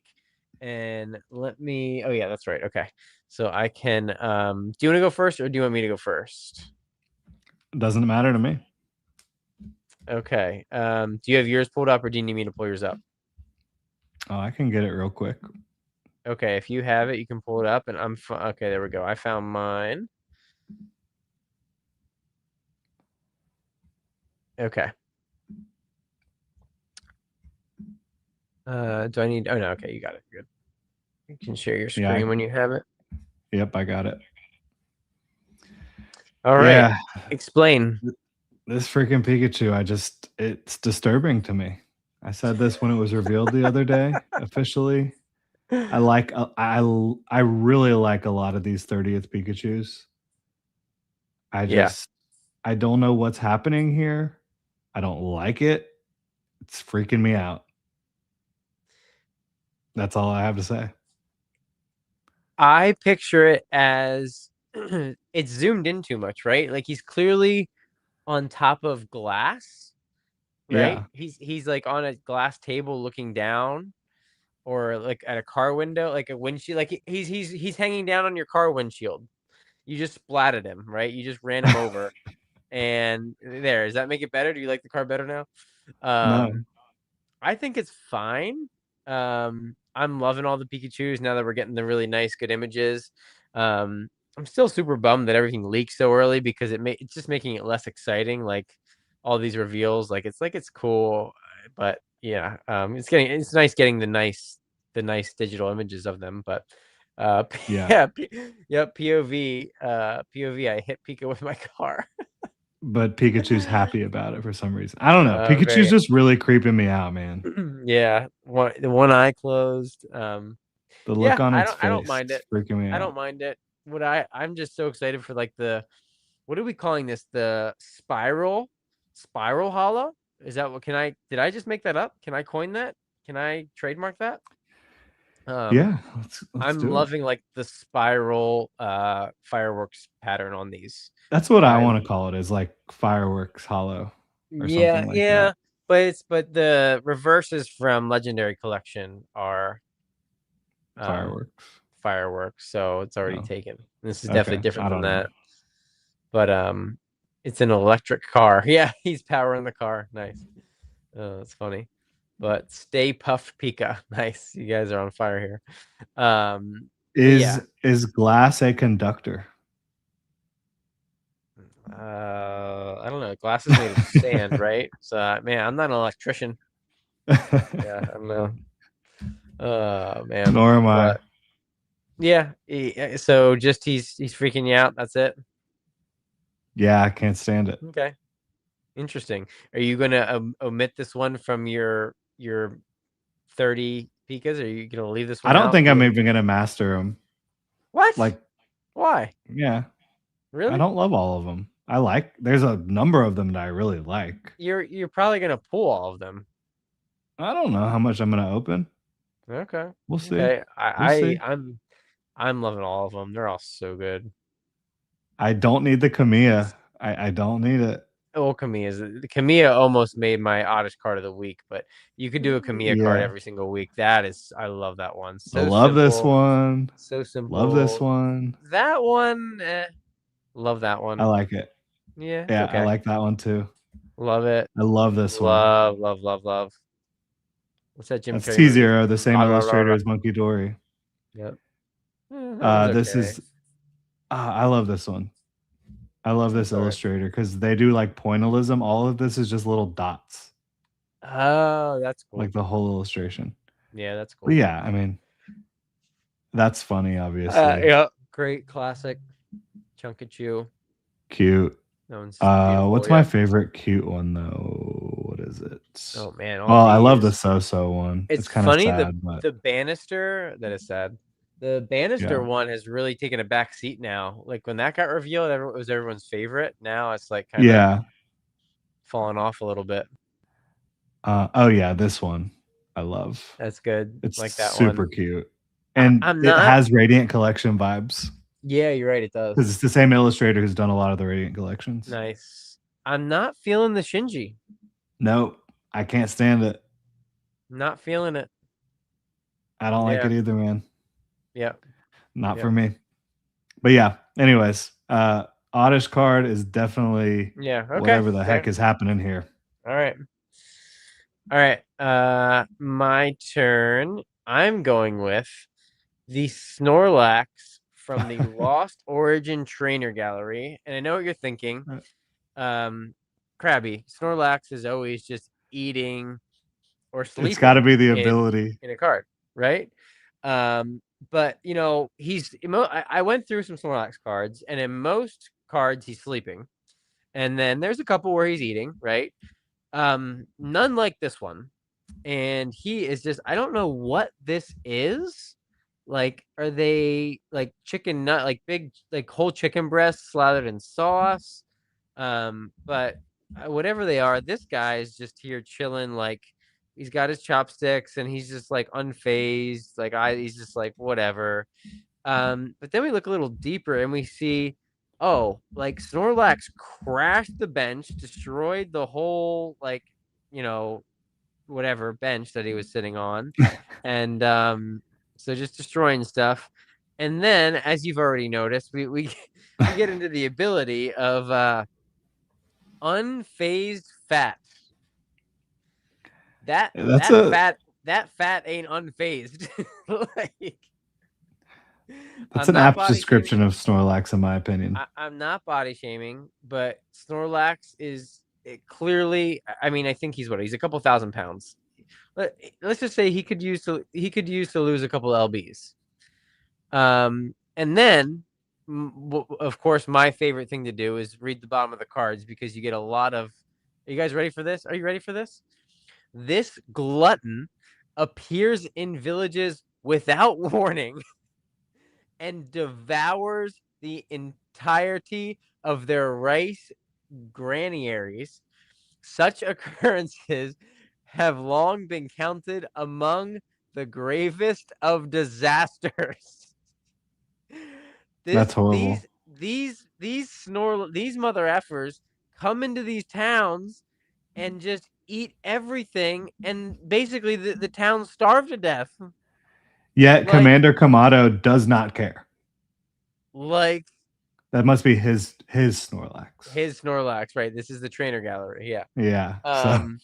And oh yeah, that's right. Okay. So I can do you want to go first or do you want me to go first? Doesn't matter to me. Okay. Do you have yours pulled up or do you need me to pull yours up? Oh, I can get it real quick. Okay, if you have it, you can pull it up, and okay. There we go. I found mine. Okay. Do I need? Oh no. Okay, you got it. Good. You can share your Yeah. screen when you have it. Yep, I got it. All right. Yeah. Explain. This freaking Pikachu, it's disturbing to me. I said this when it was revealed the other day, officially. I really like a lot of these 30th Pikachus. Yeah. I don't know what's happening here. I don't like it. It's freaking me out. That's all I have to say. I picture it as it's zoomed in too much, right? Like he's clearly on top of glass, right? Yeah. He's like on a glass table looking down, or like at a car window, like a windshield. Like he's hanging down on your car windshield. You just splatted him, right? You just ran him over. And there, does that make it better? Do you like the car better now? No. I think it's fine. I'm loving all the Pikachus now that we're getting the really nice, good images. I'm still super bummed that everything leaks so early because it's just making it less exciting. Like all these reveals, it's cool, but yeah, it's nice getting the nice digital images of them. But Yeah. yeah, POV, I hit Pika with my car. But Pikachu's happy about it for some reason. I don't know. Pikachu's Very just really creeping me out, man. yeah, the one eye closed. The look Yeah, on its I don't face mind is it. freaking me I out. don't mind it. I'm just so excited for like what are we calling this? The spiral hollow? Is that what did I just make that up? Can I coin that? Can I trademark that? Um, Yeah, let's I'm do it. loving like the spiral fireworks pattern on these. That's what I want to I'm call it, is like fireworks hollow or Yeah, something like that. yeah. But the reverses from Legendary Collection are um Fireworks. fireworks, so it's already Oh, taken. This is definitely okay. different I than don't know. that. But it's an electric car. Yeah, he's powering the car. Nice. Oh, that's funny. But stay puffed Pika. Nice. You guys are on fire here. But yeah. Is glass a conductor? I don't know. Glass is made of sand, right? So man, I'm not an electrician. Yeah, I don't know. Man. Nor am I. But yeah, so just he's freaking you out. That's it. Yeah, I can't stand it. Okay. Interesting. Are you gonna omit this one from your 30 Pikas? Are you gonna leave this I one don't out? think I'm even gonna master them. What? Like, Why? yeah, I Really? don't love all of them. There's a number of them that I really like. You're probably gonna pull all of them. I don't know how much I'm gonna open. Okay. We'll see. Okay. We'll see. I'm loving all of them. They're all so good. I don't need the Kamiya. I don't need it. Oh, Kamiya is the Kamiya almost made my oddest card of the week, but you could do a Kamiya card Yeah. every single week. That is, I love that one. I So love this simple, one. so Love this simple. one. That one, love that I one. like it. Yeah, it's Yeah, I okay. like that one too. Love it. I love this one. Love, love, love, love. What's that Jim That's Carrey movie? T-Zero, the same La, la, la, illustrator la. as Monkey Dory. Yep. That one's This okay. is I love this one. I love this That's all right. illustrator because they do like pointillism. All of this is just little dots, Oh, that's cool. like the whole illustration. Yeah, that's But cool. yeah, I mean, that's funny, obviously. Yeah, great classic. Chunk of Chew. Cute. That one's beautiful. What's my Yeah. favorite cute one though? What is it? Oh man, all Well, I love the these. So-So one. It's It's kind of funny sad, but the banister that is sad. The banister yeah. one has really taken a back seat now. Like when that got revealed, it was everyone's favorite. Now it's like kind of Yeah. falling off a little bit. Oh yeah, this one I love. That's good. It's Like that super one. cute. And I'm it not. has Radiant Collection vibes Yeah, you're right. It because does. it's the same illustrator who's done a lot of the Radiant collections. Nice. I'm not feeling the Shinji. Nope, I can't stand it. Not feeling it. I don't like Yeah. it either, man. Yeah. Not Yeah. for me. But yeah, anyways, Oddish card is definitely Yeah. Okay. whatever the heck Fair. is happening here. All right. All right. My turn. I'm going with the Snorlax from the Lost Origin Trainer Gallery. And I know what you're thinking. Um, Krabby, Snorlax is always just eating or It's got to sleeping be the in ability. a card, right? But you know, I went through some Snorlax cards, and in most cards he's sleeping. And then there's a couple where he's eating, right? None like this one. And he is just, I don't know what this is. Like, are they like chicken nut, like big, like whole chicken breasts slathered in sauce? But whatever they are, this guy is just here chilling. Like, he's got his chopsticks and he's just like unfazed. He's just like, whatever. But then we look a little deeper and we see, oh, like Snorlax crashed the bench, destroyed the whole, like, you know, whatever bench that he was sitting on. And so just destroying stuff. And then, as you've already noticed, we we get into the ability of unfazed fat. That That's that a fat that fat ain't unfazed. Like, that's I'm an not apt body description shaming. of Snorlax, in my opinion. I'm not body shaming, but Snorlax is clearly. I mean, I think he's a couple thousand pounds. Let's just say he could use to lose a couple lbs. And then, of course, my favorite thing to do is read the bottom of the cards because you get a lot of. Are you guys ready for this? Are you ready for this? This glutton appears in villages without warning and devours the entirety of their rice granaries. Such occurrences have long been counted among the gravest of disasters. That's this horrible. these mother effers come into these towns and just eat everything, and basically the town starve to death. Yet like Commander Kamado does not care. like That must be his Snorlax. his Snorlax, right? This is the trainer gallery. Yeah. Yeah. So um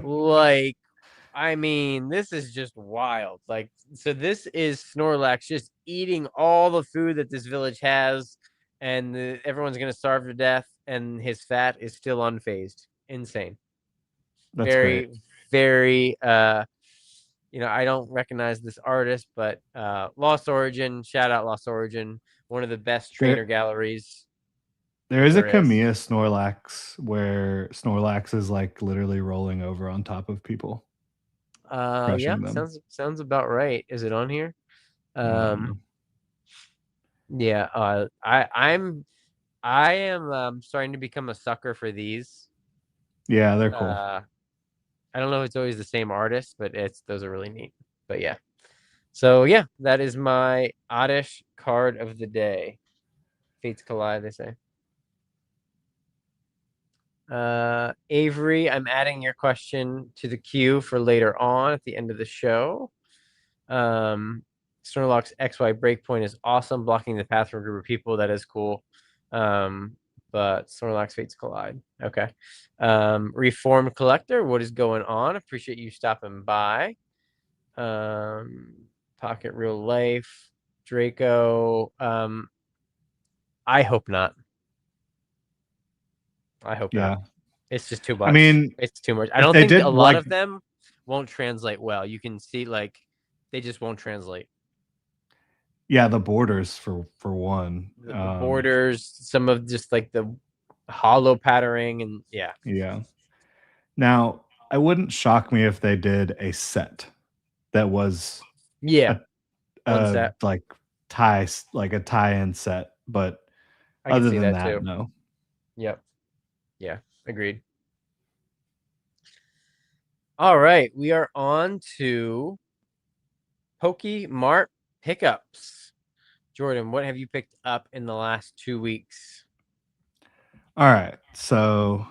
like, I mean, this is just wild. Like, so this is Snorlax just eating all the food that this village has, and everyone's gonna starve to death, and his fat is still unfazed. Insane. that's great. Very, very. I don't recognize this artist, but Lost Origin. Shout out Lost Origin. One of the best trainer There galleries there is a there is. Kamiya Snorlax where Snorlax is like literally rolling over on top of people, Yeah, crushing them. sounds about right. Is it on here? I don't know. Yeah, I'm I am starting to become a sucker for these. Yeah, they're cool. Uh, I don't know if it's always the same artist, but it's those are really neat. But yeah. So yeah, that is my oddish card of the day. Fates collide, they say. Avery, I'm adding your question to the queue for later on at the end of the show. Snorlock's XY breakpoint is awesome, blocking the path for a group of people. That is cool. Um, but Snorlax Fates collide. Okay. Reformed Collector, what is going on? Appreciate you stopping by. Um, Pocket Real Life, Draco. I hope not. I hope not. Yeah. It's just too I much. mean, It's too much. I if don't they think a did lot like of them won't translate well. You can see like they just won't translate. yeah, the borders for one. The borders, some of just like the hollow patterning, and yeah, Yeah. Now, it wouldn't shock me if they did a set that was yeah, a one set. like like a tie-in set, but I could other see than that that, too. no. Yep. Yeah. Agreed. All right, we are on to Mart pickups. Jordan, what have you picked up in the last 2 weeks? All right. So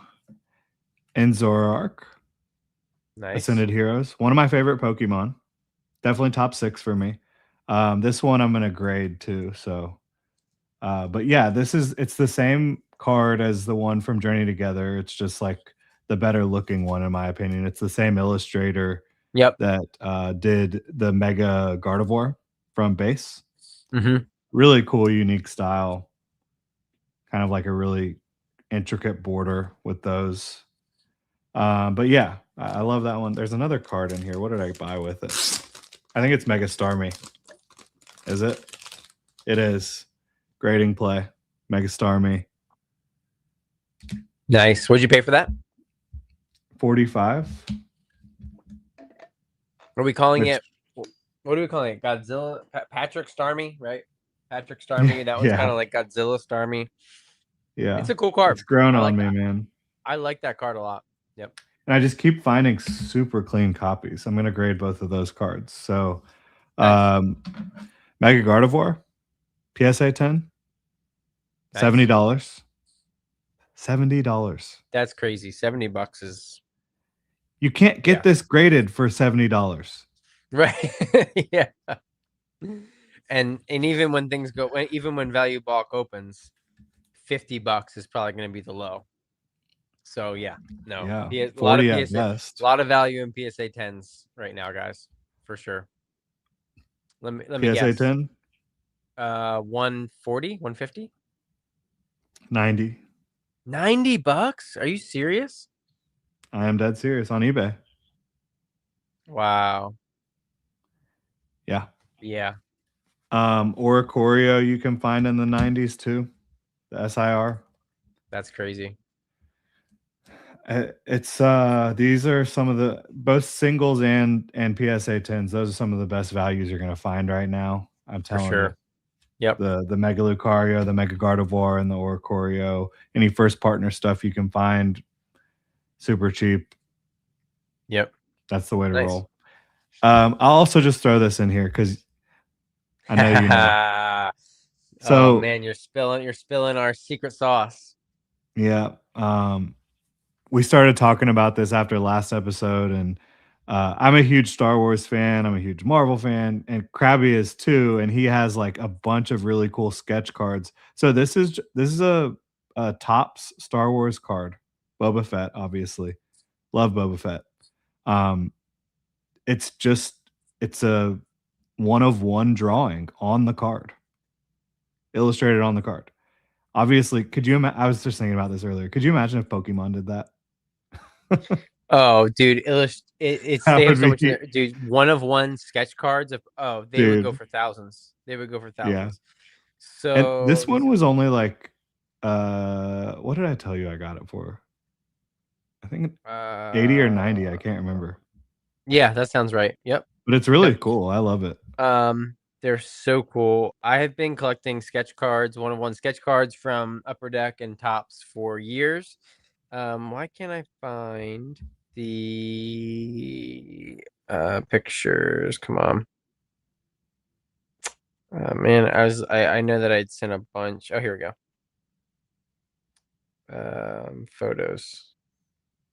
in Zoroark, Nice. Ascended Heroes, one of my favorite Pokemon. Definitely top 6 for me. This one I'm gonna grade too. So but yeah, it's the same card as the one from Journey Together. It's just like the better looking one, in my opinion. It's the same illustrator Yep. that did the Mega Gardevoir from base. Mm-hmm. Really cool, unique style. Kind of like a really intricate border with those. But yeah, I love that one. There's another card in here. What did I buy with it? I think it's Mega Starmie. Is it? It is. Grading play. Mega Starmie. Nice. What'd you pay for that? 45. Are we calling Which it? What are we calling it? Godzilla? Patrick Starmie, right? Patrick Starmie. That one's kind yeah, of like Godzilla Starmie. yeah. It's a cool card. It's grown I on like me, that. man. I like that card a lot. Yep. And I just keep finding super clean copies. I'm gonna grade both of those cards. So Nice. um Mega Gardevoir, PSA 10, Nice. $70. $70. That's crazy. $70 is You can't get yeah. this graded for $70. Right. Yeah. And even when things go, even when value bulk opens, $50 is probably going to be the low. So yeah, no, Yeah, a lot of 40 at PSA, a best. lot of value in PSA 10s right now, guys, for sure. Let me PSA guess. 10, 140, 150, 90. $90. Are you serious? I am dead serious on eBay. Wow. Yeah. Yeah, Oricorio you can find in the 90s too. The SIR. that's crazy. It's these are some of the both singles and PSA 10s. Those are some of the best values you're gonna find right now. I'm For telling you. sure. Yep. The Mega Lucario, the Mega Gardevoir, and the Oricorio. Any first partner stuff you can find super cheap. Yep. That's the way to Nice. roll. I'll also just throw this in here because I know you know. Oh So man, you're spilling our secret sauce. yeah, we started talking about this after last episode, and I'm a huge Star Wars fan. I'm a huge Marvel fan, and Krabby is too. And he has like a bunch of really cool sketch cards. So this is a tops Star Wars card. Boba Fett, obviously, love Boba Fett. Um, it's a one of one drawing on the card, illustrated on the card. Obviously, could you? I was just thinking about this earlier. Could you imagine if Pokemon did that? Oh, dude, it's That they have would so much in be, there. Dude, one of one sketch cards of they would go dude. for thousands. They would go for Yeah. thousands. And So this these one was only like, what did I tell you I got it for? I think 80 or 90. I can't remember, yeah, that sounds right. Yep. but it's Yep. really cool. I love it. They're so cool. I have been collecting sketch cards, one-of-one sketch cards from Upper Deck and Tops for years. Why can't I find the pictures? Come on. Man, I know that I'd sent a bunch. Oh, here we go. Photos.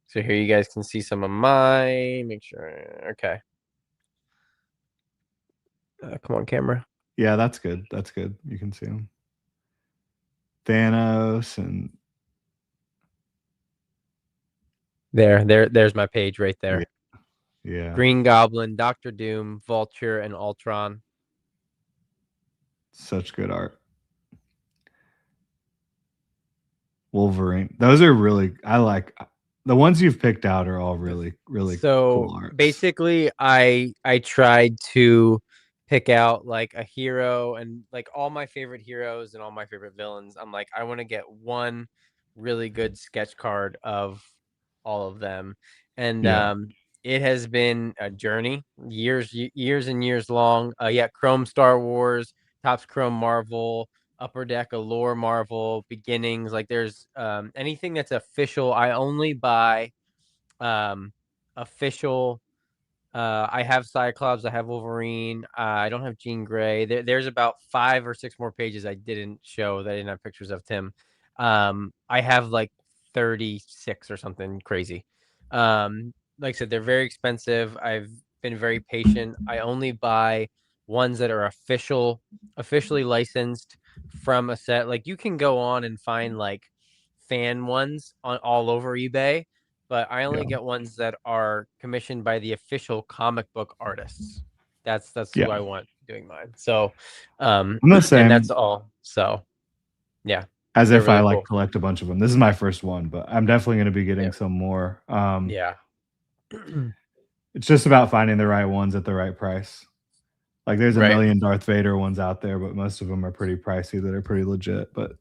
So here you guys can see some of mine. Make sure. Okay. Come on, camera. Yeah, that's good. That's good. You can see them. Thanos and There's my page right yeah, there. yeah, Green Goblin, Doctor Doom, Vulture, and Ultron. such good art. Wolverine. Those are really I like the ones you've picked out are all really, really So cool arts. basically, I tried to pick out like a hero and like all my favorite heroes and all my favorite villains. I'm like, I want to get one really good sketch card of all of them, and Yeah, it has been a journey, years and years long. Yeah, Chrome Star Wars, Topps Chrome Marvel, Upper Deck Allure Marvel, Beginnings. Like, there's anything that's official. I only buy um official. I have Cyclops, I have Wolverine, I don't have Jean Grey. There's about 5 or 6 more pages I didn't show that I didn't have pictures of Tim. I have like 36 or something crazy. Like I said, they're very expensive. I've been very patient. I only buy ones that are officially licensed from a set. Like, you can go on and find like fan ones on all over eBay, but I only yeah, get ones that are commissioned by the official comic book artists. That's who yeah. I want doing mine. So, I'm the and that's same all. So, yeah, as they're if I really like cool. collect a bunch of them. This is my first one, but I'm definitely going to be getting Yeah, some more. yeah, It's just about finding the right ones at the right price. Like there's a right. million Darth Vader ones out there, but most of them are pretty pricey that are pretty legit. But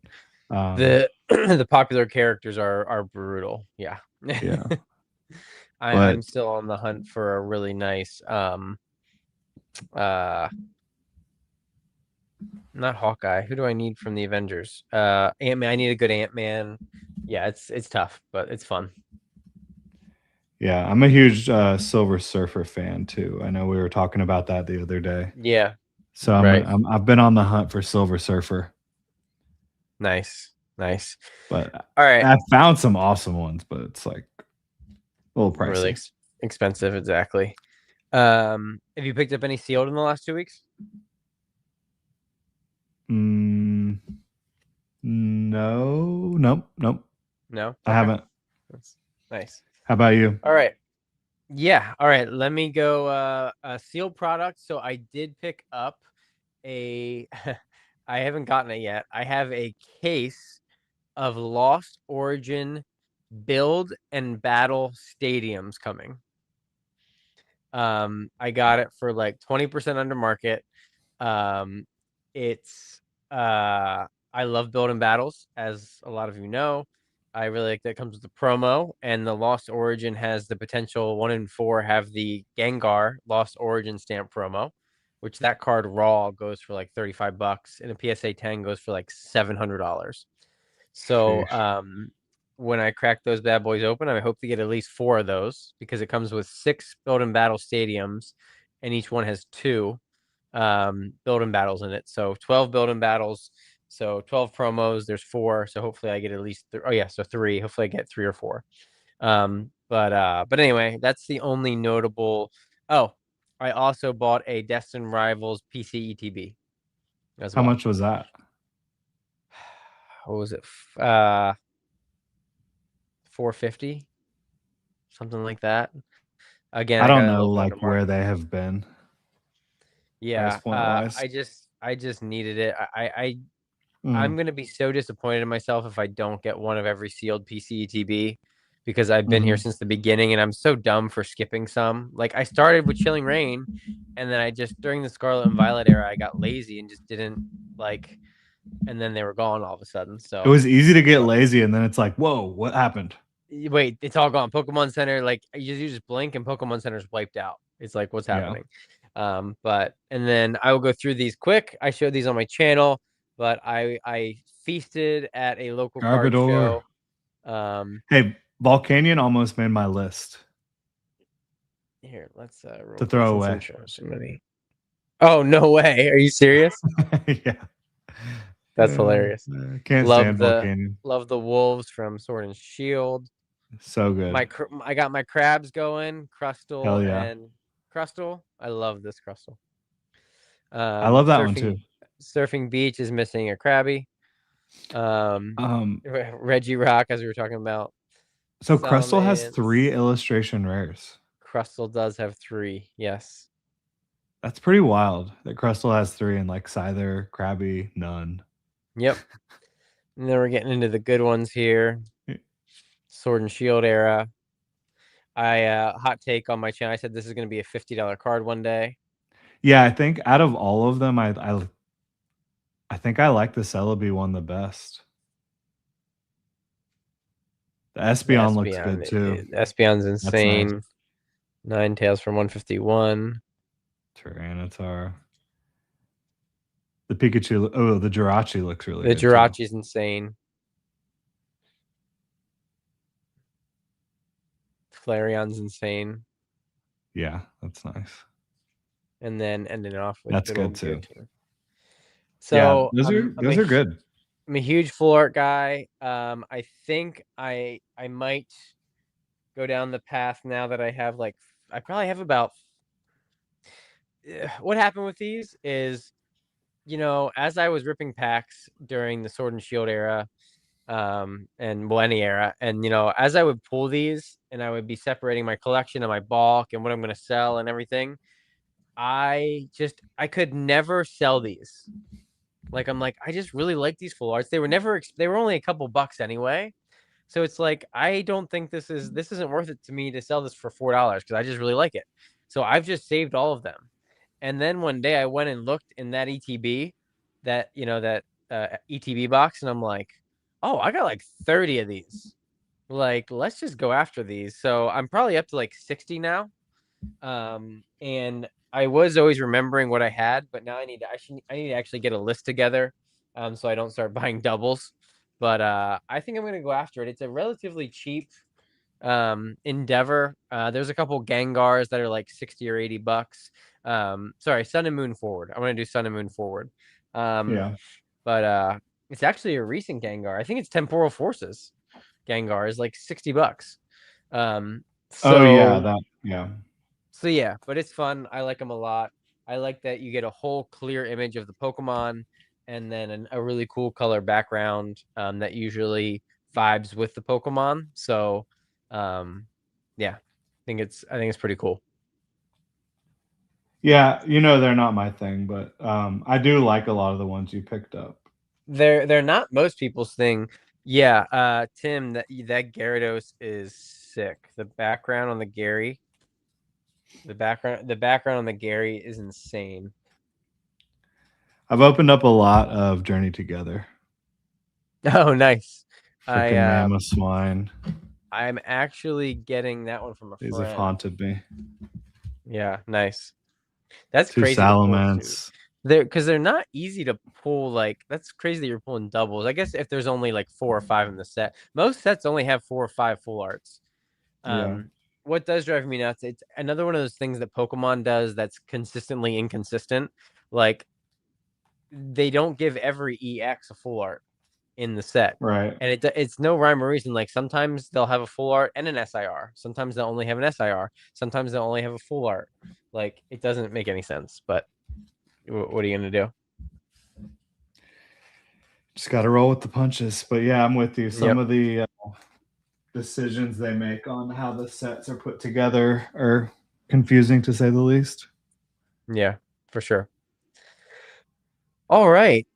The the popular characters are brutal. Yeah. yeah, I'm but still on the hunt for a really nice uh not Hawkeye. Who do I need from the Avengers? Ant-Man. I need a good Ant-Man. Yeah, it's tough, but it's fun. yeah, I'm a huge Silver Surfer fan too. I know we were talking about that the other day. Yeah, So right. I've been on the hunt for Silver Surfer, Nice. Nice. but All right. I found some awesome ones, but it's like a little Really pricey. expensive, exactly. Have you picked up any sealed in the last 2 weeks? Mm, no, nope, nope. No? I Okay. haven't. That's nice. How about you? All right. Yeah. All right. Let me go a sealed product. So I did pick up a I haven't gotten it yet. I have a case of Lost Origin build and battle stadiums coming. I got it for like 20% under market. Um, it's I love building battles, as a lot of you know. I really like that it comes with the promo, and the Lost Origin has the potential. 1 in 4 have the Gengar Lost Origin stamp promo, which that card raw goes for like $35, and a PSA 10 goes for like $700. So Sheesh. when I crack those bad boys open, I hope to get at least 4 of those because it comes with 6 build and battle stadiums, and each one has 2 build and battles in it. So 12 build and battles. So 12 promos. There's 4. So hopefully I get at least oh yeah, so 3. Hopefully I get 3 or 4. But anyway, that's the only notable. Oh, I also bought a Destin Rivals PC ETB as How well. much was that? What was it? 450, something like that. Again, I I don't got a know little bit like under where market. they have been price Yeah, point wise. I just needed it. I'm Mm, gonna be so disappointed in myself if I don't get one of every sealed PCETB because I've been here mhm. since the beginning and I'm so dumb for skipping some. Like, I started with Chilling Reign, and then I just during the Scarlet and Violet era I got lazy and just didn't like, and then they were gone all of a sudden. It So, was easy to get but lazy, and then it's like, "Whoa, what happened?" wait, it's all gone. Pokemon Center, like, you just blink and Pokemon Center's wiped out. It's like, what's Yeah. happening? But and then I will go through these quick. I showed these on my channel, but I feasted at a local card Garbodor. show. Um, Hey, Volcanion almost made my list Here, let's to roll throw since I'm away. showing so many. Oh, no way. Are you serious? Yeah. That's hilarious. Can't Love stand the Volcanion. love the wolves from Sword and Shield. So good. I got my crabs going, Hell Crustal yeah. and Crustal. I love this Crustal. I love that one Surfing too. Surfing Beach is missing a Krabby. Um, Um, Reggie Rock, as we were talking about. so Crystal has three Salamence. illustration rares. Crustal does have three. Yes. That's pretty wild that Crystal has three and like Scyther, Krabby, none. Yep. And then we're getting into the good ones here. Sword and Shield era. I hot take on my channel. I said this is going to be a $50 card one day. Yeah, I think out of all of them, I think I like the Celebi one the best. The The Espeon looks good too. Espeon's That's nice. insane. Nine Tails from 151. Tyranitar. The Pikachu. Oh, the Jirachi looks really The good too. Jirachi's insane. Flareon's insane. Yeah, that's nice. And then ending off with That's good good old too. Geodude. Yeah, So those are good. I'm a huge full art guy. I think I might go down the path now that I have like I probably have about what happened with these is as I was ripping packs during the Sword and Shield era, and Millennia era, and as I would pull these and I would be separating my collection and my bulk and what I'm going to sell and everything, I could never sell these. Like I'm like I just really like these full arts. They were only a couple bucks anyway. So it's like I don't think this isn't worth it to me to sell this for $4 because I just really like it. So I've just saved all of them. And then one day I went and looked in that ETB, that ETB box, and I'm like, oh, I got like 30 of these. Like, let's just go after these. So I'm probably up to like 60 now. And I was always remembering what I had, but now I need to actually get a list together, so I don't start buying doubles. But I think I'm gonna go after it. It's a relatively cheap endeavor. There's a couple Gengars that are like 60 or 80 bucks. Sorry, Sun and Moon forward. I want to do Sun and Moon forward. Um, Yeah. but it's actually a recent Gengar. I think it's Temporal Forces. Gengar is like 60 bucks. Um, Oh yeah, so that yeah. so yeah, but it's fun. I like them a lot. I like that you get a whole clear image of the Pokemon and then a really cool color background that usually vibes with the Pokemon. So, um, yeah, I think it's pretty cool. Yeah, they're not my thing, but I do like a lot of the ones you picked up. They're not most people's thing. Yeah, Tim, that Gyarados is sick. The background on the Gary is insane. I've opened up a lot of Journey Together. Oh, nice. I Freaking Mammoth Swine. I'm actually getting that one from a These have friend. haunted me. Yeah, nice. That's Two crazy to pull too. Salamence. They're not easy to pull. Like that's crazy that you're pulling doubles. I guess if there's only like four or five in the set, most sets only have four or five full arts. Yeah. Um, what does drive me nuts? It's another one of those things that Pokemon does that's consistently inconsistent. Like they don't give every EX a full art in the set. Right. And it's no rhyme or reason. Like sometimes they'll have a full art and an SIR. Sometimes they'll only have an SIR. Sometimes they'll only have a full art. Like it doesn't make any sense. But what are you gonna do? Just got to roll with the punches. But yeah, I'm with you. Some Yep. of the decisions they make on how the sets are put together are confusing to say the least. Yeah, for sure. All right.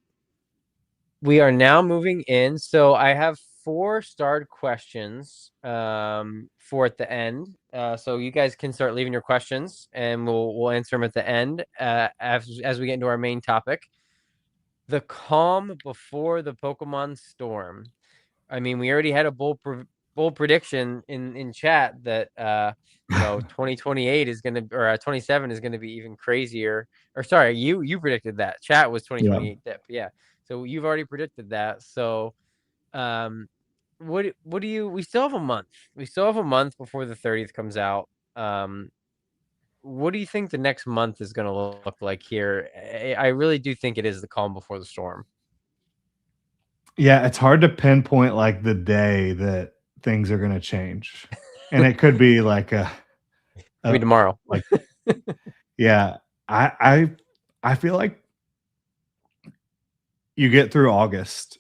We are now moving in. So I have four starred questions for at the end. So you guys can start leaving your questions and we'll answer them at the end as we get into our main topic. The calm before the Pokemon storm. I mean, we already had a bold prediction in chat that 2028 is gonna, or 27 is gonna be even crazier. Or sorry, you predicted that. Chat was Yeah. 2028 dip. Yeah. So you've already predicted that. So um what do you, we still have a month. We still have a month before the 30th comes out. Um what do you think the next month is gonna look like here? I really do think it is the calm before the storm. Yeah, it's hard to pinpoint, like, the day that things are gonna change, and it could be like Could be a tomorrow. like yeah, I I I feel like you get through August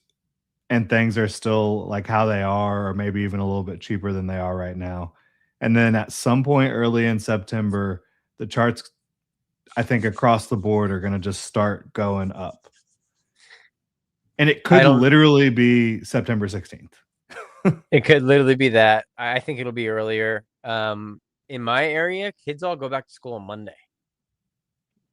and things are still like how they are or maybe even a little bit cheaper than they are right now, and then at some point early in September, the charts, I think, across the board are gonna just start going up, and it I could don't literally be September 16th. It could literally be that. I think it'll be earlier. In my area, kids all go back to school on Monday.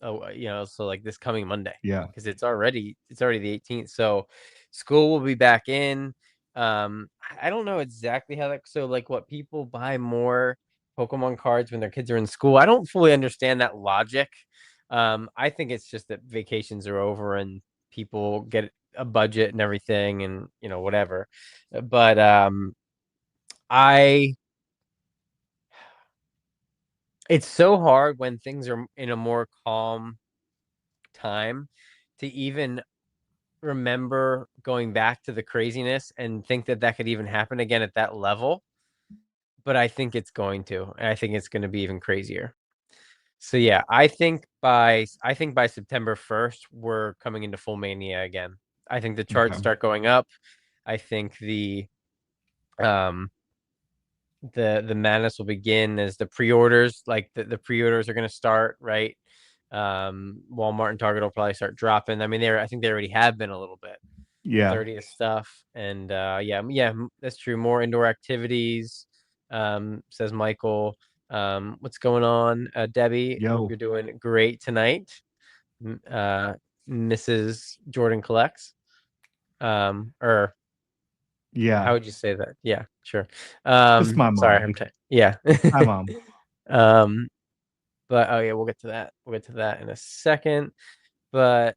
Oh, so like this coming Monday, Yeah, because it's already the 18th. So school will be back in. I don't know exactly how that. So like, what, people buy more Pokemon cards when their kids are in school? I don't fully understand that logic. I think it's just that vacations are over and people get a budget and everything, and whatever. But I it's so hard when things are in a more calm time to even remember going back to the craziness and think that that could even happen again at that level. But I think it's going to, and I think it's going to be even crazier. So yeah, I think by September 1st we're coming into full mania again. I think the charts okay. start going up. I think um the madness will begin as the pre-orders, like the pre-orders are going to start, right? Walmart and Target will probably start dropping. I mean, I think they already have been a little bit, the Yeah. 30th stuff. And yeah, yeah, that's true. More indoor activities, says Michael. What's going on, Debbie? Hope Yo. you're doing great tonight. M- uh Mrs. Jordan collects. Or how Yeah. would you say that? Yeah, sure. It's my Sorry, mom. yeah. Hi, mom. um but oh yeah, we'll get to that. We'll get to that in a second. But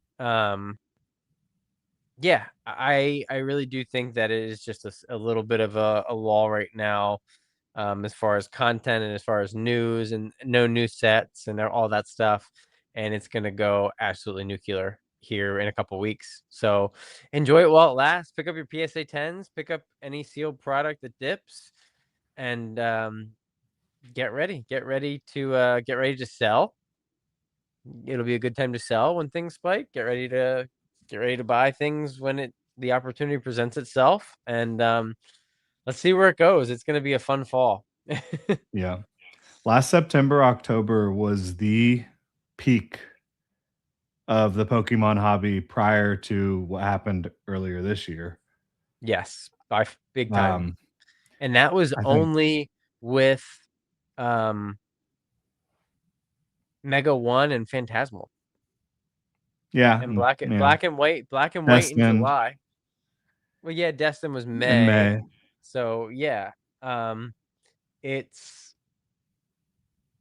yeah, I really do think that it is just a little bit of a lull right now, as far as content and as far as news, and no new sets and all that stuff. And it's gonna go absolutely nuclear here in a couple weeks. So enjoy it while it lasts. Pick up your PSA 10s, pick up any sealed product that dips, and get ready to sell. It'll be a good time to sell when things spike. Get ready to buy things when the opportunity presents itself, and let's see where it goes. It's going to be a fun fall. Yeah. Last September, October was the peak of the Pokemon hobby prior to what happened earlier this year. Yes, big time. Um, And that was I think only with um Mega 1 and Phantasmal, yeah, and Black yeah. Black and White in Destined July. Well, yeah, Destin was in May. May. So yeah, um it's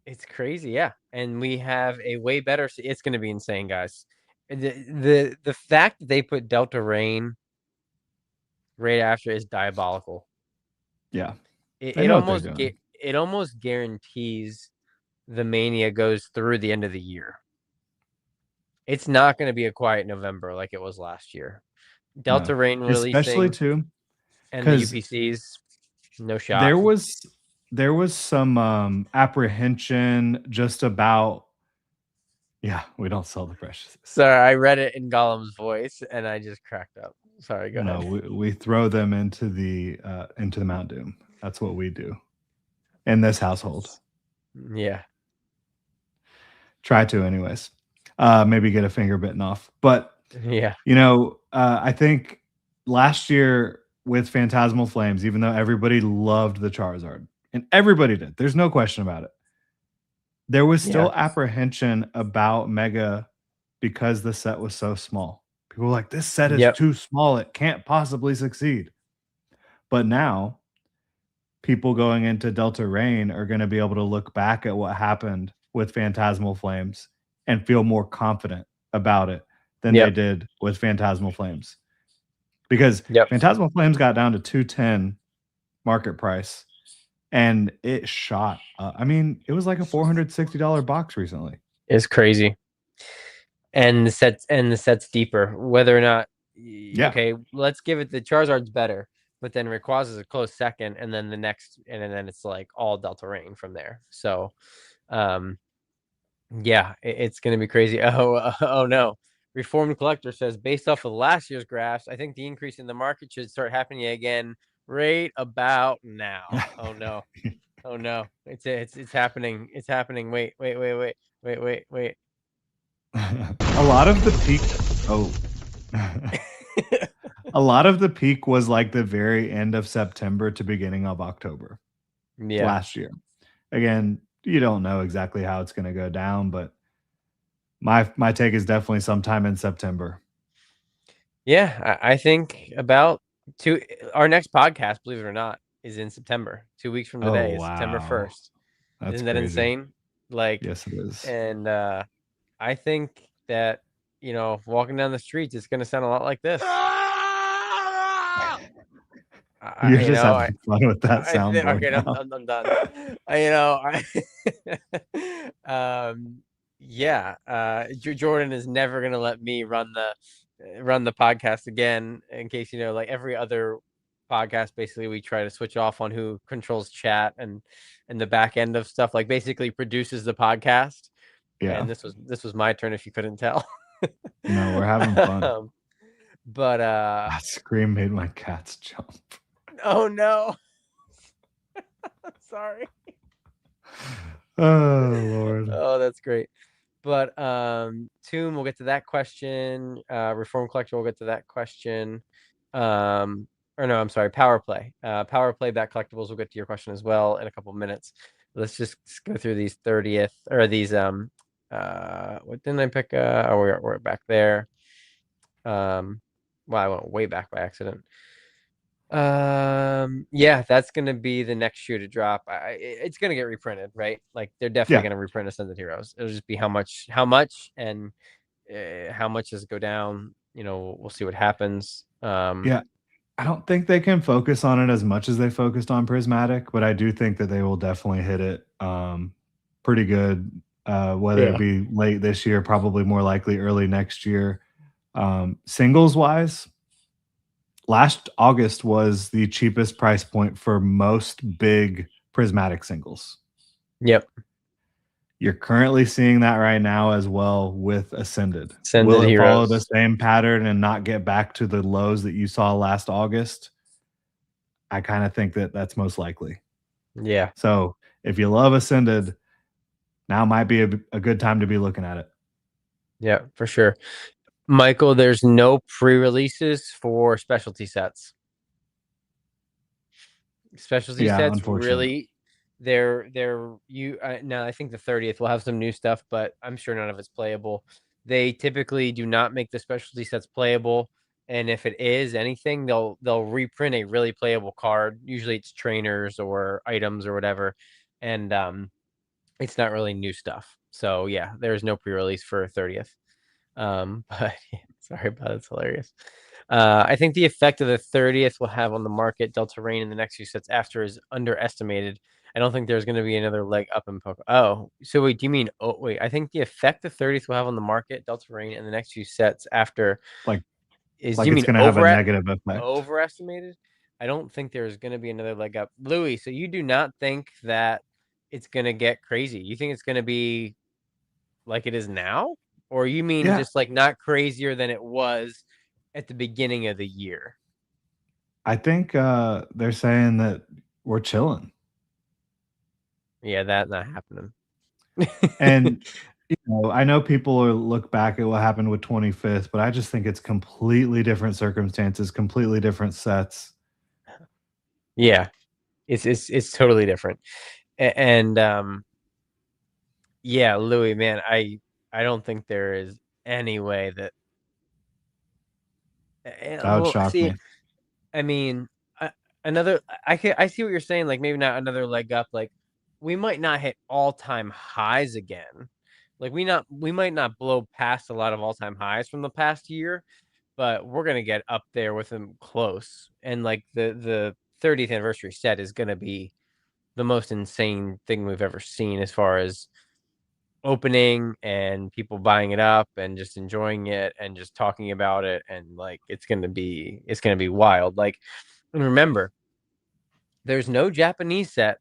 it's crazy, yeah. And we have a way better. It's going to be insane, guys. The fact that they put Delta Rain right after is diabolical. Yeah. It, They it know what they're almost doing. it almost guarantees the mania goes through the end of the year. It's not going to be a quiet November like it was last year. No. Delta Rain Especially releasing too, and the because UPCs, no there shot. was there was some, apprehension just about yeah, we don't sell the preciouses. Sorry, I read it in Gollum's voice and I just cracked up. Sorry, go No, ahead. we throw them into the Mount Doom. That's what we do in this household. Yeah. Try to anyways. Maybe get a finger bitten off. But, Yeah. I think last year with Phantasmal Flames, even though everybody loved the Charizard, and everybody did, there's no question about it. There was Yeah. still apprehension about Mega because the set was so small. People were like, "This set is Yep. too small, it can't possibly succeed." But now people going into Delta Rain are gonna be able to look back at what happened with Phantasmal Flames and feel more confident about it than they Yep. did with Phantasmal Flames. Because Yep. Phantasmal Flames got down to 210 market price and it shot. I mean, it was like a $460 box recently. It's crazy. And the set's deeper. Whether or not, Yeah. okay, let's give it the Charizard's better, but then Rayquaza is a close second, and then the next, and then it's like all Delta Rain from there. So, um, yeah, it's gonna be crazy. Oh no. Reformed Collector says, based off of last year's graphs, I think the increase in the market should start happening again right about now. Oh no. Oh no. It's happening. It's happening. Wait. A lot of the peak oh. A lot of the peak was like the very end of September to beginning of October Yeah. last year. Again, you don't know exactly how it's gonna go down, but my take is definitely sometime in September. Yeah, I think about two our next podcast, believe it or not, is in September. 2 weeks from Oh, today is September wow. 1st. That's Isn't that crazy. insane? Like, Yes, it is. and I think that, walking down the streets, it's gonna sound a lot like this. You're You just know, having fun with that soundboard okay, I'm, now. I'm I'm done. Yeah. Jordan is never gonna let me run the podcast again. In case like every other podcast, basically we try to switch off on who controls chat and the back end of stuff, like basically produces the podcast. Yeah. And this was my turn, if you couldn't tell. No, we're having fun. um, but That scream made my cats jump. oh no, sorry. Oh, Lord. Oh, that's great. But Tomb, we'll get to that question. Reform Collector, we'll get to that question. Or no, I'm sorry, Power Play. Power Play back collectibles, we'll get to your question as well in a couple minutes. Let's just go through these 30th or these what didn't I pick? Oh, we're back there. Well, I went way back by accident. Yeah, that's gonna be the next shoe to drop. It's gonna get reprinted, right? Like they're definitely Yeah. gonna reprint Ascended Heroes. It'll just be how much, and how much does it go down? We'll see what happens. Yeah. I don't think they can focus on it as much as they focused on Prismatic, but I do think that they will definitely hit it, pretty good, whether it Yeah. be late this year, probably more likely early next year. Singles-wise, last August was the cheapest price point for most big Prismatic singles. Yep. You're currently seeing that right now as well with Ascended. Will Ascended it follow the Heroes. same pattern and not get back to the lows that you saw last August? I kinda think that that's most likely. Yeah. So, if you love Ascended, now might be a good time to be looking at it. Yeah, for sure. Michael, there's no pre-releases for specialty sets. Specialty Yeah, sets unfortunately. really, they're you now I think the 30th will have some new stuff, but I'm sure none of it's playable. They typically do not make the specialty sets playable, and if it is anything, they'll reprint a really playable card. Usually it's trainers or items or whatever, and it's not really new stuff. So yeah, there's no pre-release for 30th. But yeah, sorry about it. It's hilarious. I think the effect of the 30th will have on the market Delta Rain in the next few sets after is underestimated. I don't think there's going to be another leg up in Pokemon. Oh, so wait, do you mean? Oh, wait. I think the effect the 30th will have on the market Delta Rain in the next few sets after Like is. Do like you it's mean gonna have a negative effect. overestimated? I don't think there's going to be another leg up, Louis. So you do not think that it's going to get crazy? You think it's going to be like it is now? Or you mean Yeah, just like not crazier than it was at the beginning of the year? I think, they're saying that we're chilling. Yeah, that not happening. And, I know people will look back at what happened with 25th, but I just think it's completely different circumstances, completely different sets. Yeah, it's totally different. And yeah, Louis, man, I don't think there is any way that That would well, shock see, me. I mean, another I see what you're saying, like maybe not another leg up, like we might not hit all-time highs again. Like we might not blow past a lot of all-time highs from the past year, but we're gonna get up there with them close. And like the 30th anniversary set is gonna be the most insane thing we've ever seen as far as opening and people buying it up and just enjoying it and just talking about it, and like it's gonna be wild. Like, and remember, there's no Japanese set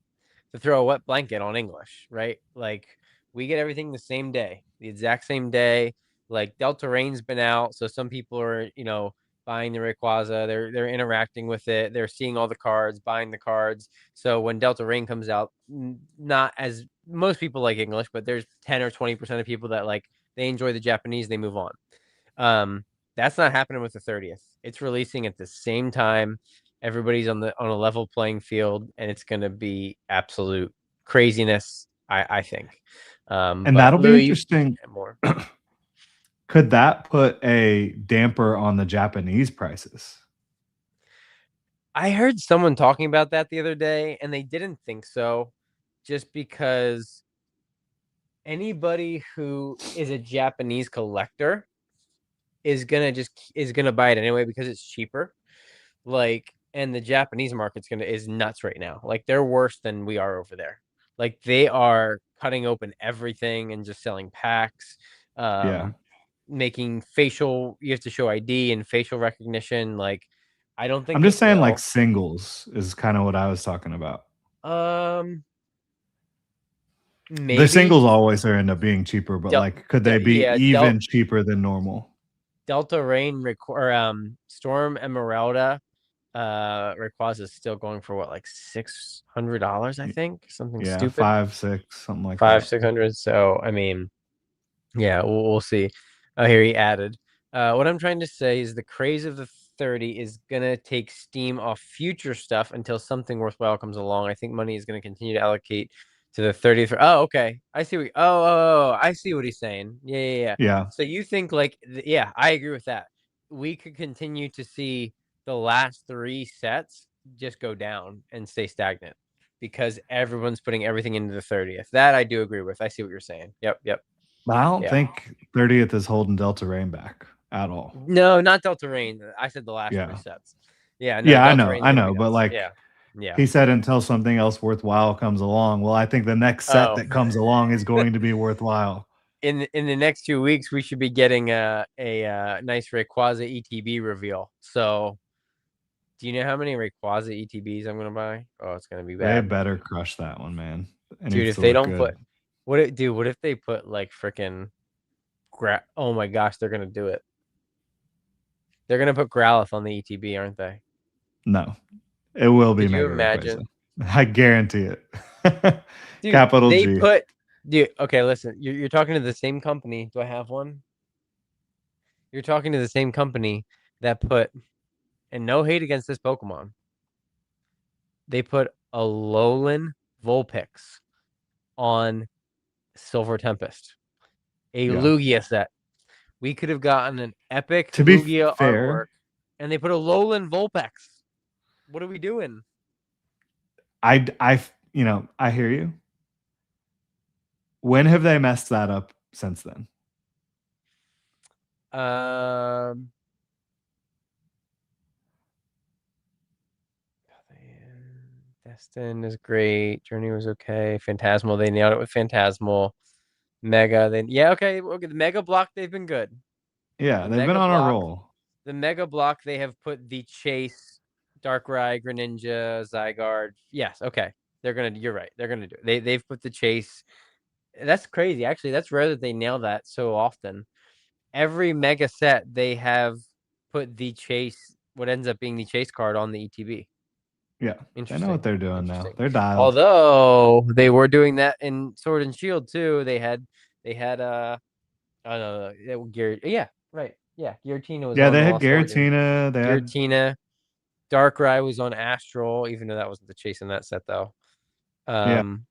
to throw a wet blanket on English, right? Like we get everything the same day, the exact same day. Like Delta Rain's been out, so some people are, buying the Rayquaza. They're interacting with it. They're seeing all the cards, buying the cards. So when Delta Rain comes out, not as most people like English, but there's 10 or 20% of people that like they enjoy the Japanese, they move on. Um, that's not happening with the 30th. It's releasing at the same time. Everybody's on a level playing field, and it's going to be absolute craziness. I think. And But that'll be Louis, interesting. more. Could that put a damper on the Japanese prices? I heard someone talking about that the other day, and they didn't think so, just because anybody who is a Japanese collector is gonna buy it anyway because it's cheaper. Like, and the Japanese market's gonna is nuts right now. Like they're worse than we are over there. Like they are cutting open everything and just selling packs. Yeah. Um, making facial, you have to show ID and facial recognition. Like, I don't I'm think just it saying like will. singles is kind of what I was talking about. Um, The maybe singles always are end up being cheaper, but Del, like could they be yeah, even cheaper than normal? Delta Rain or Storm Emeralda Rayquaza is still going for what, like $600, I Y- think, something Yeah, stupid. 5, 6, something like Five, that. 600. So I mean, yeah, we'll see. Oh, here he added. What I'm trying to say is the craze of the 30 is gonna take steam off future stuff until something worthwhile comes along. I think money is gonna continue to allocate to the 30th. Oh, okay. I see what. I see what he's saying. Yeah, yeah, yeah. Yeah. So you think like, yeah, I agree with that. We could continue to see the last three sets just go down and stay stagnant because everyone's putting everything into the 30th. That I do agree with. I see what you're saying. Yep, yep. But I don't Yeah. think 30th is holding Delta Rain back at all. No, not Delta Rain. I said the last three Yeah. sets. Yeah, no, Yeah, Delta Rain's I gonna be know, but nuts. like Yeah, yeah. he said until something else worthwhile comes along. Well, I think the next set Oh, that comes along is going to be worthwhile. in the next 2 weeks, we should be getting a nice Rayquaza ETB reveal. So, do you know how many Rayquaza ETBs I'm gonna buy? Oh, it's gonna be They bad, better crush that one, man. It dude. needs If to they look don't good. put What if they put like freaking Oh my gosh, they're gonna do it. They're gonna put Growlithe on the ETB, aren't they? No, it will be Could you Mega Rayquaza. imagine? I guarantee it. Dude, Capital they G. put dude, okay, listen, you're talking to the same company. Do I have one? You're talking to the same company that put, and no hate against this Pokemon, they put a Alolan Vulpix on Silver Tempest, a Yeah. Lugia set. We could have gotten an epic To be Lugia fair, artwork, and they put a Alolan Vulpix. What are we doing? I hear you. When have they messed that up since then? Um, Destin is great. Journey was okay. Phantasmal, they nailed it with Phantasmal. Mega, then yeah, okay, okay. The Mega Block, they've been good. Yeah, The they've been Mega on a Block, roll. the Mega Block, they have put the Chase, Darkrai, Greninja, Zygarde. Yes, okay. You're right. They're gonna do it. They've put the Chase. That's crazy. Actually, that's rare that they nail that so often. Every mega set they have put the Chase, what ends up being the Chase card on the ETB. Yeah, they know what Interesting. they're doing now. Interesting. They're dialed. Although they were doing that in Sword and Shield too. They had I don't know, yeah, right. Yeah, Giratina was Yeah, on they the had Lost Origin. Giratina. They had Giratina, Darkrai was on Astral, even though that wasn't the chase in that set though. yeah, Um,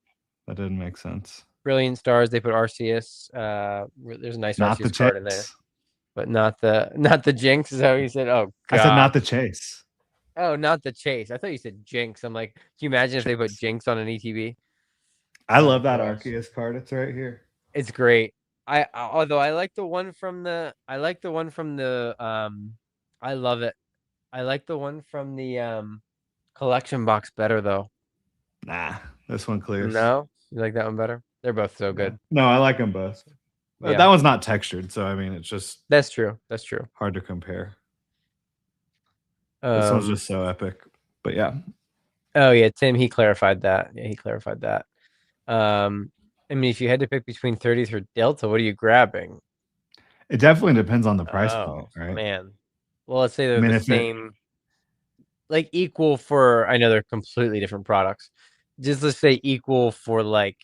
that didn't make sense. Brilliant Stars, they put Arceus. There's a nice Not the Arceus card in there, chase. but not the not the Jinx. Is how you said. Oh I said gosh. not the chase. Oh, not the Chase. I thought you said Jinx. I'm like, can you imagine if they put Chase. Jinx on an ETB? I Oh, love that gross. Arceus card. It's right here. It's great. Although I like the one from the I like the one from the I love it. I like the one from the collection box better though. Nah, this one clears. No? You like that one better? They're both so Yeah. good. No, I like them both. That Yeah. one's not textured, so I mean, it's just That's true. That's true. hard to compare. This one's Um just so epic. But yeah, oh yeah, Tim, he clarified that. Yeah, he clarified that. Um I mean if you had to pick between 30th or Delta, what are you grabbing? it definitely depends on the price point, Oh right? man. Well, let's say I they're mean, the if it same, like equal for, I know they're completely different products. Just let's say equal for like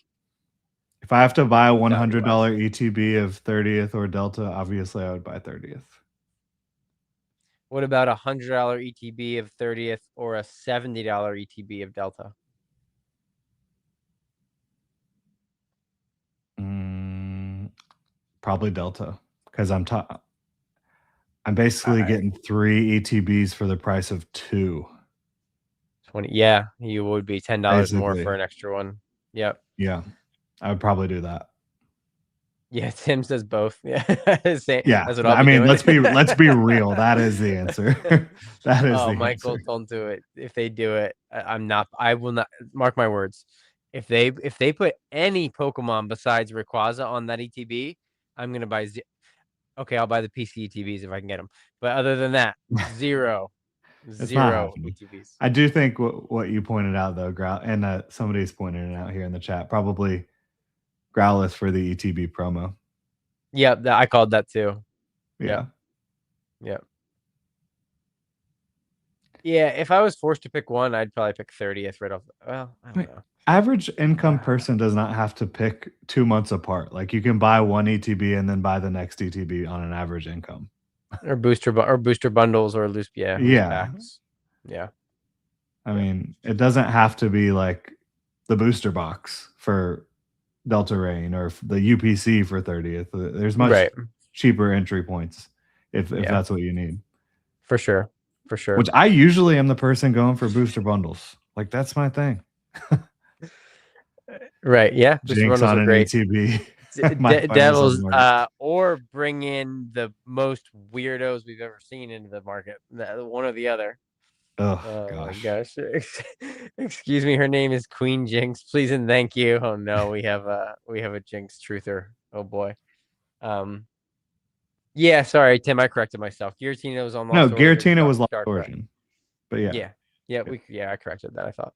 if I have to buy a value wise. $100 ETB of 30th or Delta, obviously I would buy 30th. What about $100 ETB of 30th or a $70 ETB of Delta? Mm, probably Delta because I'm All basically right. getting 3 ETBs for the price of 2, 20. Yeah, you would be $10 more for basically. an extra one. Yep. Yeah, I would probably do that. Yeah, Tim says both. Yeah. Yeah, That's what I'll I be mean, doing. let's be real. That is the answer. That is Oh, the Michael, answer. don't do it. If they do it, I'm not. I will not. Mark my words. If they put any Pokemon besides Rayquaza on that ETB, I'm gonna buy. Okay, I'll buy the PC ETBs if I can get them. But other than that, zero, It's not zero happening. ETBs. I do think what you pointed out though, Growl, and somebody's pointing it out here in the chat, probably Growlithe for the ETB promo. Yep, I called that too. Yep, Yeah. yep. Yeah, if I was forced to pick one, I'd probably pick 30th right off. Well, I I don't mean, know. average income person does not have to pick 2 months apart. Like you can buy one ETB and then buy the next ETB on an average income. Or booster bundles or loose Yeah. packs. Yeah, I yeah. mean, it doesn't have to be like the booster box for Delta Rain or the UPC for 30th. There's much Right. cheaper entry points if Yeah, that's what you need. for sure. For sure. Which I usually am the person going for booster bundles. Like that's my thing. Right. Yeah. Booster Jinx bundles on are an great. ETB. My financial Devils, market. or bring in the most weirdos we've ever seen into the market. One or the other. Oh Oh my gosh. gosh. Excuse me. Her name is Queen Jinx. Please and thank you. Oh no, we have a Jinx truther. Oh boy. Um. Yeah. Sorry, Tim. I corrected myself. Giratina was on No, Lost Origin. Giratina was Lost Star Crest. Origin. But yeah. Yeah. Yeah. Yeah. I corrected that. I thought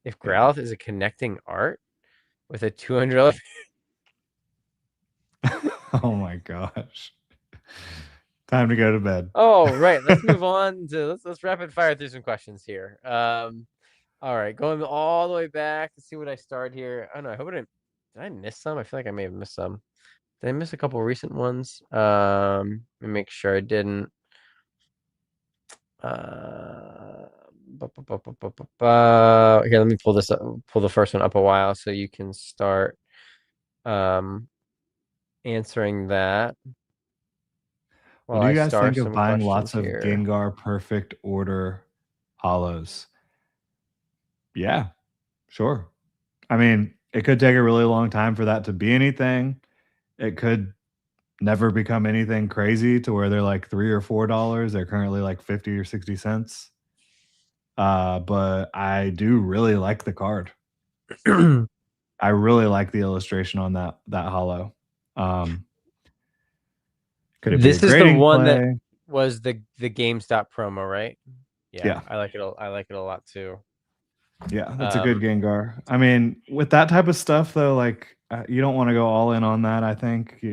if Yeah. Growlithe is a connecting art with a $200. Oh my gosh. Time to go to bed. Oh, right. Let's move on to let's rapid fire through some questions here. All right, going all the way back. Let's see what I start here. Oh no, I hope I didn't. Did I miss some? I feel like I may have missed some. Did I miss a couple recent ones? Let me make sure I didn't. Here, let me pull this up, pull the first one up a while so you can start um answering that What while do I you guys star think of some buying questions lots of here. Gengar perfect order hollows? Yeah, sure. I mean, it could take a really long time for that to be anything. It could never become anything crazy to where they're like $3 or $4. They're currently like 50 or 60 cents. But I do really like the card. I really like the illustration on that hollow. Um, could it be a This is the grading one that play? was the GameStop promo, right? Yeah, Yeah, I like it. I like it a lot too. yeah, that's a good Um, Gengar. I mean, with that type of stuff though, like you don't want to go all in on that. I think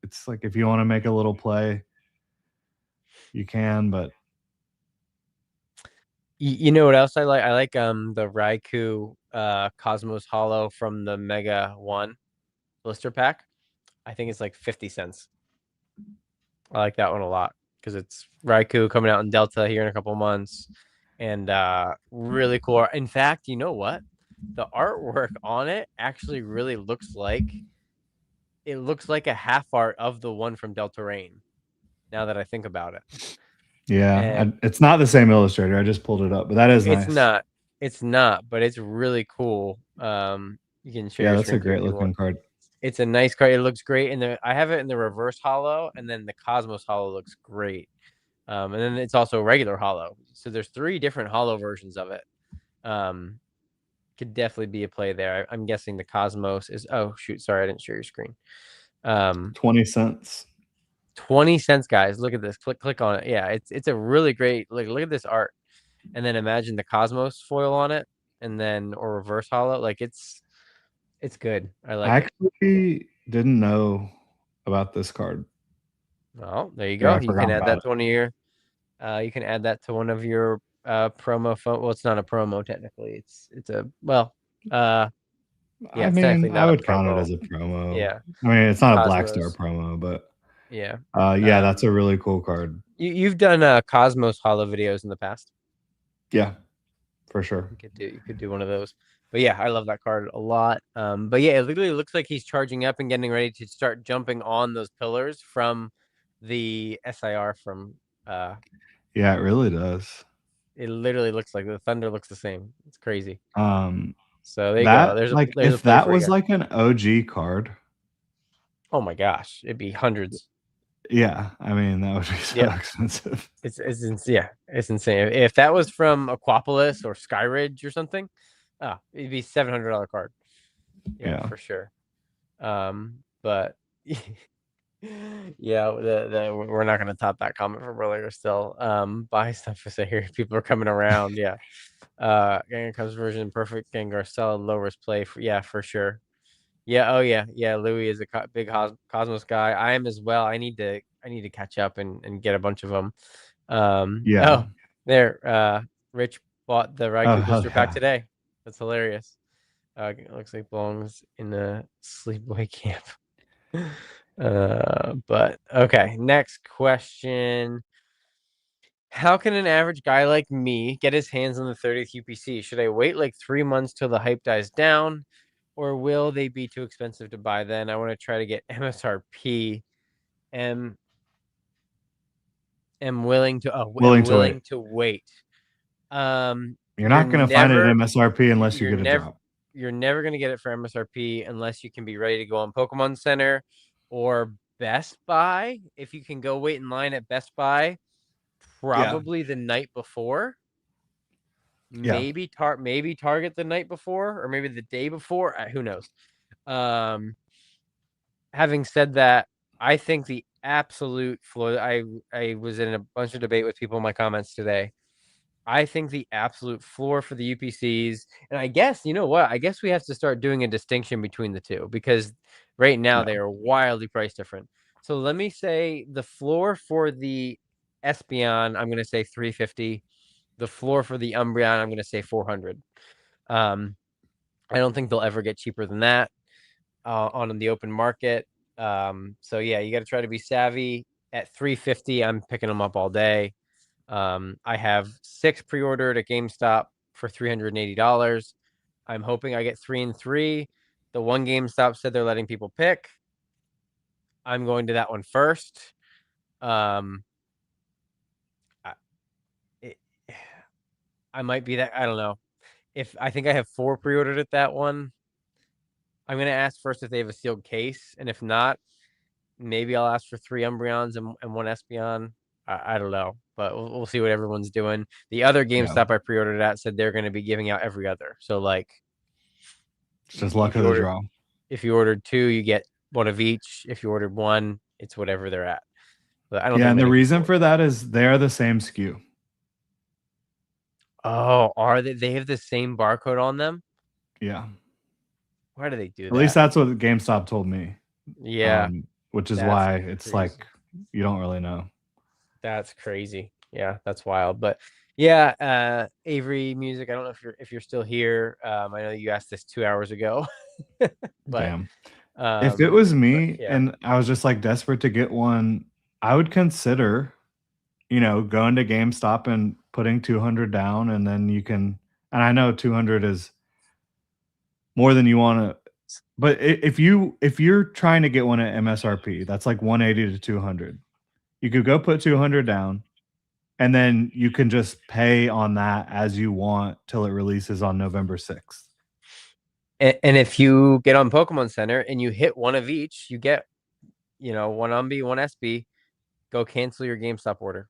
it's like if you want to make a little play, you can, but you know what else I like? I like the Raikou Cosmos Hollow from the Mega One blister pack. I think it's like 50 cents. I like that one a lot because it's Raikou coming out in Delta here in a couple months, and really cool. In fact, you know what? The artwork on it actually really looks like a half art of the one from Delta Rain. Now that I think about it, Yeah, And it's not the same illustrator. I just pulled it up, but that is it's nice. not. It's not, but it's really cool. You can share Yeah, your that's a screen too great if you want. looking card. It's a nice card. It looks great, and I have it in the reverse hollow, and then the Cosmos hollow looks great. And then it's also regular hollow. So there's 3 different hollow versions of it. Um, could definitely be a play there. I'm guessing the Cosmos is. Oh shoot, sorry, I didn't share your screen. 20 cents. 20 cents, guys. Look at this. Click on it. Yeah, it's a really great. Look at this art, and then imagine the Cosmos foil on it, and then or reverse hollow. Like it's good. I I like it. actually didn't know about this card, Well, there you or go. I You can forgot add about that it. to one of your. You can add that to one of your promo phone. Well, it's not a promo technically. It's a well. Uh, yeah, I it's technically mean, I not a would count it promo. as a promo. Yeah, I mean, it's not a Black Star Cosmos. promo, but Yeah. yeah, that's Um, a really cool card. you've done Cosmos Hollow videos in the past. Yeah, for sure. You could do one of those. But yeah, I love that card a lot. But yeah, it literally looks like he's charging up and getting ready to start jumping on those pillars from the SIR from Yeah, it really does. it literally looks like the thunder looks the same. It's crazy. Um, So there you go. that There's a like there's a if play that for you was guys. like an OG card, Oh my gosh, it'd be hundreds. yeah, I mean that would be so Yep. expensive. Yeah, it's insane. If that was from Aquapolis or Skyridge or something, it'd be $700 card. Yeah, Yeah, for sure. But yeah, we're not gonna top that comment from earlier. Still, buy stuff for say here. People are coming around. Yeah. Gengar comes version perfect. Gengar solid low risk play. Yeah, for sure. Yeah. Oh yeah. Yeah. Louis is a big Cosmos guy. I am as well. I need to catch up and get a bunch of them. yeah. Oh, there. Rich bought the Oh Raikou hell booster pack yeah. today. That's hilarious. It looks like belongs in the sleepaway camp. But okay. Next question. How can an average guy like me get his hands on the 30th UPC? Should I wait like 3 months till the hype dies down, or will they be too expensive to buy then? I want to try to get MSRP. Am am willing to am Willing to wait. willing to wait. You're You're not gonna find it at never MSRP unless you you're get a never drop. you're never gonna get it for MSRP unless you can be ready to go on Pokemon Center or Best Buy. If you can go wait in line at Best Buy, Yeah, probably the night before. yeah, Maybe Target the night before or maybe the day before. Who knows? Um, having said that, I think the absolute floor. I was in a bunch of debate with people in my comments today. I think the absolute floor for the UPCs, and I guess you know what? I guess we have to start doing a distinction between the two because right now yeah, they are wildly price different. So let me say the floor for the Espeon, I'm going to say 350. The floor for the Umbreon, I'm going to say 400. Um, I don't think they'll ever get cheaper than that on the open market. So yeah, you got to try to be savvy. At 350, I'm picking them up all day. I have 6 pre-ordered at GameStop for $380. I'm hoping I get 3 and 3. The one GameStop said they're letting people pick. I'm going to that one first. Um, I, it, I might be that. I don't know. If I think I have 4 pre-ordered at that one, I'm gonna ask first if they have a sealed case, and if not, maybe I'll ask for 3 Umbreons and 1 Espeon. I don't know, but we'll see what everyone's doing. The other yeah. GameStop I pre-ordered at said they're going to be giving out every other. So like, It's just luck if of you the ordered draw. if you ordered 2, you get one of each. If you ordered 1, it's whatever they're at. But I don't Yeah, think and the many reason people. for that is they are the same SKU. Oh, are they? They have the same barcode on them. Yeah, Why do they do at least that? that's what GameStop told me. Yeah, Which is that's why it's like crazy. you don't really know. That's crazy. Yeah, that's wild. But yeah, Avery Music. I don't know if you're still here. I know you asked this 2 hours ago, but Damn. If it um, was but me yeah, and I was just like desperate to get one, I would consider, going to GameStop and putting 200 down, and then you can. And I know 200 is more than you want to, but if you're trying to get one at MSRP, that's like 180 to 200. You could go put 200 down, and then you can just pay on that as you want till it releases on November 6th. And if you get on Pokemon Center and you hit one of each, you get, one Umbi, one SB. Go cancel your GameStop order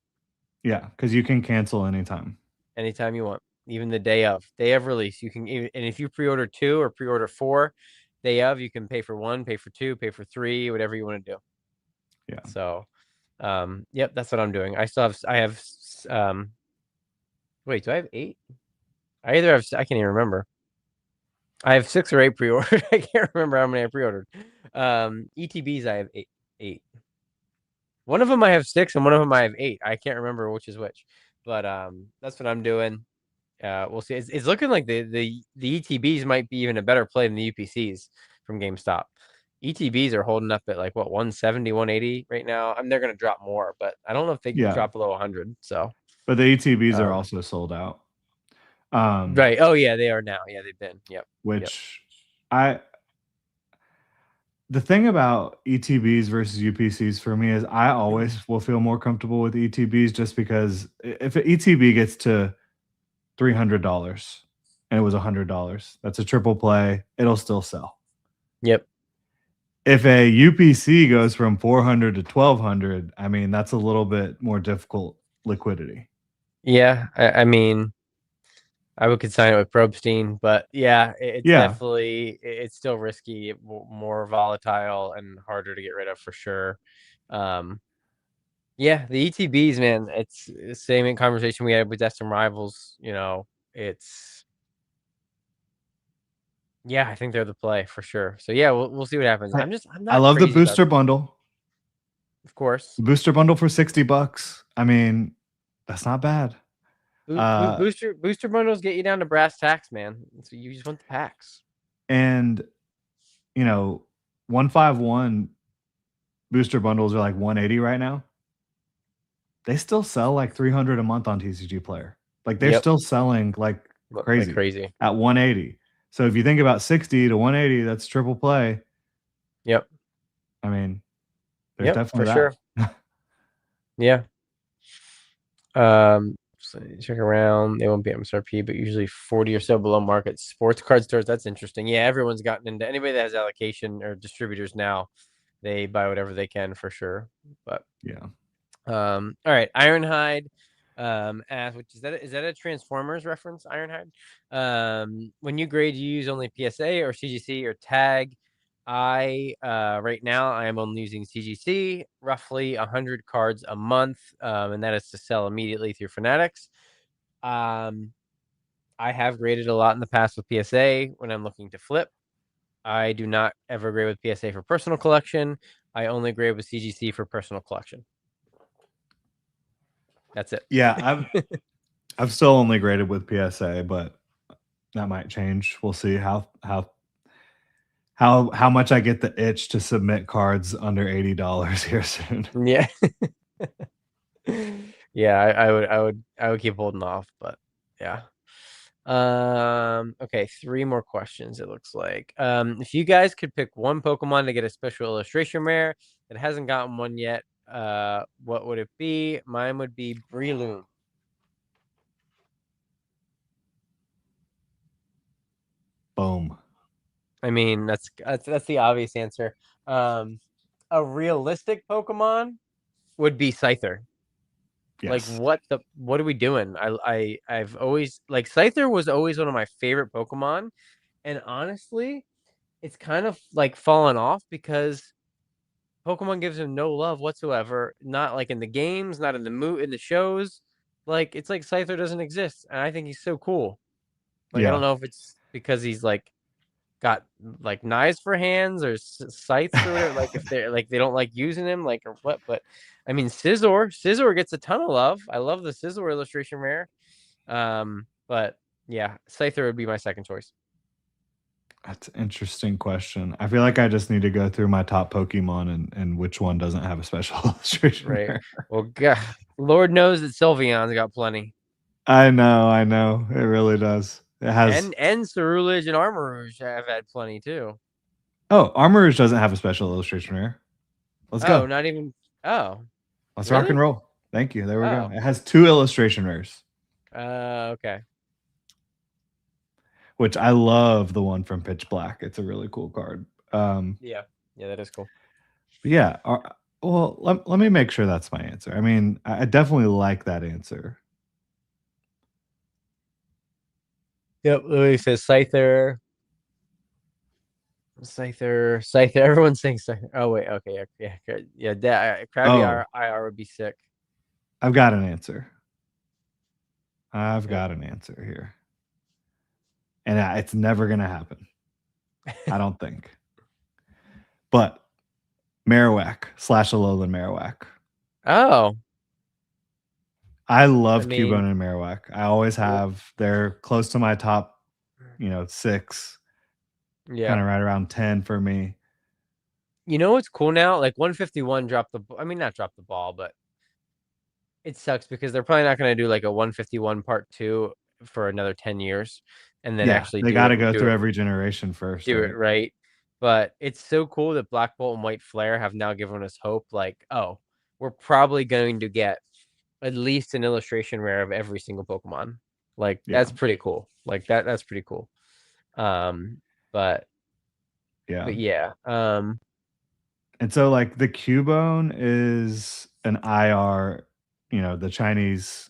Yeah, because you can cancel anytime. anytime you want, even the day of release. You can even, and if you pre-order two or pre-order four, day of, you can pay for one, pay for two, pay for three, whatever you want to do. Yeah. So, yep, that's what I'm doing. I have, wait, do I have eight? I can't even remember. I have six or eight pre-ordered. I can't remember how many I pre-ordered. ETBs, I have eight. One of them I have six, and one of them I have eight. I can't remember which is which, but that's what I'm doing. We'll see. It's looking like the ETBs might be even a better play than the UPCs from GameStop. ETBs are holding up at like what 170, 180 right now. I mean, they're going to drop more, but I don't know if they Yeah. drop below 100. So, But the ETBs are um, also sold out. right. Oh yeah, they are now. Yeah, they've been. Yep. Yep. Which I the thing about ETBs versus UPCs for me is I always will feel more comfortable with ETBs just because if an ETB gets to $300 and it was $100, that's a triple play, it'll still sell. Yep. If a UPC goes from 400 to 1200, I mean, that's a little bit more difficult liquidity. Yeah. I mean, I would consign it with Probstein, but yeah, it's Yeah. definitely it's still risky, more volatile, and harder to get rid of for sure. Um, yeah, the ETBs, man, it's the same conversation we had with Destin Rivals. It's yeah, I think they're the play for sure. So yeah, we'll see what happens. I'm I not love the crazy about, booster bundle. of course. The booster bundle for $60. I mean, that's not bad. Booster bundles get you down to brass tacks, man. So you just want the packs. And you know, 151 booster bundles are like 180 right now. They still sell like 300 a month on TCG Player. Like they're Yep, still selling like like crazy crazy. at 180. So if you think about 60 to 180, that's triple play. Yep, I mean, there's yep, for definitely sure. that. Yeah. So check around. They won't be MSRP, but usually 40 or so below market. Sports card stores, that's interesting. Yeah, everyone's gotten into anybody that has allocation or distributors now, they buy whatever they can for sure. But Yeah. all right, Ironhide. Which is that a Transformers reference? Ironhide. When you grade, you use only PSA or CGC or tag. Right now I am only using CGC, roughly 100 cards a month, and that is to sell immediately through Fanatics. Um, I have graded a lot in the past with PSA when I'm looking to flip. I do not ever grade with PSA for personal collection. I only grade with CGC for personal collection. That's it. Yeah, I've still only graded with PSA, but that might change. We'll see how much I get the itch to submit cards under $80 here soon. Yeah. Yeah, I would keep holding off, but yeah. Okay, three more questions it looks like. If you guys could pick one Pokemon to get a special illustration rare that hasn't gotten one yet, what would it be? Mine would be Breloom. Boom. I mean, that's the obvious answer. A realistic Pokemon would be Scyther. Like Yes. what are we doing? I've always like Scyther was always one of my favorite Pokemon, and honestly, it's kind of like fallen off because Pokemon gives him no love whatsoever. Not like in the games, not in the shows. Like it's like Scyther doesn't exist, and I think he's so cool. Like I don't Yeah. know if it's because he's like got like knives for hands or scythes or whatever. Like if they're like they don't like using him, like or what. But I mean, Scizor gets a ton of love. I love the Scizor illustration rare. But yeah, Scyther would be my second choice. That's an interesting question. I feel like I just need to go through my top Pokemon and which one doesn't have a special illustration Right. there. Well, God, Lord knows that Sylveon's got plenty, I know. It really does. It has and Ceruledge and Armarouge have had plenty too. Oh, Armorers doesn't have a special illustration rare. Let's Oh, go. not even. Oh, Let's rock and really? roll. Thank you. There we go. Oh, It has 2 illustration rares, okay. which I love the one from Pitch Black. It's a really cool card. Yeah. Yeah, that is cool. But yeah, well, let me make sure that's my answer. I mean, I definitely like that answer. Yep, Louis says Scyther. Scyther. Everyone's saying Scyther. Oh wait, okay, yeah. That Krabby Oh, IR would be sick. I've got an answer. I've Yeah. got an answer here. And it's never gonna happen. I don't think. But Marowak/Alolan Marowak. Oh, I I love mean, Cubone and Marowak. I always w- have. They're close to my top, 6, yeah. kinda right around 10 for me. You know what's cool now? Like 151 dropped the. I mean, not dropped the ball, but it sucks because they're probably not going to do like a 151 part two for another 10 years, and then Yeah, actually they do it gotta go do through it every generation first, do it right? right. But it's so cool that Black Bolt and White Flare have now given us hope. Like, oh, we're probably going to get at least an illustration rare of every single Pokemon. Like Yeah, that's pretty cool. Like that's pretty cool. Um, but yeah. yeah. And so, like, the Cubone is an IR, the Chinese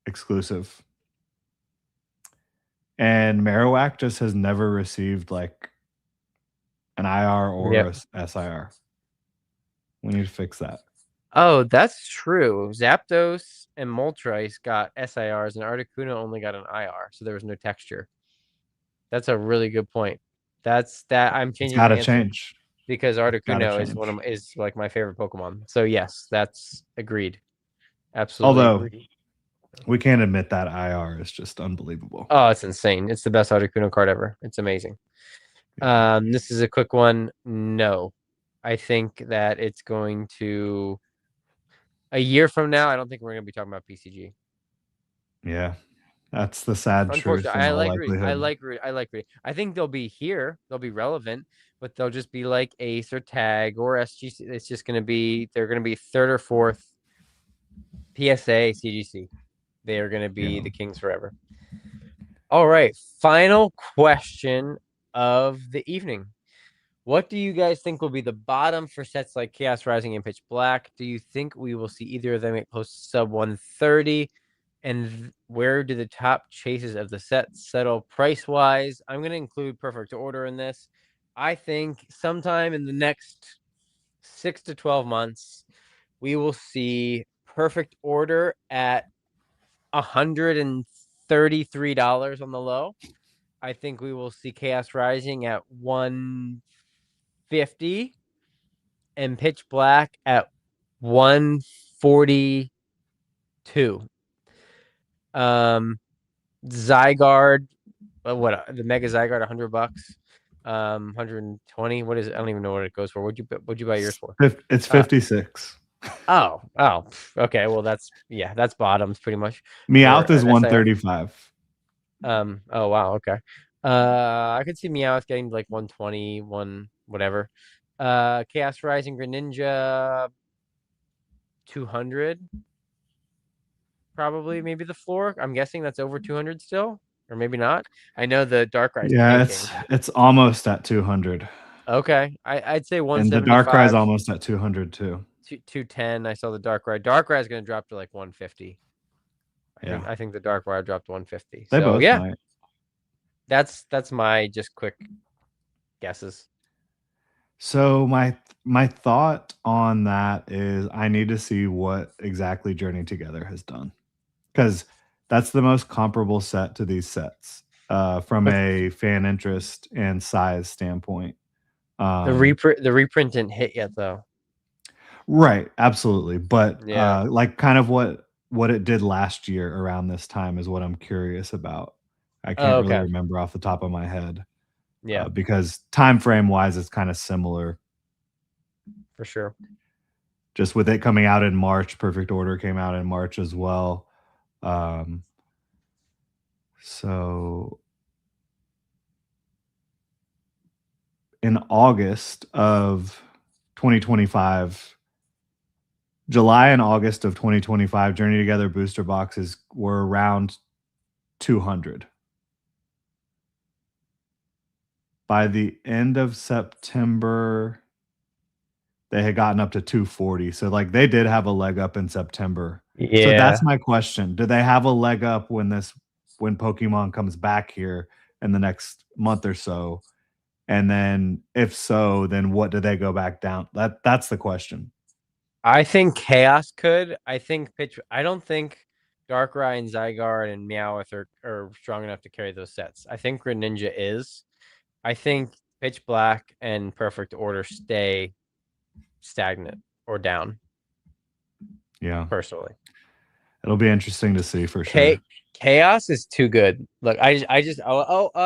exclusive, and Marowak just has never received, like, an IR or Yep. a SIR. We need to fix that. Oh, that's true. Zapdos and Moltres got SIRs, and Articuno only got an IR, so there was no texture. That's a really good point. That I'm It's changing my gotta answer change. because It's gotta Articuno change. is like my favorite Pokemon. So yes, that's agreed. Absolutely Although, agreed. we can't admit that IR is just unbelievable. Oh, it's insane. It's the best Articuno card ever. It's amazing. Yeah. This is a quick one. No. I think that it's going to a year from now, I don't think we're gonna be talking about PCG. Yeah. That's the sad truth Unfortunately, in I all like Rudy. I likelihood. like Rudy. I like Rudy. I think they'll be here. They'll be relevant, but they'll just be like Ace or Tag or SGC. It's just going to be they're going to be third or fourth PSA CGC. They are going to be Yeah. the kings forever. All right, final question of the evening. What do you guys think will be the bottom for sets like Chaos Rising and Pitch Black? Do you think we will see either of them get close to sub 130? And where do the top chases of the set settle price wise? I'm going to include Perfect Order in this. I think sometime in the next 6 to 12 months, we will see Perfect Order at $133 on the low. I think we will see Chaos Rising at 150 and Pitch Black at 142. Zygarde, what the Mega Zygarde, $100, 120. What is it? I don't even know what it goes for. What'd you buy yours for? It's Uh, 56. oh, okay. Well, that's bottoms pretty much for Meowth is an SIR. 135. Oh wow, okay. I could see Meowth getting like 120, whatever. Chaos Rising Greninja 200, probably maybe the floor. I'm guessing that's over 200 still, or maybe not. I know the Darkrai's Yeah, tanking. it's almost at 200. Okay, I'd say And the Darkrai is 175 almost at 200 too. to 210. I saw the Darkrai. Darkrai is going to drop to like 150. I think Yeah, I think the Darkrai dropped to 150. they So both yeah, might. that's my just quick guesses. So my thought on that is I need to see what exactly Journey Together has done, because that's the most comparable set to these sets, from But a fan interest and size standpoint. the reprint didn't hit yet though. Right, absolutely, but, Yeah. like, kind of what it did last year around this time is what I'm curious about. I Oh, can't really okay. remember off the top of my head, Yeah, because time frame wise, it's kinda similar. for sure. Just with it coming out in March, Perfect Order came out in March as well. Um, so in August of 2025, July and August of 2025 Journey Together booster boxes were around 200. By the end of September, they had gotten up to 240. So like they did have a leg up in September. So that's Yeah. my question. Do they have a leg up when Pokemon comes back here in the next month or so? And then if so, then what do they go back down? That's the question. I think Chaos could. I don't think Darkrai and Zygarde and Meowth are strong enough to carry those sets. I think Greninja is. I think Pitch Black and Perfect Order stay stagnant or down, Yeah. personally. It'll be interesting to see for Cha- sure. Chaos is too good. Look, I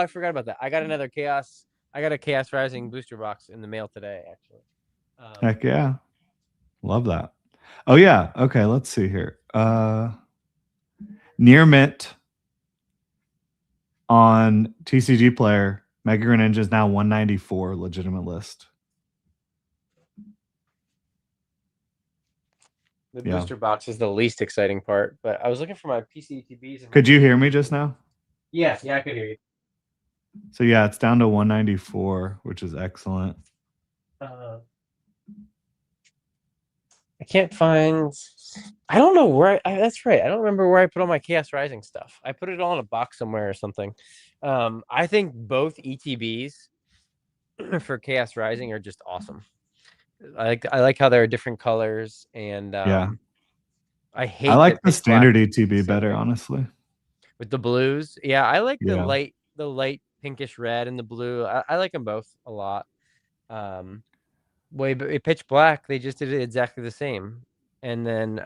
forgot about that. I got another Chaos. I got a Chaos Rising booster box in the mail today, actually. Heck yeah. Love that. Oh yeah. Okay, let's see here. Near mint on TCG Player, Mega Greninja is now 194 legitimate list. The Yeah. booster box is the least exciting part, but I was looking for my PCTBs and my Could you hear me PCTBs. just now? Yeah, I could hear you. So yeah, it's down to 194, which is excellent. Uh, I can't find. I don't know where. That's right. I don't remember where I put all my Chaos Rising stuff. I put it all in a box somewhere or something. I think both ETBs for Chaos Rising are just awesome. I like how they're different colors, and Yeah. I I hate like that the Pitch Black standard is the ETB same better, thing honestly. with the blues. Yeah, I like Yeah. the light pinkish red and the blue. I like them both a lot. Um, Pitch Black, they just did it exactly the same, and then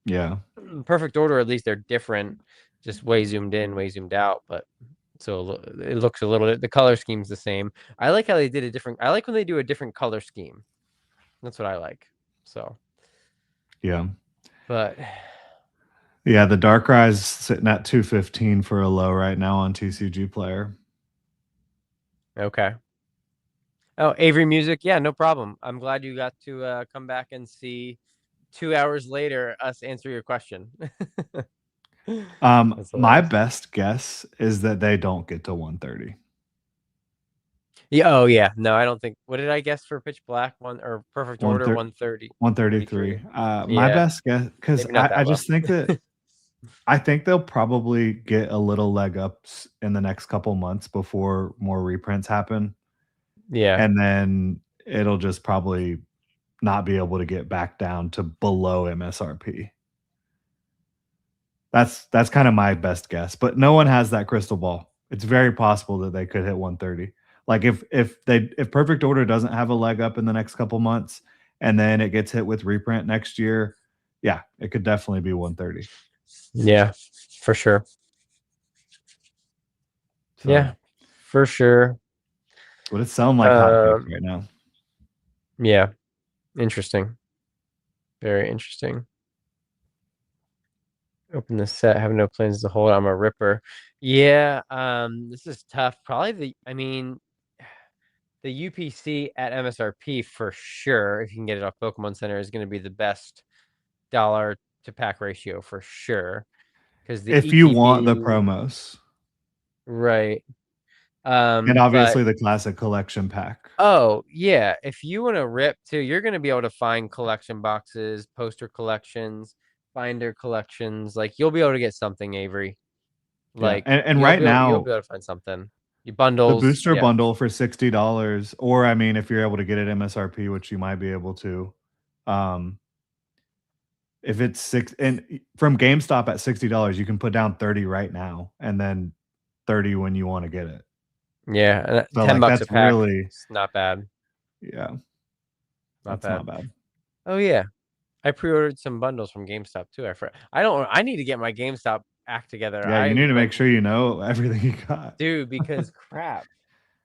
Yeah. Perfect Order, at least they're different, just way zoomed in, way zoomed out, but so it looks a little. The color scheme's the same. I like how they did a different. I like when they do a different color scheme. That's what I like. So, Yeah. but Yeah, the Darkrai's sitting at 215 for a low right now on TCG Player. okay. Oh, Avery Music, yeah, no problem. I'm glad you got to come back and see 2 hours later us answer your question. That's My hilarious. best guess is that they don't get to 130. Yeah. Oh, yeah. No, I don't think. What did I guess for Pitch Black? One or Perfect Order? 130 130, 133. 133. My Yeah, best guess, because maybe not I that low. just think that I think they'll probably get a little leg ups in the next couple months before more reprints happen, Yeah. and then it'll just probably not be able to get back down to below MSRP. That's kind of my best guess, but no one has that crystal ball. It's very possible that they could hit 130. Like if Perfect Order doesn't have a leg up in the next couple months and then it gets hit with reprint next year, yeah, it could definitely be 130. Yeah, for sure. So, Yeah, for sure. but it's selling like hotcakes Um, right now. yeah, interesting. Very interesting. Open the set, have no plans to hold. I'm a ripper. Yeah, this is tough. Probably the UPC at MSRP for sure, if you can get it off Pokemon Center, is going to be the best dollar to pack ratio for sure. Because the If you want the ETB, promos right? and But obviously the classic collection pack. oh yeah, if you want to rip too, you're going to be able to find collection boxes, poster collections, binder collections. Like you'll be able to get something, Avery. Yeah. Like And right you'll be now able to find something. Your the bundles, booster yeah, bundle for $60, or I mean, if you're able to get it MSRP, which you might be able to, um, if it's six and from GameStop at $60, you can put down 30 right now and then 30 when you want to get it. yeah, and So ten like bucks a that's pack. really It's not bad, yeah, not that's bad. not bad. Oh yeah, I pre-ordered some bundles from GameStop too. I don't. I need to get my GameStop act together. Yeah, you I need to like make sure you know everything you got. do because crap.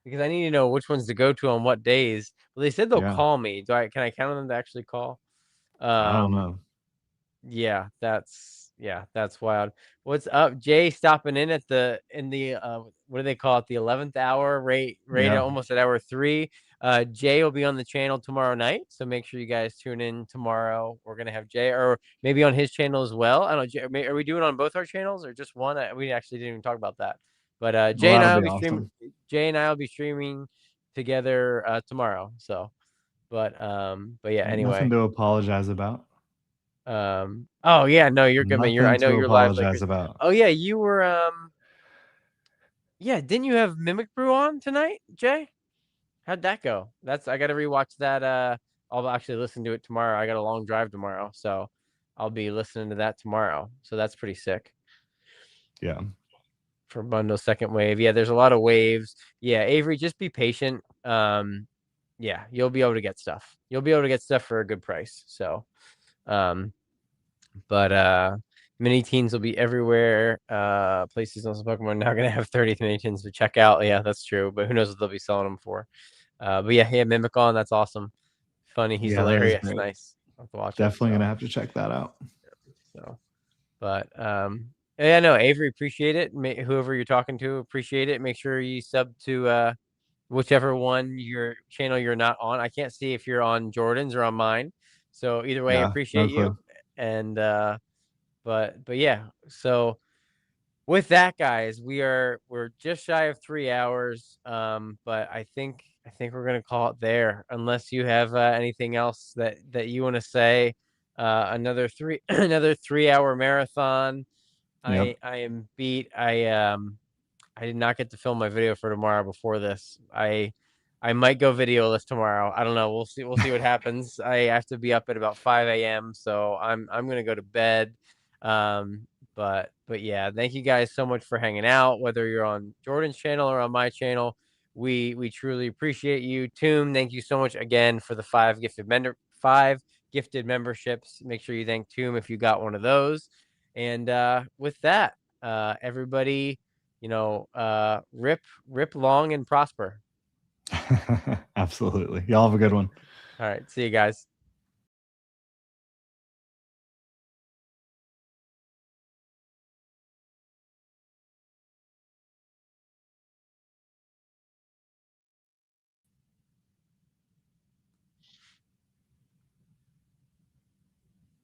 Because I need to know which ones to go to on what days. Well, they said they'll Yeah, call me. Can I count on them to actually call? I don't Um, know. yeah, that's yeah, that's wild. What's up, Jay? Stopping in at the what do they call it? The 11th hour, right Yeah, almost at hour three. Jay will be on the channel tomorrow night, so make sure you guys tune in tomorrow. We're gonna have Jay, or maybe on his channel as well. I don't know. Jay, are we doing it on both our channels or just one? We actually didn't even talk about that. But well, Jay and that'll I will be be streaming. awesome. Jay and I will be streaming together tomorrow. So, but yeah. Nothing Anyway, to apologize about. oh yeah, no, you're good, man. I Nothing know to you're live like apologize crazy. about. Oh yeah, you were yeah, didn't you have Mimic Brew on tonight, Jay? How'd that go? I gotta rewatch that. I'll actually listen to it tomorrow. I got a long drive tomorrow, so I'll be listening to that tomorrow. So that's pretty sick Yeah. for Bundle Second Wave. Yeah, there's a lot of waves. Yeah, Avery, just be patient. Yeah, you'll be able to get stuff. You'll be able to get stuff for a good price. So, um, but mini teens will be everywhere. Places on Pokemon now gonna have 30th mini teens to check out. Yeah, that's true. But who knows what they'll be selling them for? But yeah, Mimikon, that's awesome. Funny, he's Yeah, that is hilarious. great. Nice. I'll have to watch it. Definitely gonna have to check that out. So, but yeah, no, Avery, appreciate it. Whoever you're talking to, appreciate it. Make sure you sub to whichever one your channel you're not on. I can't see if you're on Jordan's or on mine. So either way, Yeah, no appreciate you. clue. And but yeah, so with that, guys, we're just shy of 3 hours. But I think we're gonna call it there, unless you have anything else that you want to say. Another three another 3 hour marathon. Yep. I am beat. I did not get to film my video for tomorrow before this. I might go videoless tomorrow. I don't know. We'll see. We'll see what happens. I have to be up at about 5 a.m. So I'm gonna go to bed. Um, but yeah, thank you guys so much for hanging out. Whether you're on Jordan's channel or on my channel, we truly appreciate you. Toom, thank you so much again for the five gifted memberships. Make sure you thank Toom if you got one of those. And with that, everybody, rip long and prosper. Absolutely. Y'all have a good one. All right, see you guys.